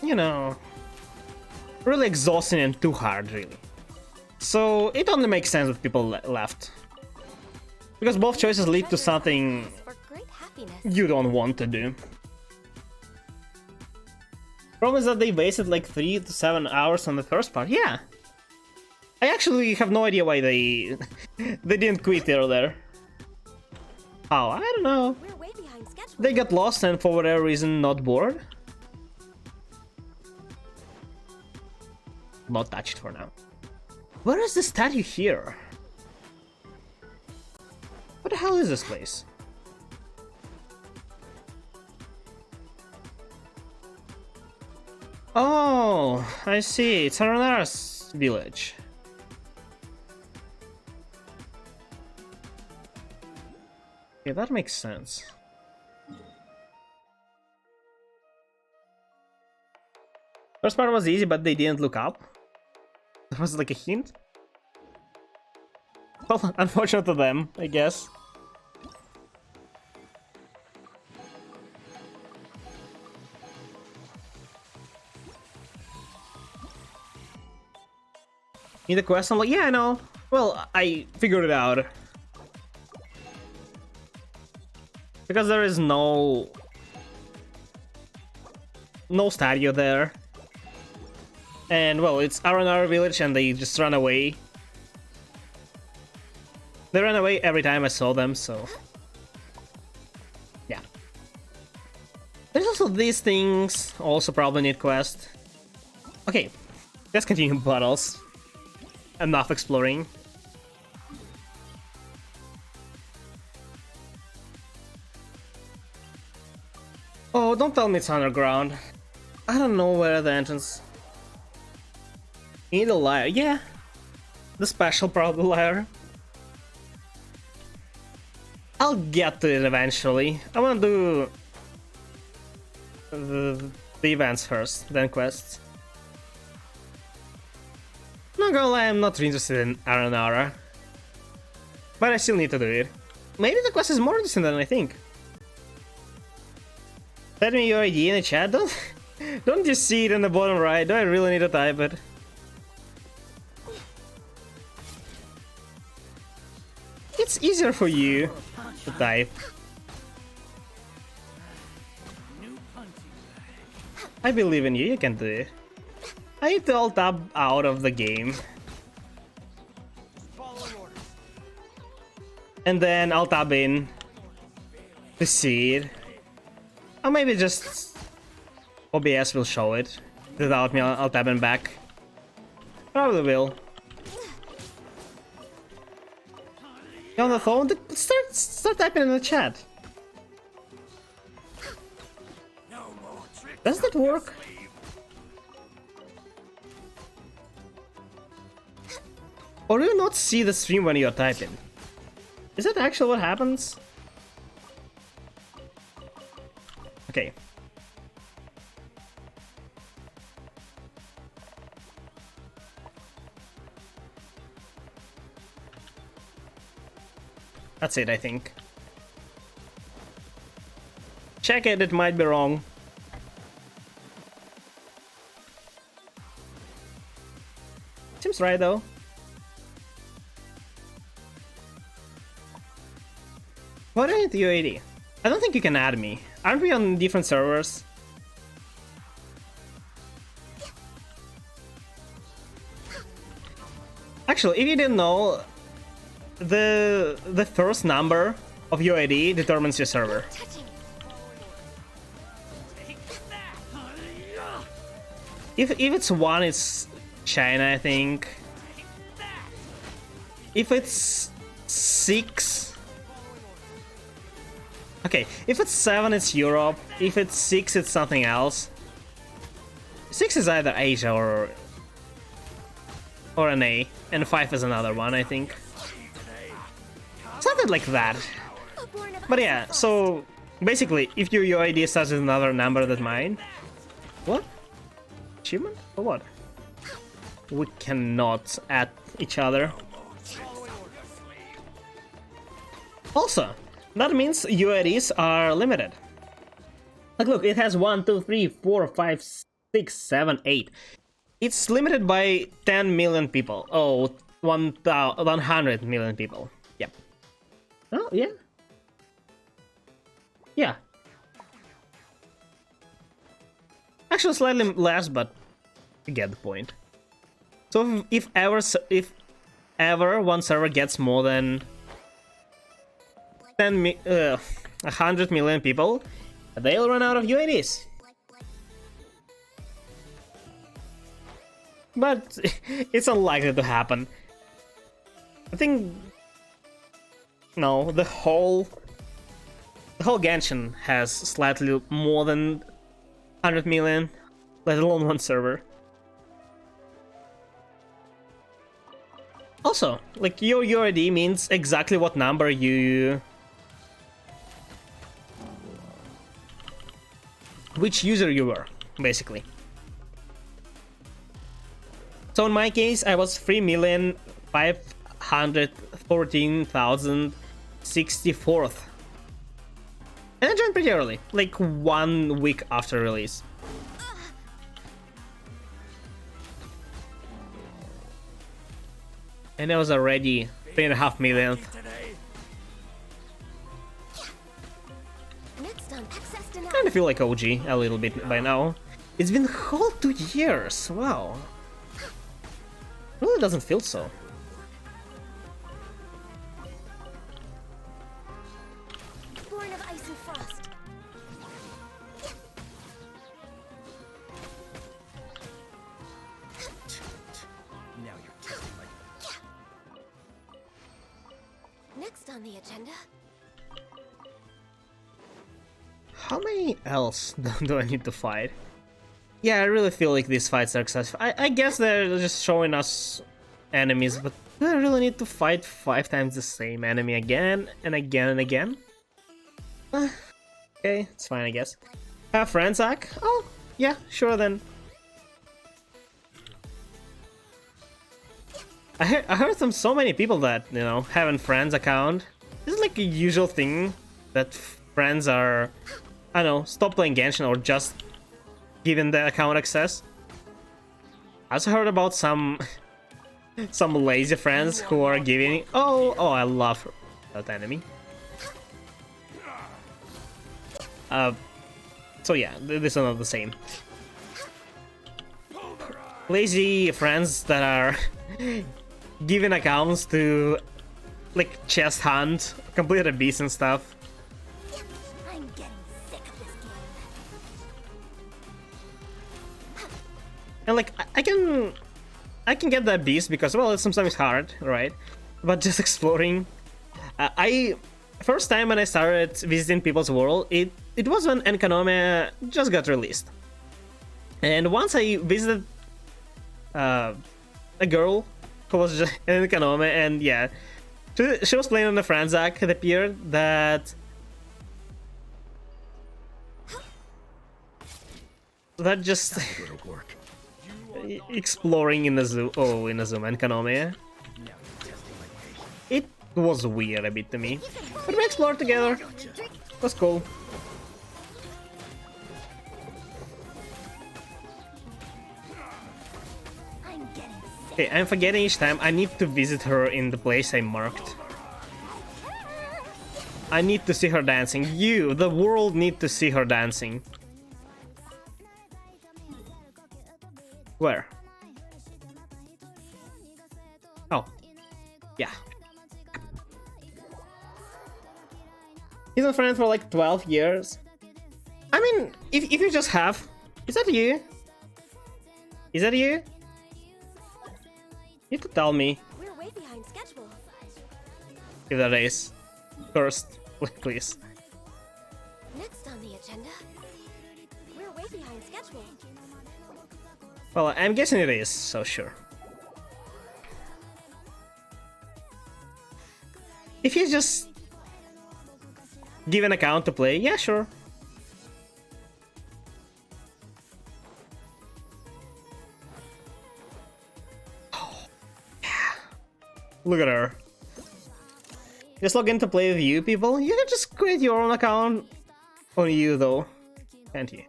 A: you know, really exhausting and too hard, really. So it only makes sense that people left. Because both choices lead to something
D: For great happiness.
A: you don't want to do. Problem is that they wasted like 3 to 7 hours on the first part. Yeah. I actually have no idea why they didn't quit earlier. How? I don't know.
D: We're way behind schedule.
A: They got lost and for whatever reason not bored. Not touched for now. Where is the statue here? What the hell is this place? Oh, I see. It's Aranara's village. Yeah, that makes sense. First part was easy, but they didn't look up. That was like a hint. Well, unfortunate to them, I guess. In the quest, I'm like, yeah, I know. Well, I figured it out. Because there is no statue there. And, well, it's Aranara village and they just run away. They ran away every time I saw them, so... yeah. There's also these things, also probably need quest. Okay, let's continue battles. Enough exploring. Oh, don't tell me it's underground. I don't know where the entrance. You need a lyre. Yeah. The special part of the lyre. I'll get to it eventually. I wanna do the events first, then quests. Not gonna lie, I'm not interested in Aranara. But I still need to do it. Maybe the quest is more interesting than I think. Tell me your ID in the chat, don't you see it in the bottom right? Do I really need to type it? It's easier for you to type. I believe in you, you can do it. I need to alt tab out of the game. And then I'll tab in to see it. Or maybe just OBS will show it without me I'll tab in back. Probably will. You on the phone? Start typing in the chat. Does that work? Or do you not see the stream when you're typing? Is that actually what happens? Okay. That's it, I think. Check it, it might be wrong. Seems right though. What is the UAD? I don't think you can add me. Aren't we on different servers? Actually, if you didn't know, the first number of UAD determines your server. If it's 1, it's China, I think. If it's 6... Okay, if it's 7, it's Europe. If it's 6, it's something else. 6 is either Asia or an A, and 5 is another one, I think. Something like that. But yeah, so basically, if your UID starts with another number than mine... What? Achievement? For what? We cannot add each other. Also, that means UIDs are limited. Like, look, it has 1, 2, 3, 4, 5, 6, 7, 8. It's limited by 10 million people. Oh, 100 million people. Yep. Oh, yeah. Yeah. Actually, slightly less, but you get the point. So if ever one server gets more than 100 million people, they'll run out of UIDs. But it's unlikely to happen. I think no, the whole Genshin has slightly more than 100 million, let alone one server. Also, like, your UID means exactly what number which user you were, basically. So in my case, I was 3,514,064th. And I joined pretty early, like 1 week after release. And I was already 3.5 millionth. Kinda feel like OG a little bit by now. It's been whole 2 years, wow. Really doesn't feel so.
D: Born of ice and frost.
F: Now you're testing my...
D: Next on the agenda.
A: How many else do I need to fight? Yeah, I really feel like these fights are excessive. I guess they're just showing us enemies, but do I really need to fight 5 times the same enemy again and again and again? Okay, it's fine, I guess. Have friends, Zach? Oh, yeah, sure then. I heard from so many people that, you know, having friends account is like a usual thing that friends are, I don't know, stop playing Genshin or just giving the account access. I also heard about some lazy friends who are giving. Oh, I love that enemy. So yeah, this is not the same. Lazy friends that are giving accounts to like chest hunt, complete abyss and stuff.
C: I'm getting sick of this game.
A: And like I can get that beast because, well, it's sometimes hard, right? But just exploring. I first time when I started visiting people's world, it was when Naomore just got released. And once I visited a girl who was just in Naomore, and yeah, she was playing on the Franzak. It appeared that just exploring in the zoo. Oh, in the zoom and Naomore. It was weird a bit to me, but we explored together. It was cool. Okay, I'm forgetting each time. I need to visit her in the place I marked. I need to see her dancing. You, the world, need to see her dancing. Where? Oh. Yeah. He's a friend for like 12 years. I mean, if you just have... Is that you? Is that you? You could tell me
C: We're way behind schedule.
A: if that is. First, please.
C: Next on the agenda, we're way behind schedule.
A: Well, I'm guessing it is, so sure. If you just give an account to play, yeah, sure. Look at her. Just log in to play with you, people. You can just create your own account on you, though, can't you?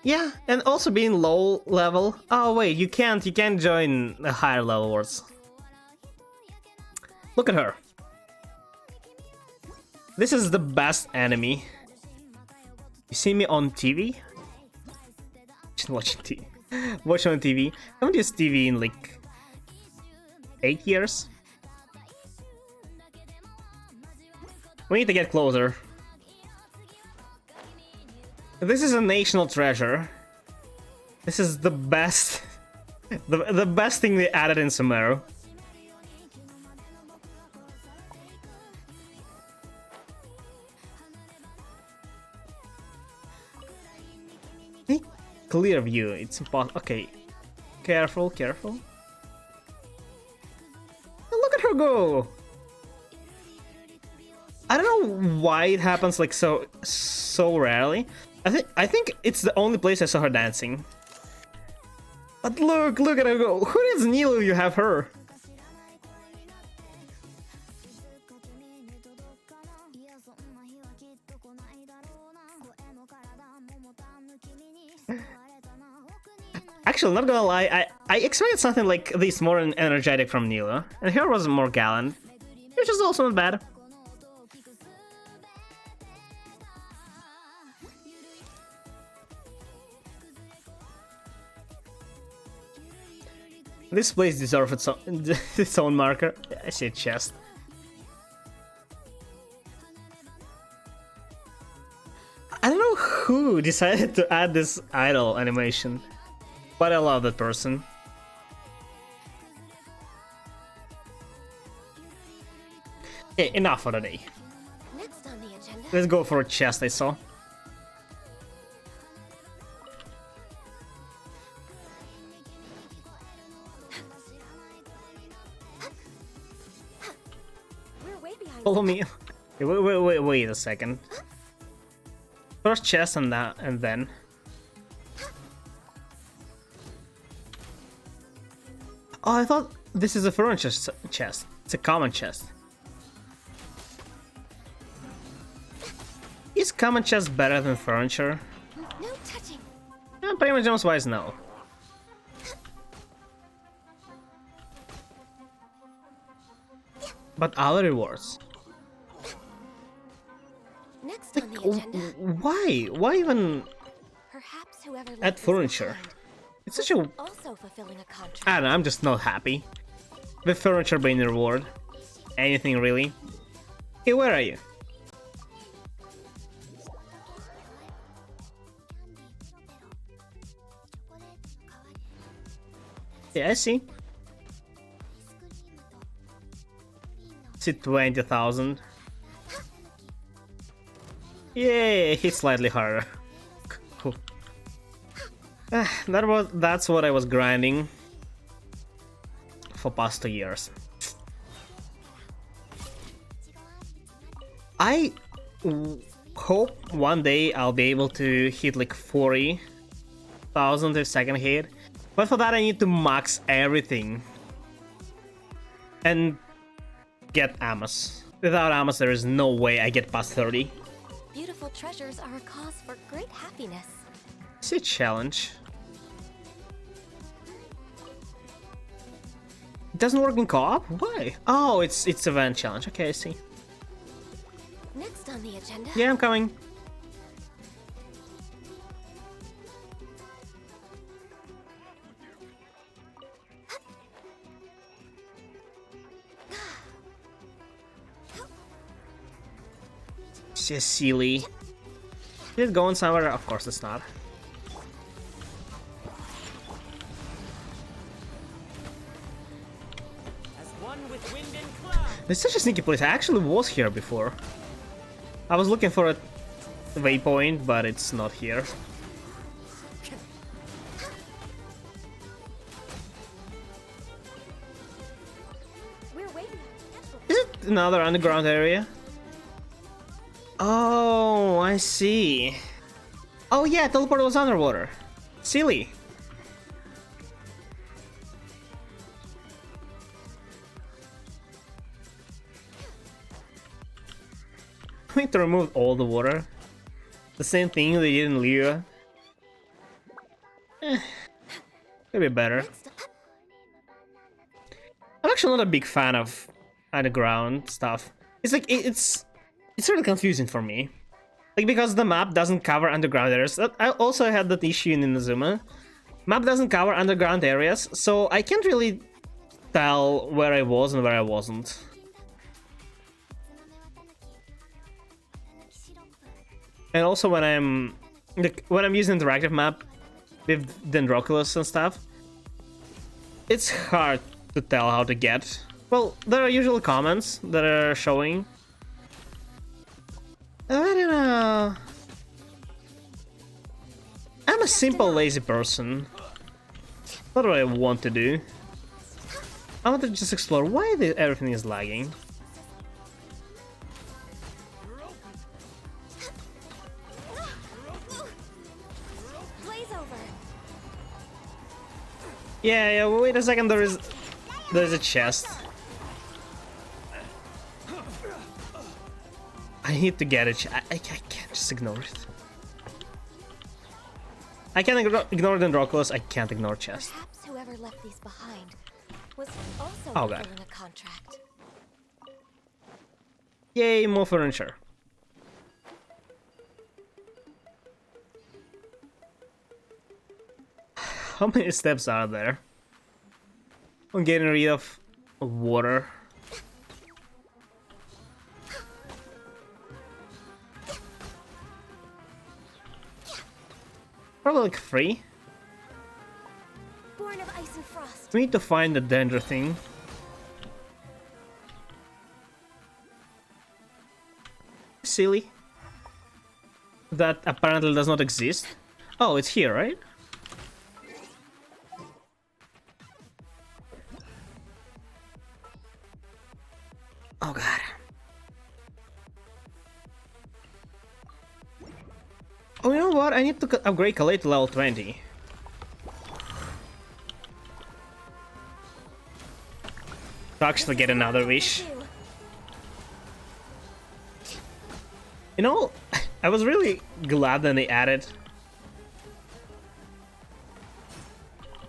A: Yeah, and also being low level. Oh wait, you can't join the higher level worlds. Look at her. This is the best enemy. You see me on TV? Watching TV. Watch on TV. I haven't used TV in like 8 years. We need to get closer. This is a national treasure. This is the best, the best thing they added in Sumeru. Clear view. It's impossible. Okay, careful, careful. Look at her go! I don't know why it happens like so rarely. I think it's the only place I saw her dancing. But look at her go! Who is Nilu? You have her. Actually, not gonna lie, I expected something like this more energetic from Nilu, and here was more gallant, which is also not bad. This place deserves its own marker. I see a chest. I don't know who decided to add this idol animation, but I love that person. Okay, enough for the day.
C: Next on the agenda?
A: Let's go for a chest, I saw.
C: We're way behind.
A: Follow me. Okay, wait a second. First chest and that, and then. Oh, I thought this is a furniture chest. It's a common chest. Is common chest better than furniture?
C: No touching.
A: Pretty much Jones wise, no. But other rewards.
C: Next on the agenda.
A: Why? Why even
C: Perhaps whoever left
A: add
C: this
A: furniture?
C: behind
A: It's such a...
C: also fulfilling a contract.
A: I don't know, I'm just not happy. With furniture being a reward. Anything really. Hey, where are you? Yeah, I see. See 20,000. Yay, hit slightly harder. Cool. That's what I was grinding for past 2 years. I hope one day I'll be able to hit like 40,000 if second hit, but for that I need to max everything and get Amos. Without Amos there is no way I get past 30.
C: Beautiful treasures are a cause for great happiness.
A: It's a challenge. It doesn't work in co-op? Why? Oh, it's event challenge. Okay, I see.
C: Next on the agenda.
A: Yeah, I'm coming. It's just silly. Is it going somewhere? Of course it's not. It's such a sneaky place. I actually was here before. I was looking for a waypoint, but it's not here.
C: We're way behind.
A: Is it another underground area? Oh, I see. Oh yeah, teleport was underwater. Silly. I need to remove all the water. The same thing they did in Liyue. Could be better. I'm actually not a big fan of underground stuff. It's like it's really confusing for me. Like because the map doesn't cover underground areas. I also had that issue in Inazuma. Map doesn't cover underground areas, so I can't really tell where I was and where I wasn't. And also when I'm using interactive map with Dendroculus and stuff, it's hard to tell how to get. Well, there are usually comments that are showing. I don't know. I'm a simple lazy person. What do I want to do? I want to just explore why everything is lagging. Yeah, wait a second, there's a chest. I need to get it. I can't just ignore it. I can ignore Dendroculus, I can't ignore chest.
C: Perhaps whoever left these behind was also
A: Oh, God.
C: fulfilling a contract.
A: Yay, more furniture. How many steps are there? I'm getting rid of water. Probably like 3.
C: Born of ice and frost.
A: We need to find the danger thing. Silly. that apparently does not exist. Oh, it's here, right? Oh god. Oh, you know what? I need to upgrade Kalei to level 20. To actually get another wish. You know, I was really glad that they added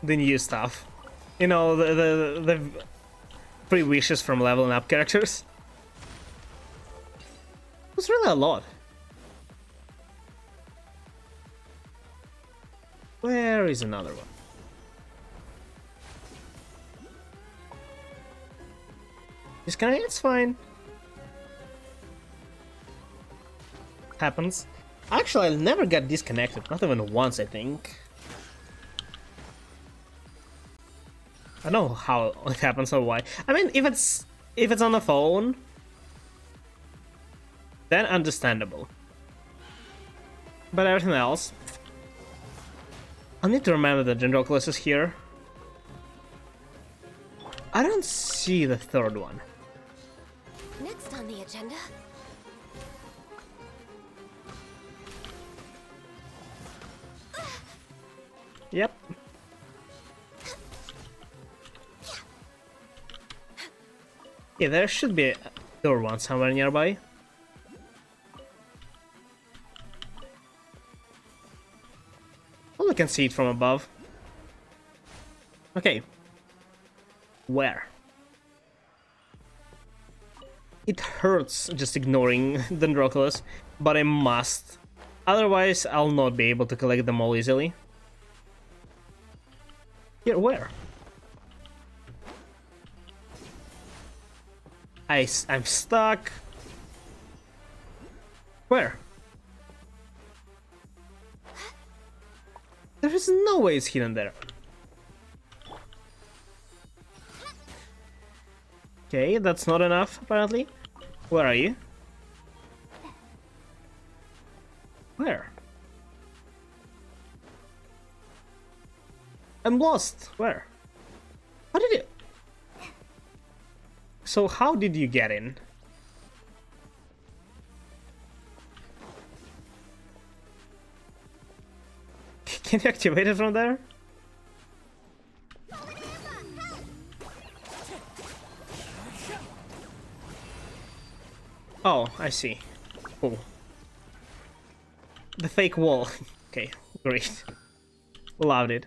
A: the new stuff. You know, the free wishes from leveling up characters. It was really a lot. Where is another one? Disconnect, it's fine. Happens. Actually, I'll never get disconnected, not even once, I think. I don't know how it happens or why. I mean, if it's on the phone, then understandable. But everything else, I need to remember that Gendrocles is here. I don't see the third one.
C: Next on the agenda.
A: Yep. Yeah, there should be a third one somewhere nearby. Well, I can see it from above. Okay. Where? It hurts just ignoring Dendroculus, but I must. Otherwise, I'll not be able to collect them all easily. Here, where? I'm stuck. Where? There is no way it's hidden there. Okay, that's not enough, apparently. Where are you? Where? I'm lost. Where? How did you... So how did you get in? Can you activate it from there? Oh, I see. Cool. The fake wall. Okay, great. Loved it.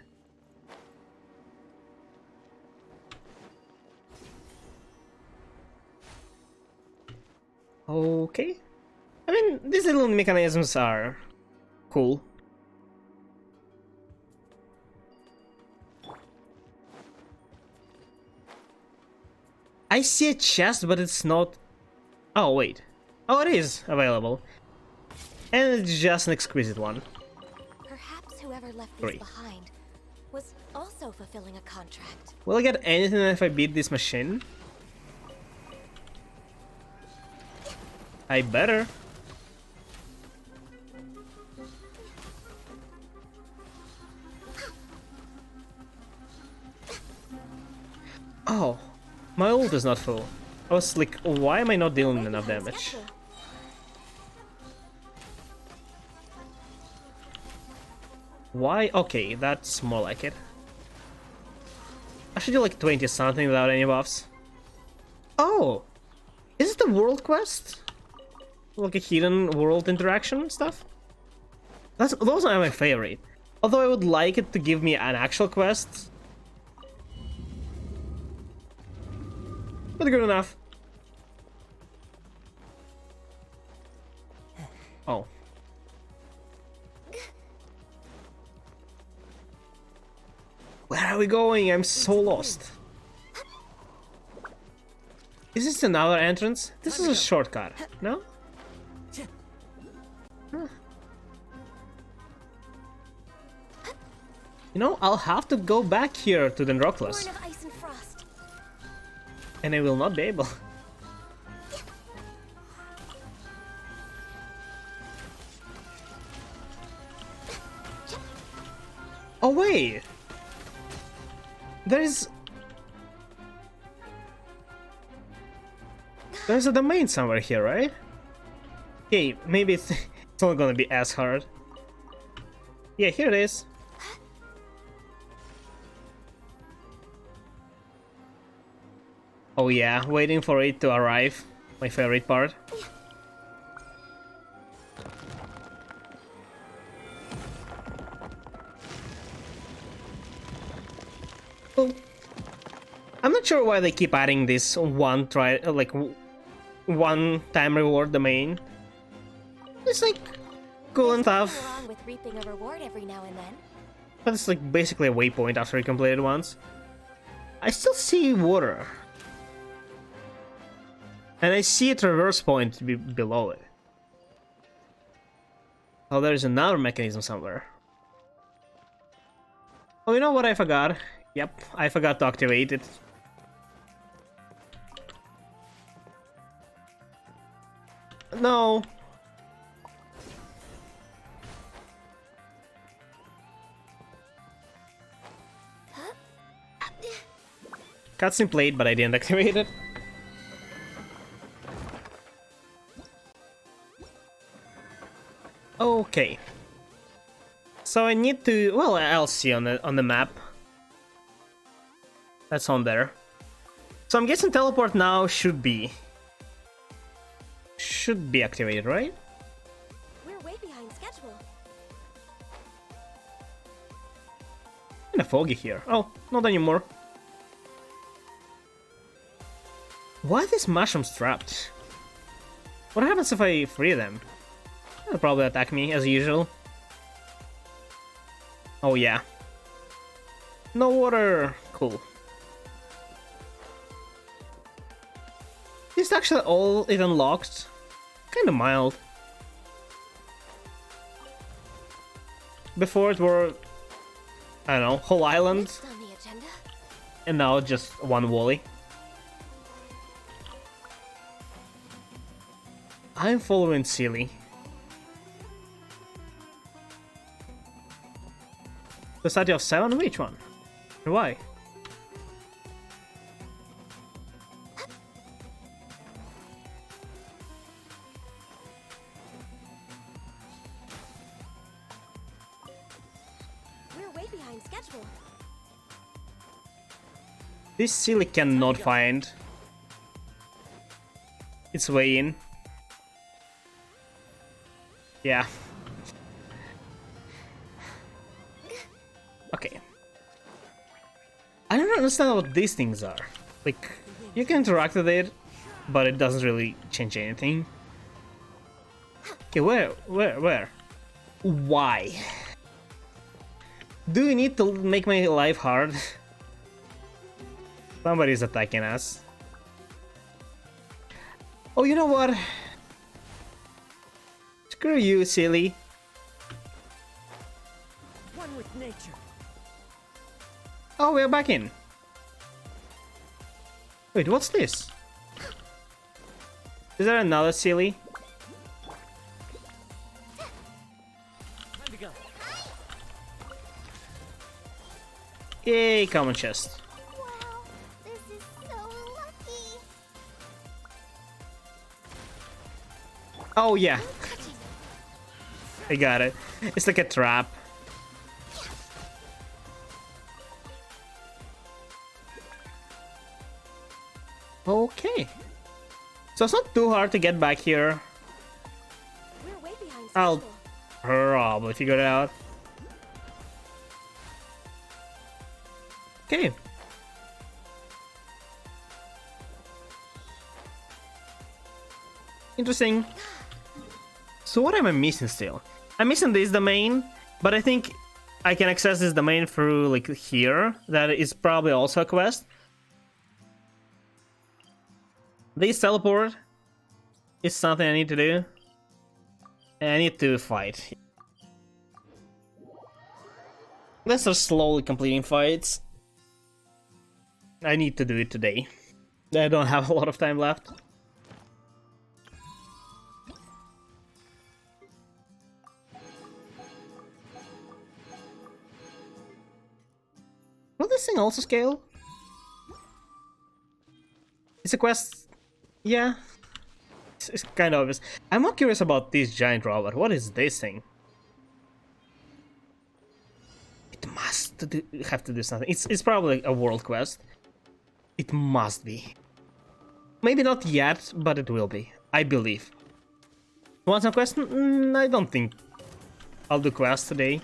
A: Okay. I mean, these little mechanisms are cool. I see a chest, but it's not... Oh, wait. Oh, it is available. And it's just an exquisite one.
C: Perhaps whoever left these
A: Great.
C: behind was also fulfilling a contract.
A: Will I get anything if I beat this machine? I better. Oh, my ult is not full. I was like, why am I not dealing enough damage? Why? Okay, that's more like it. I should do like 20 something without any buffs. Oh! Is it the world quest? Like a hidden world interaction stuff? Those are my favorite. Although I would like it to give me an actual quest. But good enough. Oh. Where are we going? I'm so lost. Is this another entrance? This is a shortcut, no? Huh. You know, I'll have to go back here to Dendrocles.
C: Born of ice and frost.
A: And I will not be able. Oh wait! There's a domain somewhere here, right? Okay, maybe it's it's not gonna be as hard. Yeah, here it is. Oh yeah, waiting for it to arrive. My favorite part. Oh. I'm not sure why they keep adding this one try, like one time reward domain. It's like cool and
D: There's
A: tough,
D: nothing wrong with reaping a reward every now and then.
A: but it's like basically a waypoint after you complete it once. I still see water. And I see a traverse point below it. Oh, there's another mechanism somewhere. Oh, you know what I forgot? Yep, I forgot to activate it. No. Cutscene played, but I didn't activate it. Okay. So I need to, well, I'll see on the map. That's on there. So I'm guessing teleport now should be activated, right?
D: We're way behind schedule.
A: Kinda foggy here. Oh, not anymore. Why are these mushrooms trapped? What happens if I free them? They'll probably attack me as usual. Oh yeah. No water. Cool. This is actually all it unlocked. Kinda mild. Before it were, I don't know, whole island,
D: Next on the agenda.
A: and now just one Wally. I'm following Silly. Society of 7? Which one? Why?
D: We're way behind schedule.
A: This Silly cannot find its way in. Yeah. Okay. I don't understand what these things are. Like, you can interact with it, but it doesn't really change anything. Okay, where? Why? Do you need to make my life hard? Somebody's attacking us. Oh, you know what? Screw you, Silly.
F: One with nature.
A: Oh, we're back in. Wait, what's this? Is there another Silly?
F: Time to go.
A: Yay, common chest.
E: Wow, this is so lucky.
A: Oh yeah, I got it. It's like a trap. Okay. So it's not too hard to get back here.
D: We're way behind schedule.
A: I'll probably figure it out. Okay. Interesting. So what am I missing still? I'm missing this domain, but I think I can access this domain through like here. That is probably also a quest. This teleport is something I need to do. And I need to fight. Let's start slowly completing fights. I need to do it today. I don't have a lot of time left. Will this thing also scale? It's a quest. Yeah. It's kind of obvious. I'm more curious about this giant robot. What is this thing? It must have to do something. It's probably a world quest. It must be. Maybe not yet, but it will be. I believe. Want some quest? I don't think I'll do quest today.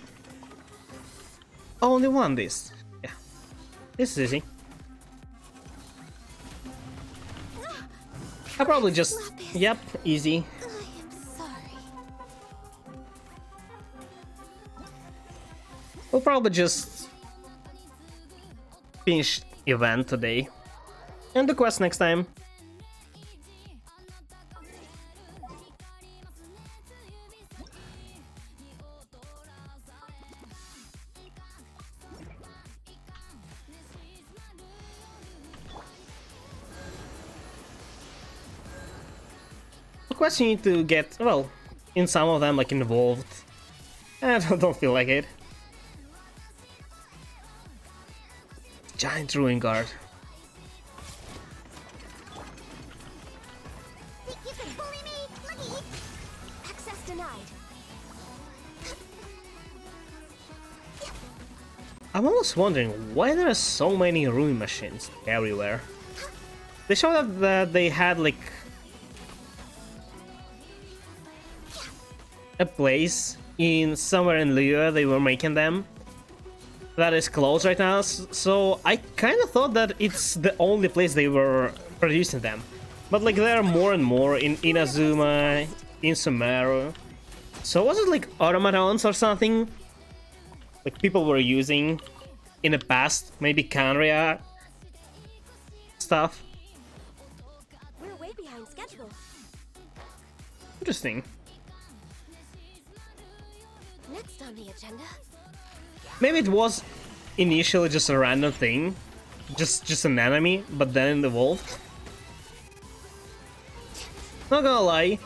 A: Only one this. Yeah. This is easy. I'll probably just... Yep, easy.
C: I am sorry.
A: We'll probably just finish event today and the quest next time. The quest you need to get, well, in some of them, like, involved. I don't feel like it. Giant Ruin Guard.
E: Think you can bully me? Looky!
C: Access denied.
A: I'm almost wondering why there are so many ruin machines everywhere. They showed up that they had like a place in somewhere in Liyue they were making them that is closed right now, so I kind of thought that it's the only place they were producing them. But like there are more and more in Inazuma, in Sumeru. So was it like automatons or something? Like people were using in the past, maybe Canria stuff.
C: We're way behind schedule.
A: Interesting.
C: Next on the agenda.
A: Maybe it was initially just a random thing, just an enemy, but then it evolved. Not gonna lie,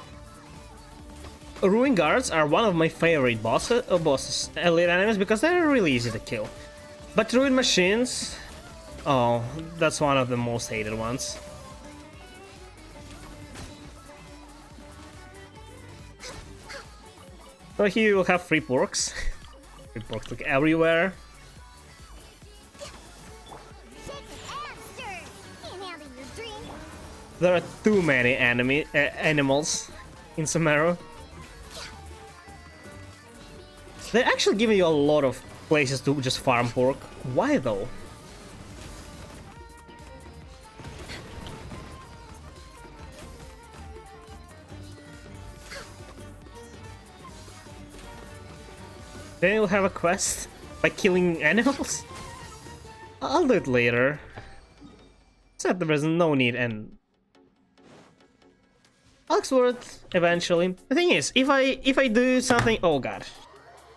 A: Ruin Guards are one of my favorite bosses, elite enemies, because they're really easy to kill. But Ruin Machines, oh, that's one of the most hated ones. So here you will have free porks. Free porks like everywhere. There are too many animals in Sumeru. They're actually giving you a lot of places to just farm pork. Why though? Then you'll have a quest by killing animals? I'll do it later. Except there's no need, and I'll explore it eventually. The thing is, if I do something, oh god,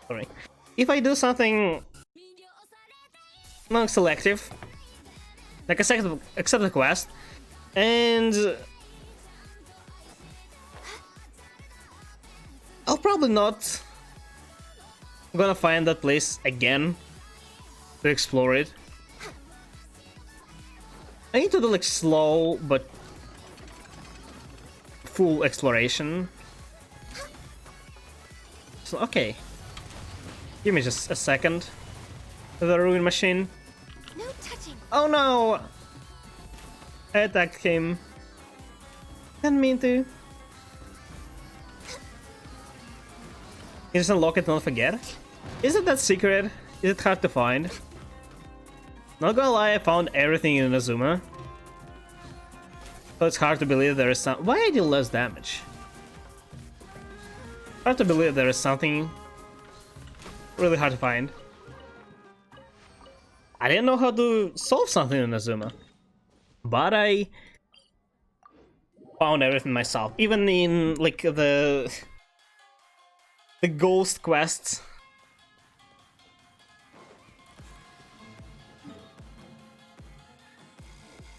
A: sorry, if I do something non-selective, like accept the quest, and I'll probably not gonna find that place again to explore it. I need to do like slow but full exploration. So okay, give me just a second. The ruin machine.
C: No touching.
A: Oh no! I attacked him. Didn't mean to. You just unlock it, don't forget. Isn't that secret? Is it hard to find? Not gonna lie, I found everything in Inazuma. So it's hard to believe there is some. Why I deal less damage? Hard to believe there is something really hard to find. I didn't know how to solve something in Inazuma, but I found everything myself. Even in like the ghost quests.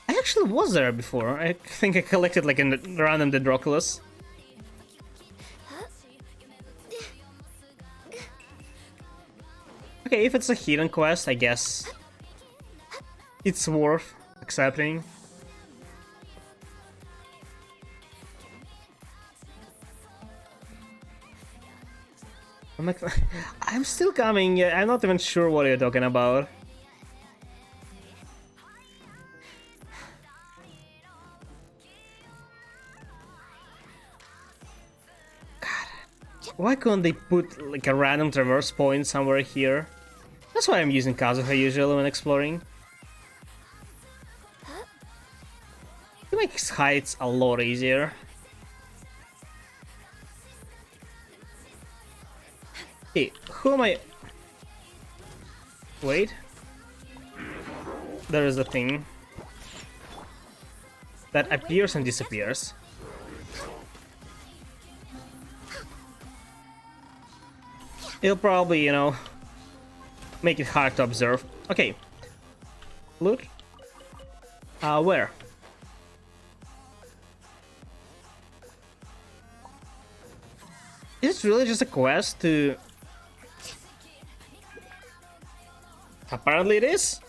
A: I actually was there before. I think I collected like a random Dendroculus. Okay, if it's a hidden quest, I guess it's worth accepting. I'm like, I'm still coming. I'm not even sure what you're talking about. God, why couldn't they put like a random traverse point somewhere here? That's why I'm using Kazuha usually when exploring. It makes heights a lot easier. Hey, who am I? Wait. There is a thing that appears and disappears. It'll probably, you know, make it hard to observe. Okay. Loot. Where? Is it really just a quest to... Apparently it is.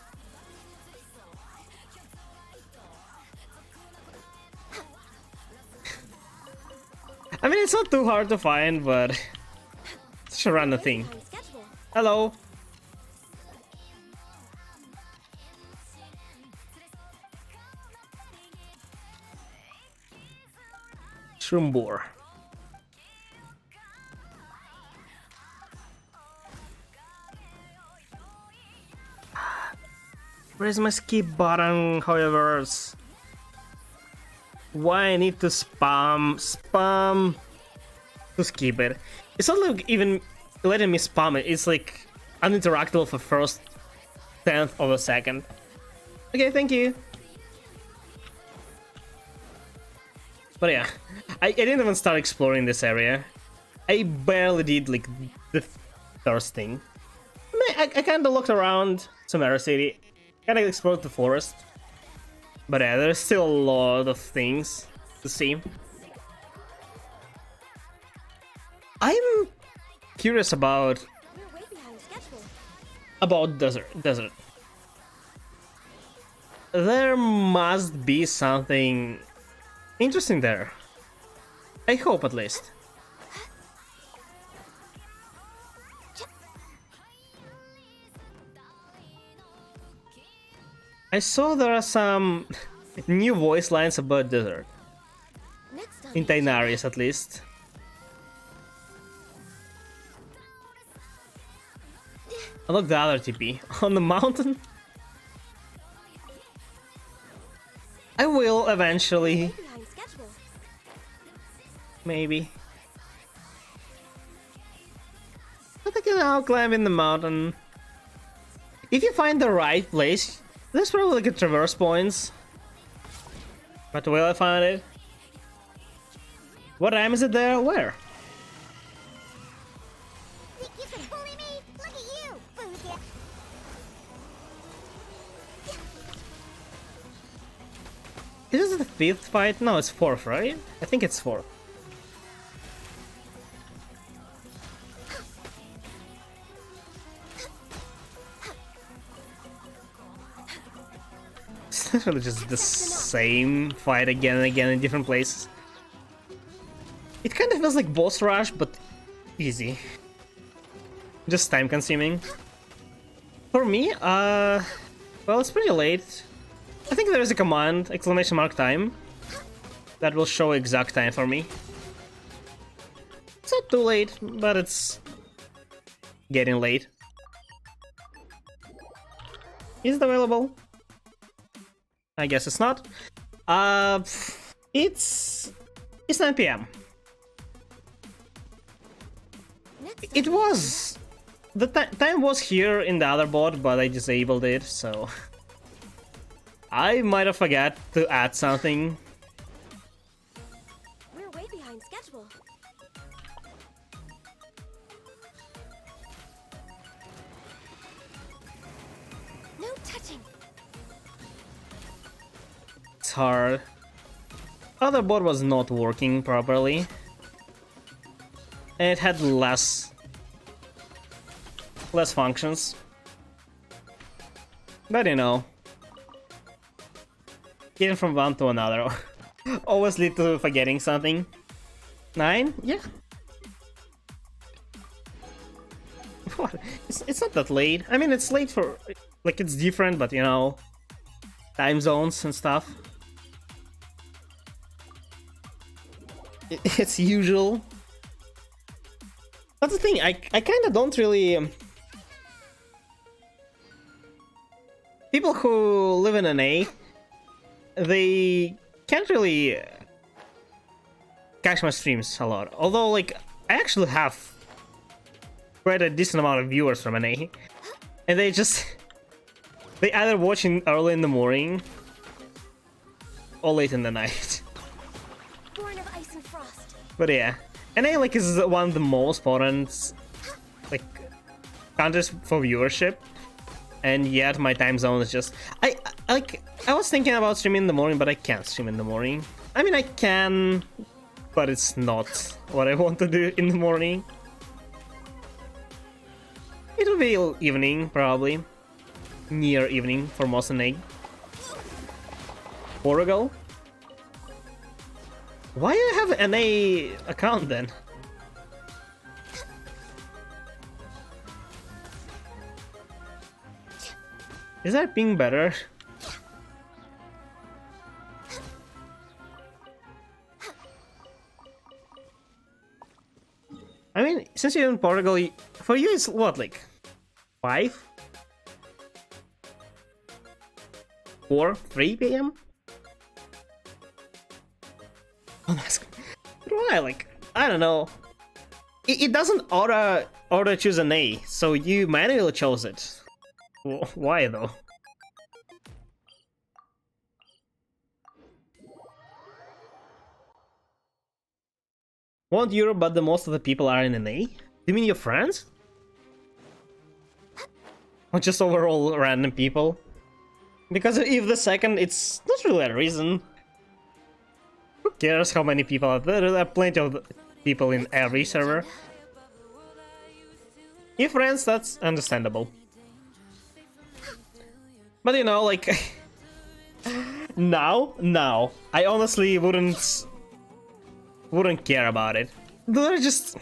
A: I mean, it's not too hard to find, but it's such a random thing. Hello. Shroomboar. Where's my skip button, however? Why I need to spam to skip it? It's not like even letting me spam it, it's like uninteractable for first 10th of a second. Okay, thank you. But yeah, I didn't even start exploring this area. I barely did like the first thing. I kinda looked around Samara City. Kinda explored the forest. But yeah, there's still a lot of things to see. I'm curious about desert. There must be something interesting there. I hope at least. I saw there are some new voice lines about desert. In Tainarius, at least. Unlock the other TP. On the mountain? I will eventually. Maybe. But I can now climb in the mountain. If you find the right place, there's probably like a traverse points. But will I find it? What time is it there? Where?
E: Think you can bully me? Look at you, Boozy.
A: Is this the 5th fight? No, it's 4th, right? I think it's 4th. It's literally just the same fight again and again in different places. It kind of feels like boss rush, but easy. Just time consuming. For me, well, it's pretty late. I think there is a command, exclamation mark time, that will show exact time for me. It's not too late, but it's getting late. Is it available? I guess it's not. It's 9 PM. It was the time was here in the other bot, but I disabled it, so I might have forgot to add something.
D: We're way behind schedule. No touching.
A: It's hard. Other bot was not working properly. And it had less functions. But you know, Getting from one to another always lead to forgetting something. 9? Yeah. What? It's not that late. I mean, it's late for... Like, it's different, but you know... Time zones and stuff. It's usual. That's the thing, I kind of don't really... People who live in an A, they can't really catch my streams a lot. Although, like, I actually have quite a decent amount of viewers from an A. And they just... They either watching early in the morning or late in the night.
C: Born of ice and frost.
A: But yeah, NA like is one of the most important like countries for viewership, and yet my time zone is just I was thinking about streaming in the morning, but I can't stream in the morning. I mean I can, but it's not what I want to do in the morning. It'll be evening probably, near evening for most NA. Portugal. Why do you have an NA account then? Is that ping better? I mean, since you're in Portugal, for you it's what, like 5? 4? 3 p.m? Why? Like, I don't know. It doesn't auto choose an A, so you manually chose it. Why though? Want Europe, but the most of the people are in an A? You mean your friends? Or just overall random people? Because if the second, it's not really a reason. Who cares how many people are there? There are plenty of people in every server. If friends, that's understandable. But you know, like... now, I honestly wouldn't care about it. They're just...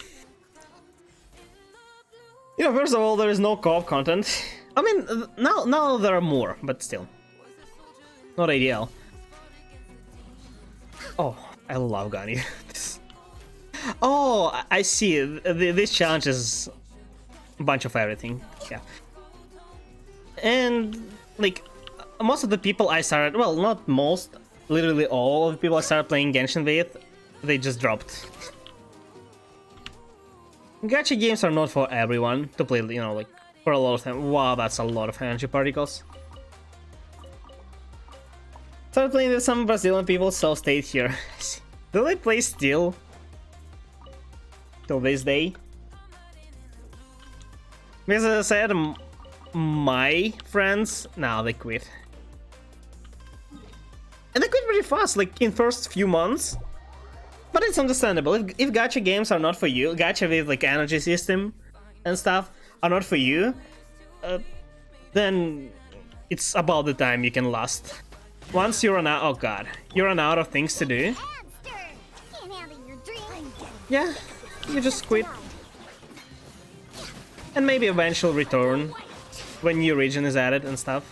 A: You know, first of all, there is no co-op content. I mean, now there are more, but still. Not ideal. Oh, I love Gunny. Oh, I see. This challenge is a bunch of everything. Yeah. And, like, most of the people I started... Well, not most. Literally all of the people I started playing Genshin with, they just dropped. Gacha games are not for everyone to play, you know, like, for a lot of time. Wow, that's a lot of energy particles. Started playing with some Brazilian people, so stayed here. Do they play still? Till this day? Because as I said, my friends, now they quit. And they quit pretty fast, like in first few months. But it's understandable. If gacha games are not for you, gacha with like energy system and stuff are not for you, then it's about the time you can last. Once you run out, oh god, you run out of things to do. Yeah, you just quit. And maybe eventually return when new region is added and stuff.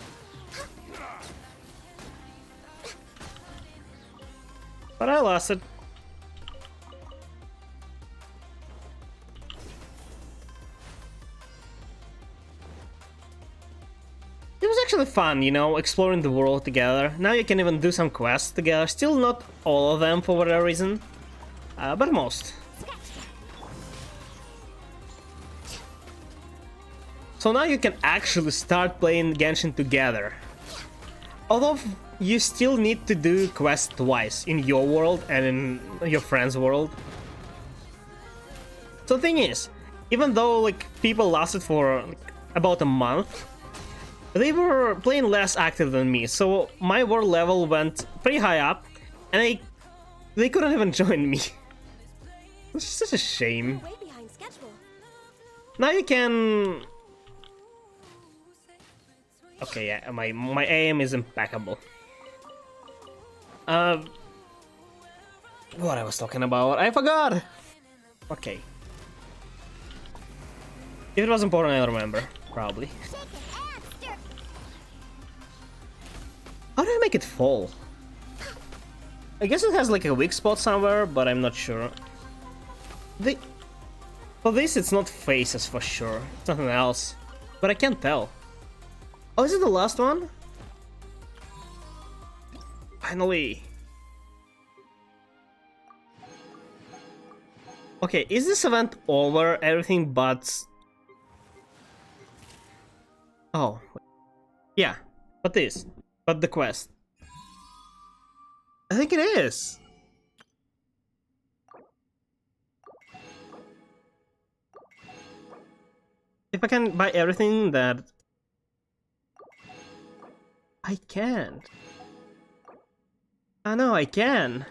A: But I lost it. It was actually fun, you know, exploring the world together. Now you can even do some quests together. Still not all of them for whatever reason, but most. So now you can actually start playing Genshin together. Although you still need to do quests twice, in your world and in your friend's world. So the thing is, even though like people lasted for like, about a month, they were playing less active than me, so my world level went pretty high up, and they couldn't even join me. It's such a shame.
C: Way behind schedule.
A: Now you can... Okay, yeah, my aim is impeccable. What I was talking about? I forgot! Okay. If it was important, I remember. Probably. How do I make it fall? I guess it has like a weak spot somewhere, but I'm not sure. For this, it's not faces for sure. It's nothing else. But I can't tell. Oh, is it the last one? Finally. Okay, is this event over? Everything but... Oh. Yeah, but this. But the quest. I think it is. If I can buy everything that... I can't. I know I can.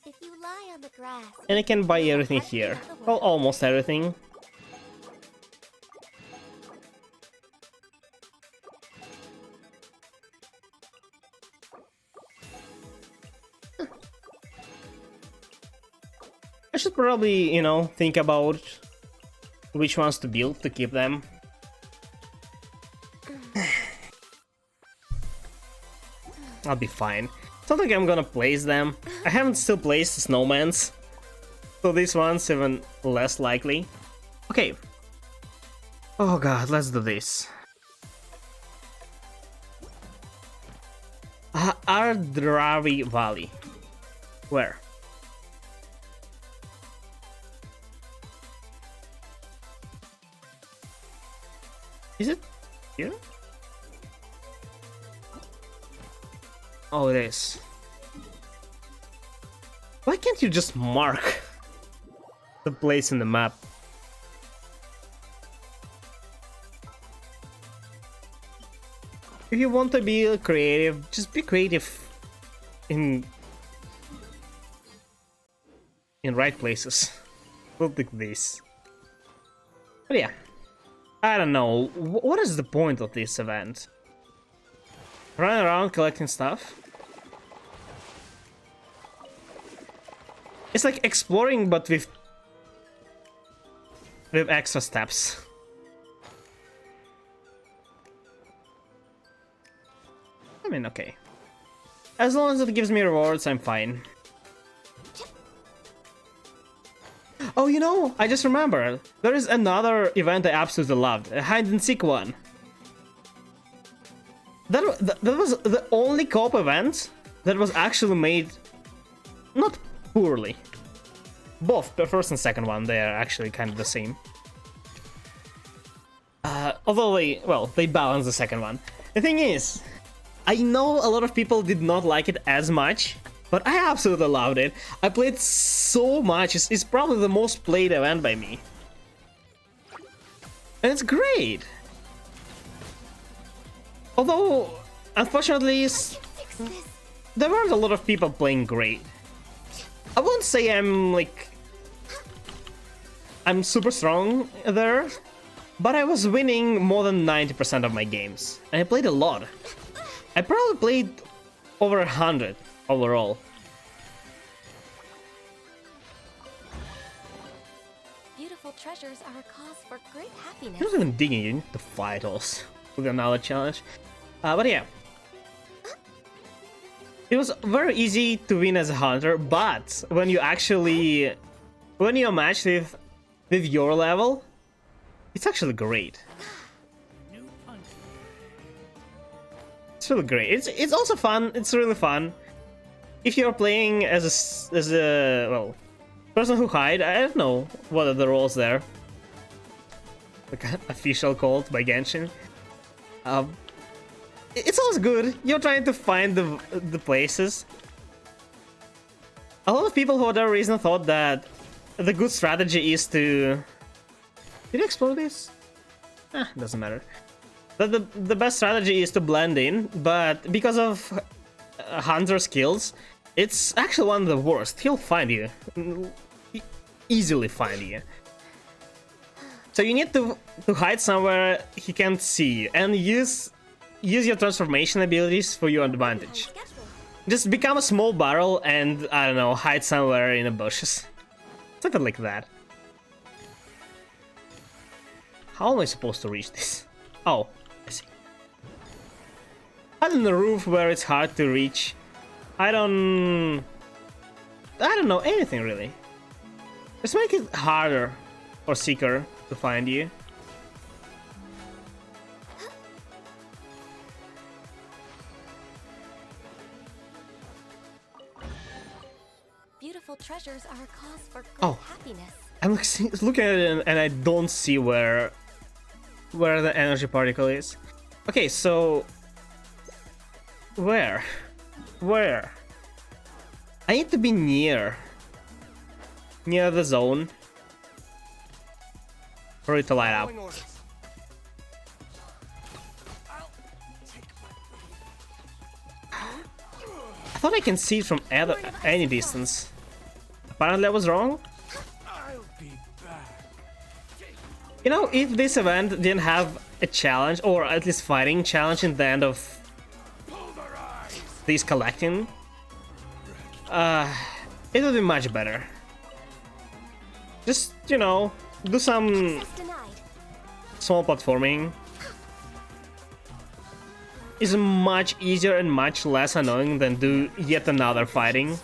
D: If you lie on the grass,
A: And I can buy everything here. Well, almost everything. I should probably, you know, think about which ones to build to keep them. I'll be fine. It's not like I'm gonna place them. I haven't still placed snowmans, so this one's even less likely. Okay. Oh god, let's do this. Ardravi Valley. Where? Is it here? Oh, it is. Why can't you just mark the place in the map? If you want to be creative, just be creative in right places. Not like this. But yeah. I don't know, what is the point of this event? Run around collecting stuff? It's like exploring but with extra steps. I mean, okay. As long as it gives me rewards, I'm fine. Oh, you know, I just remembered. There is another event I absolutely loved, a hide-and-seek one. That was the only co-op event that was actually made not poorly. Both the first and second one, they are actually kind of the same. Although they balance the second one. The thing is, I know a lot of people did not like it as much, but I absolutely loved it. I played so much. It's probably the most played event by me. And it's great. Although, unfortunately, there weren't a lot of people playing great. I won't say I'm super strong there, but I was winning more than 90% of my games. And I played a lot. I probably played over 100 overall.
D: beautiful treasures are a cause for great happiness.
A: You're not even digging, you need to fight us with another challenge. But yeah. It was very easy to win as a hunter, but when you match with your level, it's actually great. It's really great. It's also fun. It's really fun. If you're playing as a person who hide, I don't know what are the roles there. Like official cult by Genshin. It's always good. You're trying to find the places. A lot of people, for whatever reason, thought that the good strategy is to... Did I explore this? Doesn't matter. That the best strategy is to blend in, but because of Hunter skills, it's actually one of the worst. He'll find you. Easily find you. So you need to hide somewhere he can't see you, and use your transformation abilities for your advantage. Just become a small barrel and, I don't know, hide somewhere in the bushes. Something like that. How am I supposed to reach this? Oh, I see. On the roof where it's hard to reach. I don't know anything really. Just make it harder for Seeker to find you.
D: Beautiful treasures are a cause for great
A: Oh.
D: happiness.
A: I'm looking at it and I don't see where the energy particle is. Okay, so where? I need to be near the zone for it to light up. I thought I can see it from any distance. Apparently I was wrong. You know, if this event didn't have a challenge, or at least fighting challenge in the end of these collecting, it would be much better. Just, you know, do some
D: Access denied.
A: small platforming. Is much easier and much less annoying than do yet another fighting.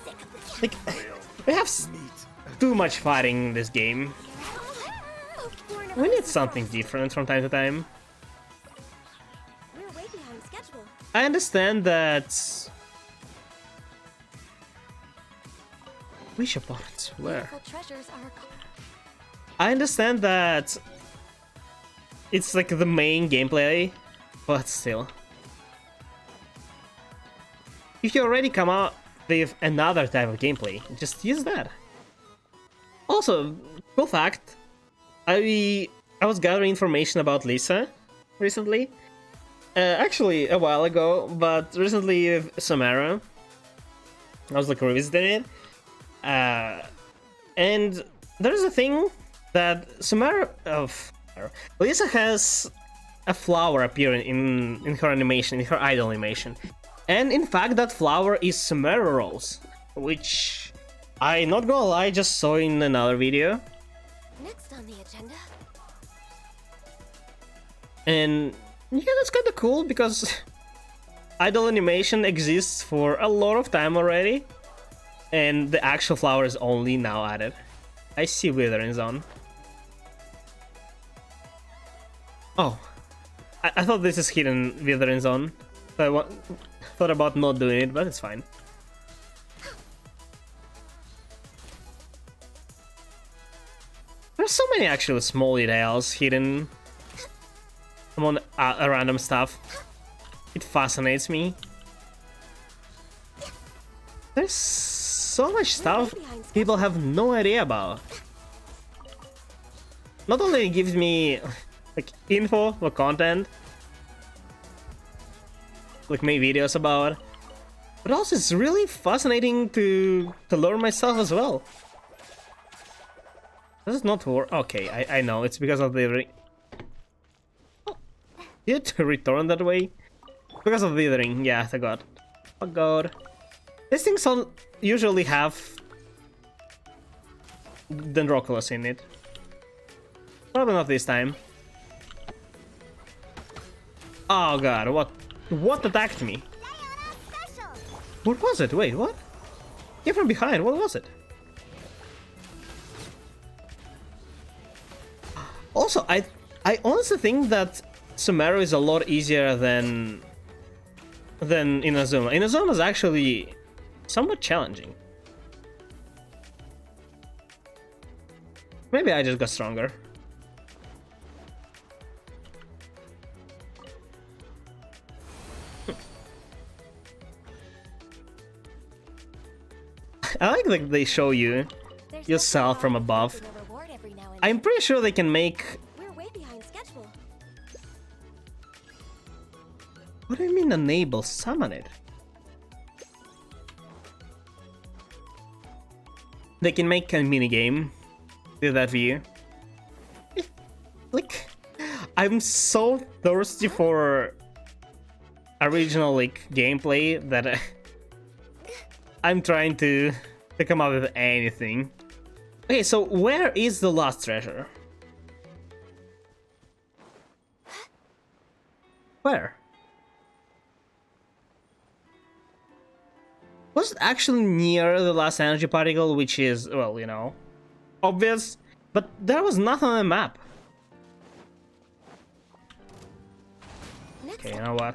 A: Like, we have too much fighting in this game. We need something different from time to time.
D: We're way behind schedule.
A: I understand that... Which opponents? Where?
D: Beautiful treasures are a
A: I understand that it's like the main gameplay, but still. If you already come out with another type of gameplay, just use that. Also, cool fact, I was gathering information about Lisa recently. Actually, a while ago, but recently with Samara. I was like revisiting it. And there's a thing that Lisa has a flower appearing in her animation, in her idol animation. And in fact, that flower is Samara Rose, which I, not gonna lie, just saw in another video.
D: next on the agenda.
A: And yeah, that's kinda cool because idol animation exists for a lot of time already. And the actual flower is only now added. I see Withering Zone. Oh, I thought this is hidden Withering Zone. So I thought about not doing it, but it's fine. There's so many actually small details hidden among random stuff. It fascinates me. There's so much stuff people have no idea about. Not only it gives me like info or content, like make videos about, but also it's really fascinating to learn myself as well. Does it not work? Okay, I know, it's because of the oh, did it return that way? Because of the ring, yeah, I forgot. Oh god. These things usually have Dendroculus in it. Probably not this time. Oh god, what attacked me? What was it? Wait, what? Came from behind, what was it? Also, I honestly think that Sumeru is a lot easier than Inazuma. Inazuma is actually somewhat challenging. Maybe I just got stronger. I like that they show you
D: There's
A: yourself
D: nothing
A: from
D: wrong with
A: above.
D: getting a reward every now and
A: I'm pretty sure they can make...
D: then. We're way behind schedule.
A: What do you mean enable? Summon it. They can make a minigame with that view. Like, I'm so thirsty for original like gameplay that I'm trying to come up with anything. Okay, so where is the lost treasure? Where? Was it actually near the last energy particle, which is, well, you know, obvious, but there was nothing on the map. Okay, you know what?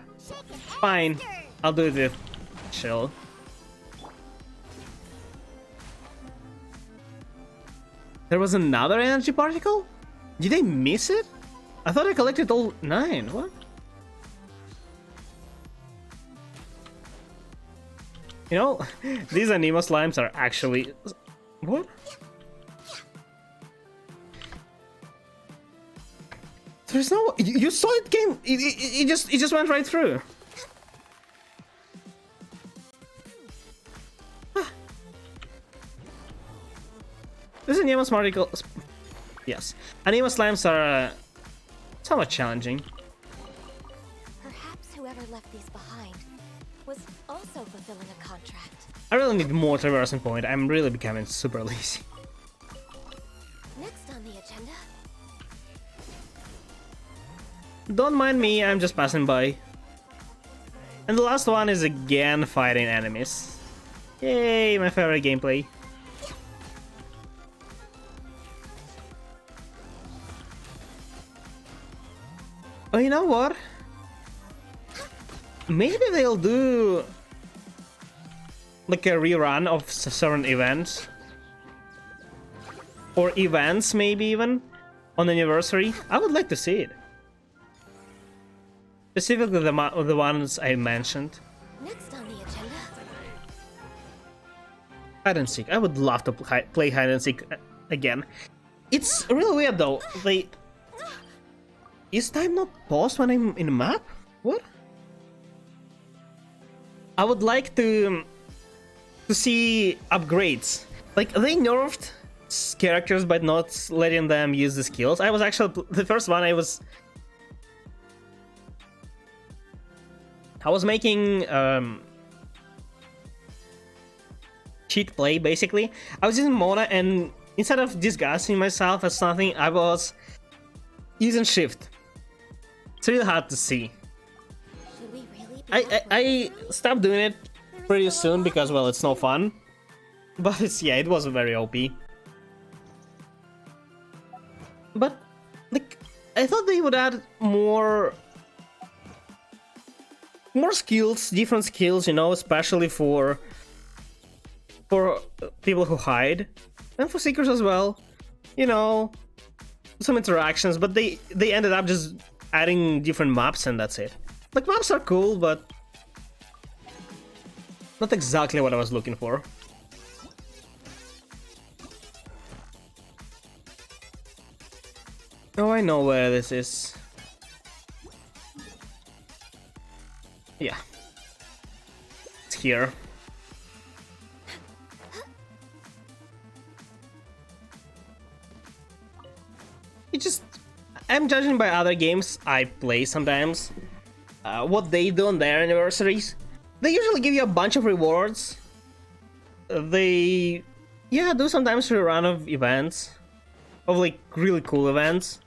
A: Fine, I'll do it with chill. There was another energy particle? Did I miss it? I thought I collected all 9. What? You know, these Anemo slimes are actually... What? There's no... You saw it came... It just went right through. Huh. This Anemo particle... Yes. Anemo slimes are somewhat challenging.
D: Perhaps whoever left these behind was also fulfilling a contract.
A: I really need more traversing point. I'm really becoming super lazy.
D: Next on the agenda,
A: Don't mind me, I'm just passing by. And the last one is again fighting enemies. Yay, my favorite gameplay. Oh, you know what? Maybe they'll do like a rerun of certain events. Or events, maybe even, on anniversary. I would like to see it. Specifically the ones I mentioned.
D: next on the agenda,
A: Hide and seek. I would love to play hide and seek again. It's really weird though. Is time not paused when I'm in a map? What? I would like to see upgrades. Like, they nerfed characters by not letting them use the skills. I was actually the first one. I was making cheat play basically. I was using Mona, and instead of disguising myself as something, I was using shift. It's really hard to see.
D: should we really be
A: I stopped doing it pretty soon because, well, it's no fun. But it's, yeah, it was very OP. But like, I thought they would add more skills, different skills, you know, especially for people who hide and for seekers as well. You know, some interactions, but they ended up just adding different maps and that's it. Like, maps are cool, but not exactly what I was looking for. Oh, I know where this is. Yeah. It's here. It just... I'm judging by other games I play sometimes. What they do on their anniversaries. They usually give you a bunch of rewards. They... yeah, do sometimes a run of events. Of like really cool events.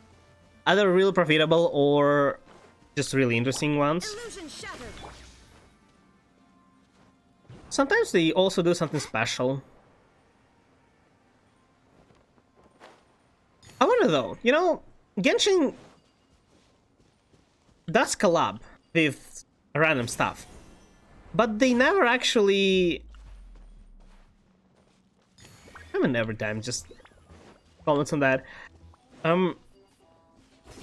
A: Either really profitable or just really interesting ones.
F: Illusion shattered.
A: Sometimes they also do something special. I wonder though, you know, Genshin does collab with random stuff, but they never actually... I mean, every time, just comments on that.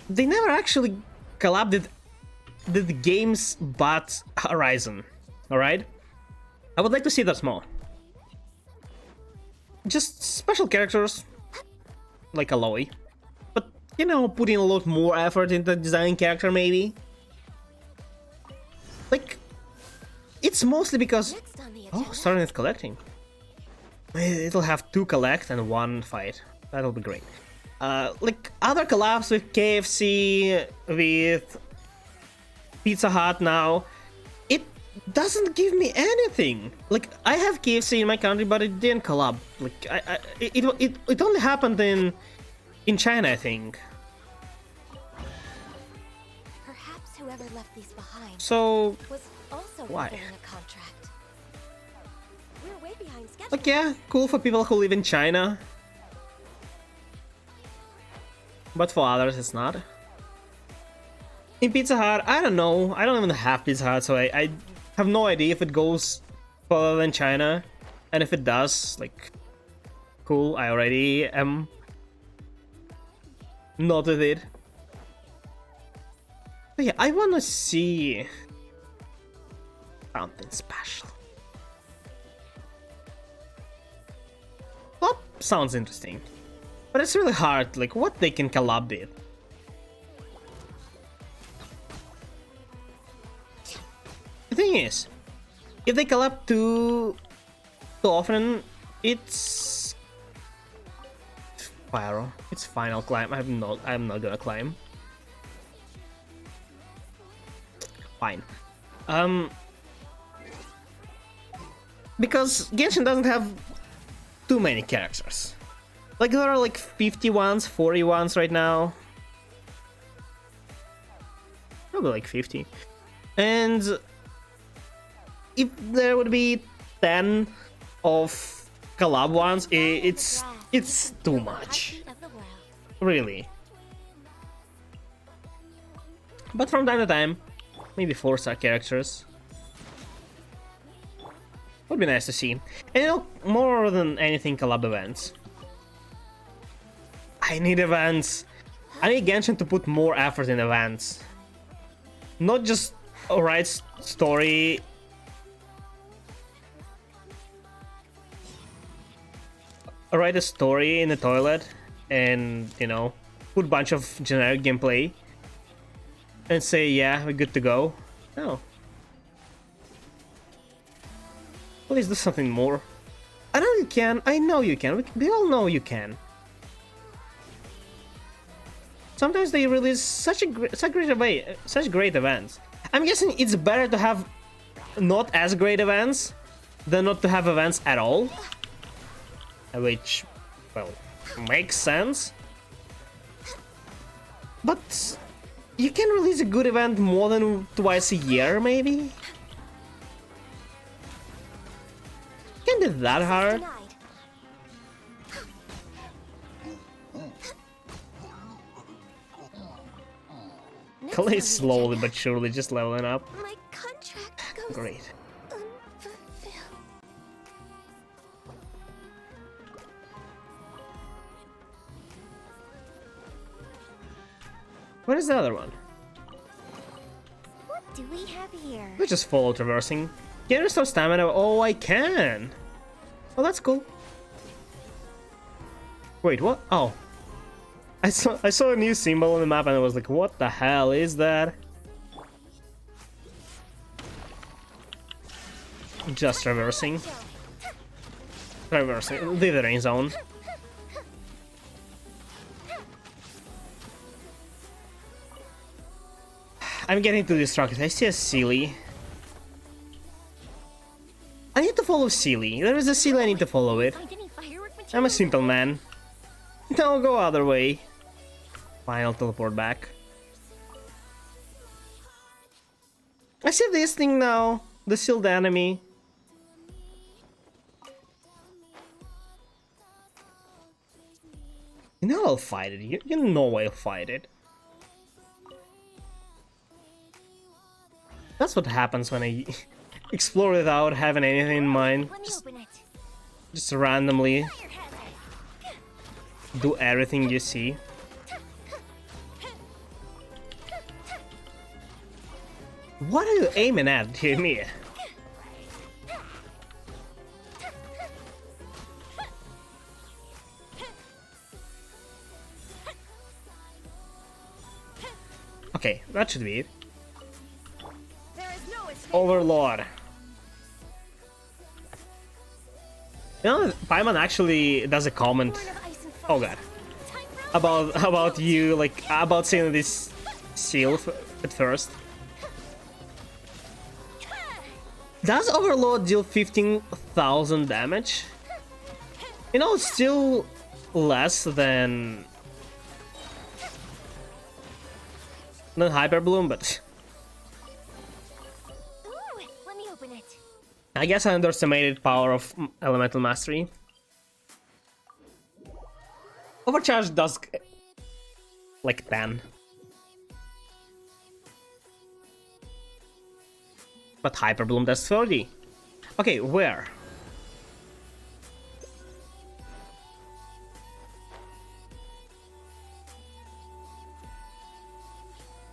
A: They never actually collabed with the games but Horizon, alright? I would like to see that more. Just special characters, like Aloy. But, you know, putting a lot more effort into designing character, maybe. Like, it's mostly because...
D: next on the
A: Oh,
D: agenda.
A: starting with collecting. It'll have 2 collect and 1 fight. That'll be great. Like other collabs with KFC, with Pizza Hut now, doesn't give me anything. Like, I have KFC in my country, but it didn't collab. Like, it only happened in China, I think.
D: Perhaps whoever left these behind
A: So,
D: was also
A: why?
D: fulfilling a contract. We're way behind schedule.
A: like, yeah, cool for people who live in China. But for others, it's not. In Pizza Hut, I don't know. I don't even have Pizza Hut, so I have no idea if it goes further than China. And if it does, like, cool, I already am not with it. But yeah, I wanna see something special. That sounds interesting. But it's really hard, like, what they can collab with. The thing is, if they collab too often, it's Pyro. It's final climb. I'm not gonna climb. Fine. Because Genshin doesn't have too many characters. Like, there are like 50 ones, 40 ones right now. Probably like 50. And if there would be 10 of collab ones, it's too much.
D: Heartbeat of the world.
A: Really. But from time to time, maybe 4-star characters. Would be nice to see. And you know, more than anything, collab events. I need events. I need Genshin to put more effort in events. Not just write story. Write a story in the toilet and, you know, put a bunch of generic gameplay and say, yeah, we're good to go. No. Please do something more. I know you can. I know you can. We all know you can. Sometimes they release such great events. I'm guessing it's better to have not as great events than not to have events at all. Which, well, makes sense. But you can release a good event more than twice a year, maybe? Can't be that hard.
D: Denied. Next on
A: Clay
D: the
A: slowly
D: agenda,
A: but surely just leveling up.
D: my contract goes
A: Great.
D: unfulfilled.
A: What is the other one?
D: What do we have here?
A: We just follow traversing. Can you restore stamina? Oh, I can. Oh, that's cool. Wait, what? Oh. I saw a new symbol on the map and I was like, what the hell is that? Just traversing. Traversing. The rain zone. I'm getting too distracted. I see a Sealy. I need to follow Sealy. There is a Sealy, I need to follow it.
B: Find any firework
A: I'm a
B: materials?
A: simple man. No, go other way. Fine, I'll teleport back. I see this thing now. The sealed enemy. You know I'll fight it. You know I'll fight it. That's what happens when I explore without having anything in mind.
B: Let me open it.
A: Just randomly
B: Fire hazard.
A: do everything you see. What are you aiming at, dear me? Okay, that should be it.
B: There is no escape.
A: Overlord. You know, Paimon actually does a comment.
B: Born of ice and frost.
A: Oh god.
B: Time for
A: About you, like, about seeing this seal at first. Does Overload deal 15,000 damage? You know, it's still less than Hyper Bloom, but
C: Ooh, let me open it.
A: I guess I underestimated power of Elemental Mastery. Overcharge does like 10. But Hyper Bloom does 30. Okay, where?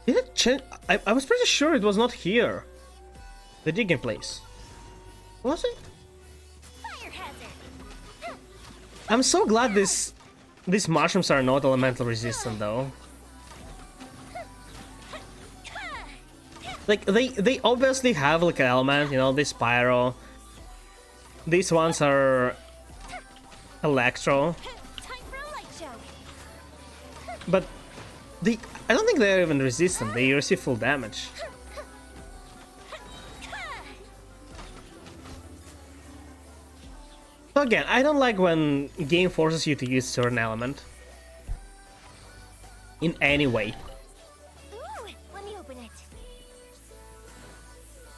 A: Did it change? I was pretty sure it was not here. The digging place. Was it?
C: Fire hazard.
A: I'm so glad these mushrooms are not elemental resistant though. Like they obviously have like an element, you know, this pyro. These ones are electro,
C: Time for a light show.
A: but I don't think they're even resistant. They receive full damage. So again, I don't like when game forces you to use certain element in any way.
C: Ooh, let me open it.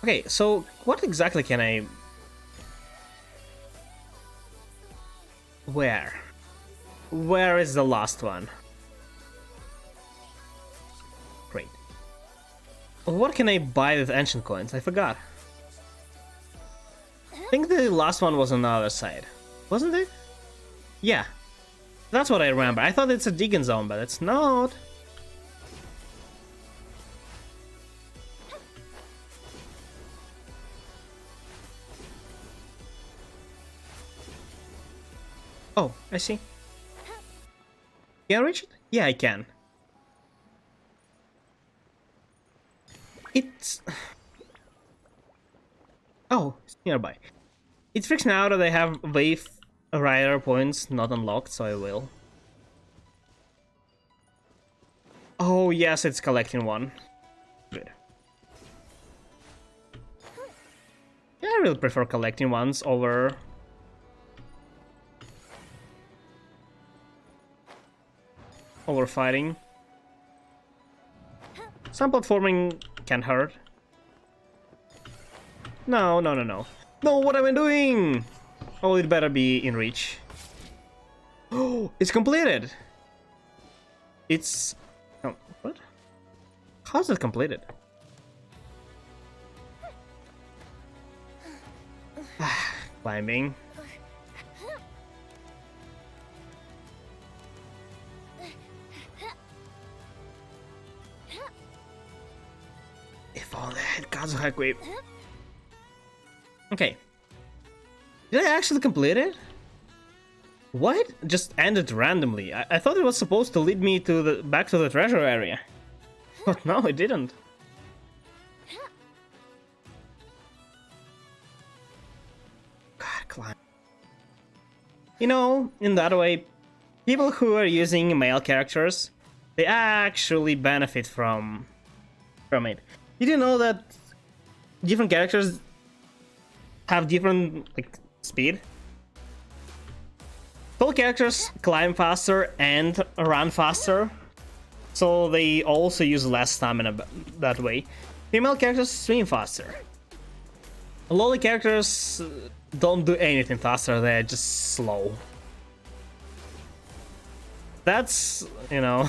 A: Okay, so what exactly can I... Where? Where is the last one? Great. What can I buy with ancient coins? I forgot. I think the last one was on the other side. Wasn't it? Yeah. That's what I remember. I thought it's a digging zone, but it's not. Oh, I see. Can I reach it? Yeah, I can. It's... Oh, it's nearby. It freaks me out that I have Wave Rider points not unlocked, so I will. Oh yes, it's collecting one. Good. Yeah, I really prefer collecting ones over... fighting. Some platforming can hurt. No, no, no, no. No, what am I doing? Oh, it better be in reach. Oh, it's completed. It's... Oh, what? How's it completed? Climbing. If only I had Kazuha Wave. Okay. Did I actually complete it? What? Just ended randomly. I thought it was supposed to lead me to the back to the treasure area. But no, it didn't. God, climb. You know, in that way, people who are using male characters, they actually benefit from it. Did you know that different characters have different like speed? Tall characters climb faster and run faster, so they also use less stamina that way. Female characters swim faster. Lowly characters don't do anything faster, they're just slow. That's, you know,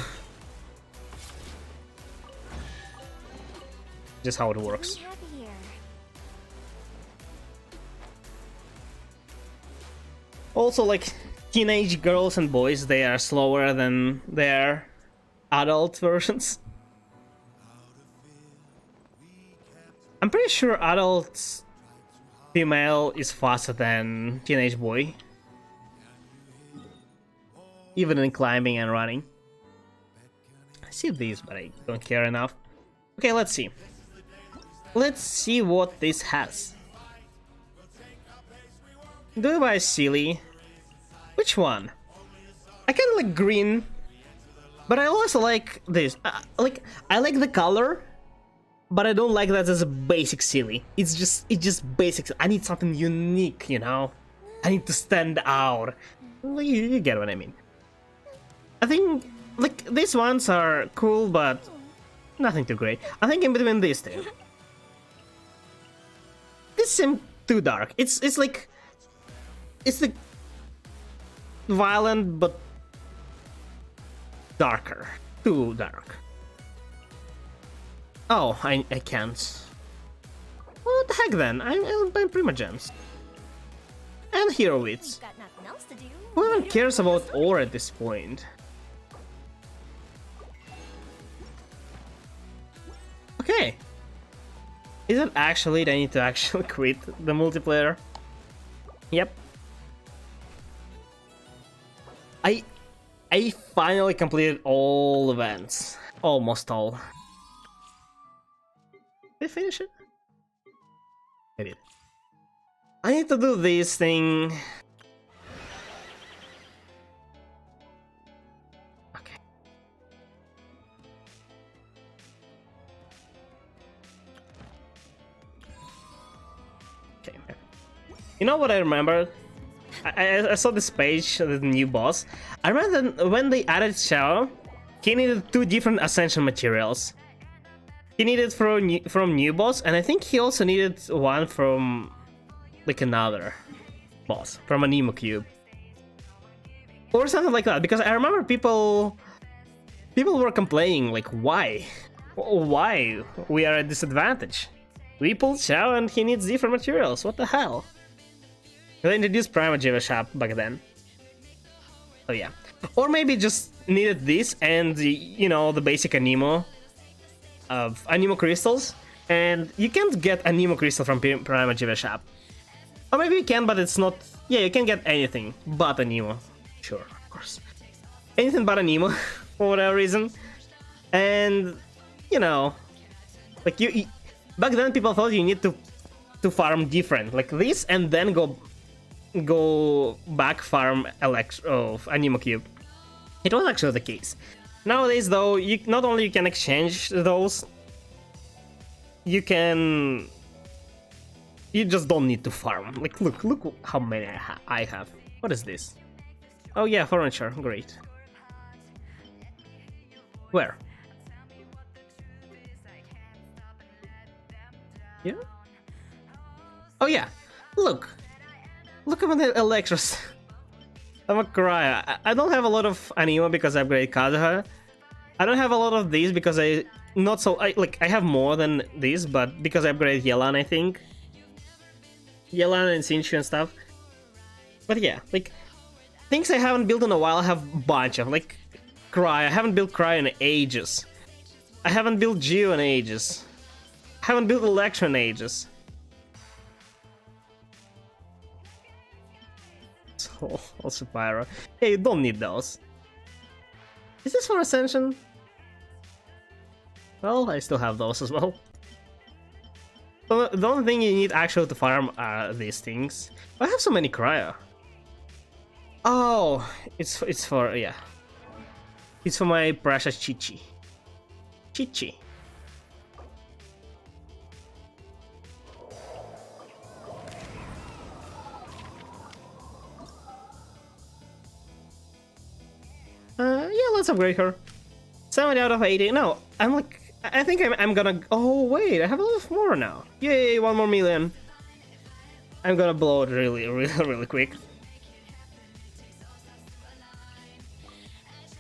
A: just how it works.
C: We have here.
A: Also, like, teenage girls and boys, they are slower than their adult versions. I'm pretty sure adult female is faster than teenage boy. Even in climbing and running. I see these, but I don't care enough. Okay, let's see. Let's see what this has. Do I buy silly? Which one? I kind of like green, but I also like this. I like the color, but I don't like that as a basic silly. It's just basic. I need something unique, you know? I need to stand out. Well, you get what I mean. I think, like, these ones are cool, but nothing too great. I think in between these two. This seems too dark. It's like violent, but darker. Too dark. Oh, I can't. What the heck then? I'll buy Prima Gems. And Hero Wits.
C: Got nothing else to do.
A: Who even cares about ore at this point? Okay. Is it actually that I need to actually quit the multiplayer? Yep. I finally completed all events. Almost all. Did I finish it? I did. I need to do this thing. Okay. Okay. You know what I remember? I saw this page, the new boss. I remember that when they added Xiao, he needed 2 different ascension materials. He needed from new boss, and I think he also needed one from like another boss, from a Nemo cube. Or something like that, because I remember people were complaining, like, why? Why we are at disadvantage? We pulled Xiao and he needs different materials, what the hell? They introduced Prima Shop back then. Oh yeah. Or maybe just needed this and, you know, the basic Anemo of Anemo crystals. And you can't get Anemo crystal from Prima Shop. Or maybe you can, but it's not... Yeah, you can get anything but Anemo. Sure, of course. Anything but Anemo, for whatever reason. And, you know... Like, you back then people thought you need to farm different. Like this, and then go back farm Anemo Cube. It was actually the case. Nowadays, though, you not only you can exchange those, you just don't need to farm. Like, look how many I have. What is this? Oh yeah, furniture. Great. Where? Yeah. Oh yeah. Look at the Electros. I'm a cry. I don't have a lot of Anemo because I upgraded Kazuha. I don't have a lot of these because I have more than these, but because I upgraded Yelan, I think. Yelan and Sinchu and stuff. But yeah, like things I haven't built in a while I have a bunch of, like Cry. I haven't built Cry in ages. I haven't built Geo in ages. I haven't built Electro in ages. Also Pyro. Hey, you don't need those. Is this for Ascension? Well, I still have those as well. The only thing you need actually to farm are these things. I have so many cryo. Oh, it's for, yeah. It's for my precious Chichi. Chichi. Yeah, let's upgrade her. 70 out of 80. No, I think I'm gonna... Oh, wait, I have a lot more now. Yay, 1 more million. I'm gonna blow it really quick.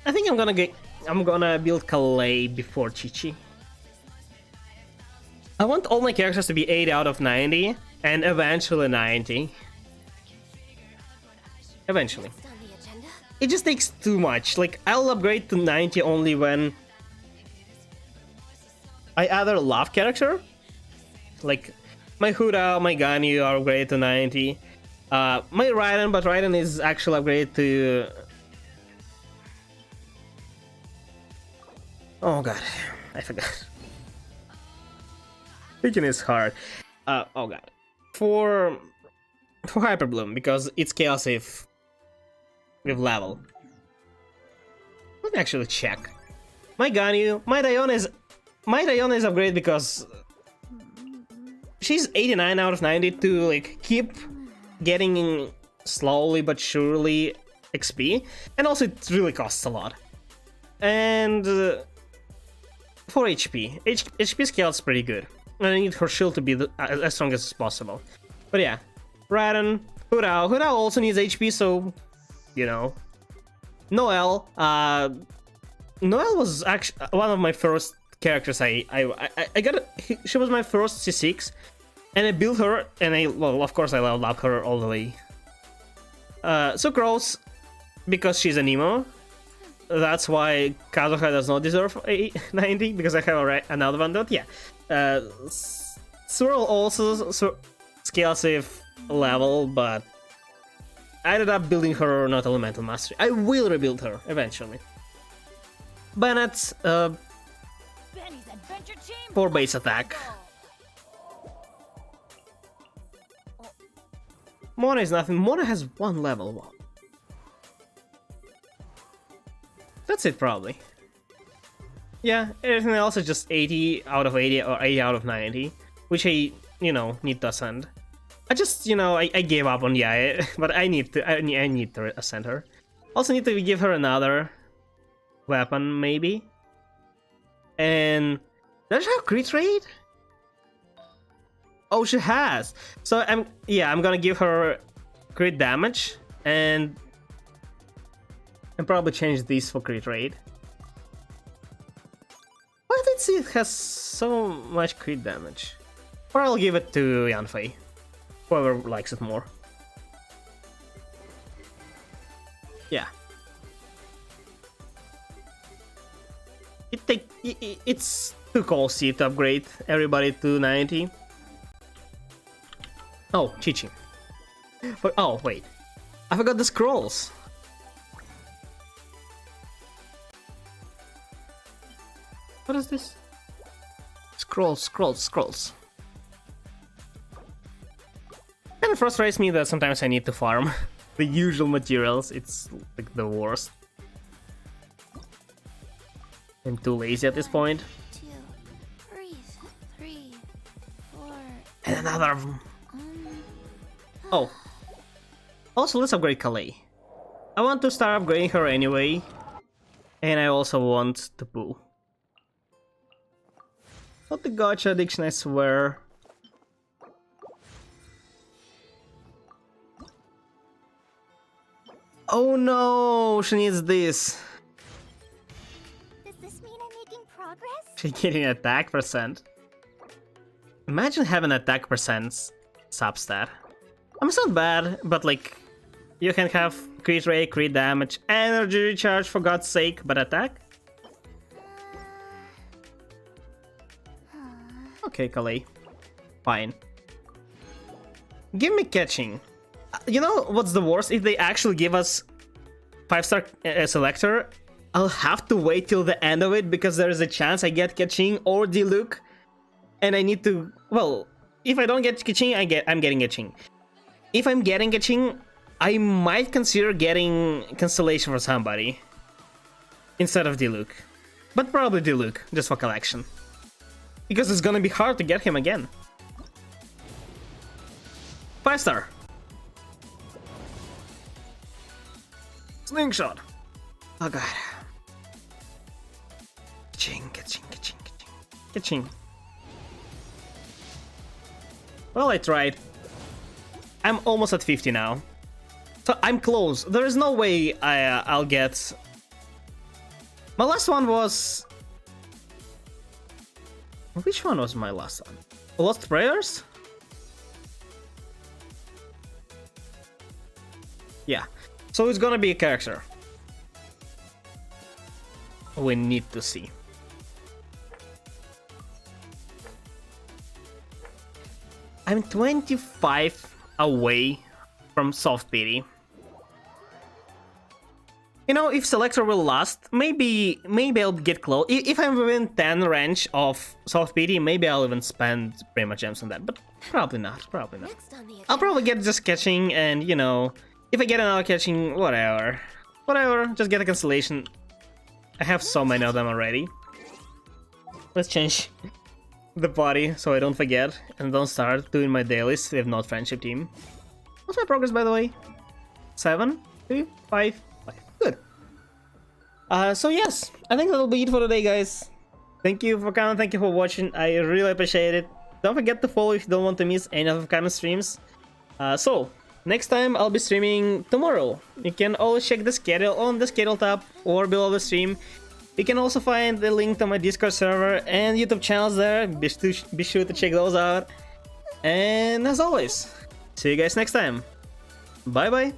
A: I think I'm gonna build Calais before Chichi. I want all my characters to be 80 out of 90, and eventually 90. Eventually. It just takes too much. Like, I'll upgrade to 90 only when I either love character, like my Huda, my Ganyu are upgraded to 90. My Raiden, but Raiden is actually upgraded to... Oh god, I forgot. Thinking is hard. Oh god. For Hyper Bloom, because it's Chaos if with level. Let me actually check. My Ganyu, my Diona is my Diona is upgraded because she's 89 out of 90 to like keep getting slowly but surely XP, and also it really costs a lot. And for HP scale is pretty good. And I need her shield to be as strong as possible. But yeah, Radon, Hurao. Hurao also needs HP, so you know. Noelle. Noelle was actually one of my first characters. I got. She was my first C6, and I built her, and well, of course, I leveled up her all the way. Sucrose, because she's an emo. That's why Kazuha does not deserve a 90, because I have another one. But yeah, Swirl also scales with level, but I ended up building her not elemental mastery. I will rebuild her eventually. Bennett,
B: Benny's adventure team.
A: for base attack. Mona is nothing. Mona has one level. Wow. That's it, probably. Yeah, everything else is just 80 out of 80 or 80 out of 90, which I, you know, need to ascend. I just, you know, I gave up on Yae, but I need to ascend her. Also need to give her another weapon, maybe. And does she have crit rate? Oh, she has. So I'm gonna give her crit damage and probably change these for crit rate. Why did see it has so much crit damage? Or I'll give it to Yanfei. Whoever likes it more. Yeah. It's too costly to upgrade everybody to 90. Oh, Chi-Chi. But, oh, wait. I forgot the scrolls. What is this? Scrolls. And it frustrates me that sometimes I need to farm the usual materials. It's like the worst. I'm too lazy at this point.
C: 2, breathe. 3, 4.
A: And another. Oh. Also, let's upgrade Kalei. I want to start upgrading her anyway. And I also want to poo. Not the gacha addiction, I swear. Oh no, she needs this.
E: Does this mean I'm making progress?
A: She's getting attack percent. Imagine having attack percent substat. I mean, it's not bad, but like, you can have crit rate, crit damage, energy recharge for God's sake, but attack? Okay, Kalei. Fine. Give me catching. You know what's the worst? If they actually give us 5-star selector, I'll have to wait till the end of it because there is a chance I get catching or Diluc, and I need to. Well, if I don't get catching, I'm getting catching. If I'm getting catching, I might consider getting constellation for somebody instead of Diluc, but probably Diluc just for collection. Because it's gonna be hard to get him again. 5-star. Slingshot. Oh god. Catching. Well, I tried. I'm almost at 50 now. So I'm close. There is no way I'll get... My last one was... Which one was my last one? Lost Prayers? Yeah. So it's gonna be a character. We need to see. I'm 25 away from soft pity. You know, if selector will last, maybe I'll get close. If I'm within 10 range of soft pity, maybe I'll even spend pretty much gems on that. But probably not.
C: Next on the
A: I'll probably get just catching, and you know, if I get another catching, whatever, just get a constellation. I have so many of them already. Let's change the body so I don't forget and don't start doing my dailies if not friendship team. What's my progress, by the way? 7, 2, 5, 5. Good. So yes, I think that'll be it for today, guys. Thank you for coming, thank you for watching. I really appreciate it. Don't forget to follow if you don't want to miss any of the kind of streams. So next time I'll be streaming tomorrow. You can always check the schedule on the schedule tab or below the stream. You can also find the link to my Discord server and YouTube channels there. Be sure to check those out. And as always, see you guys next time. Bye bye.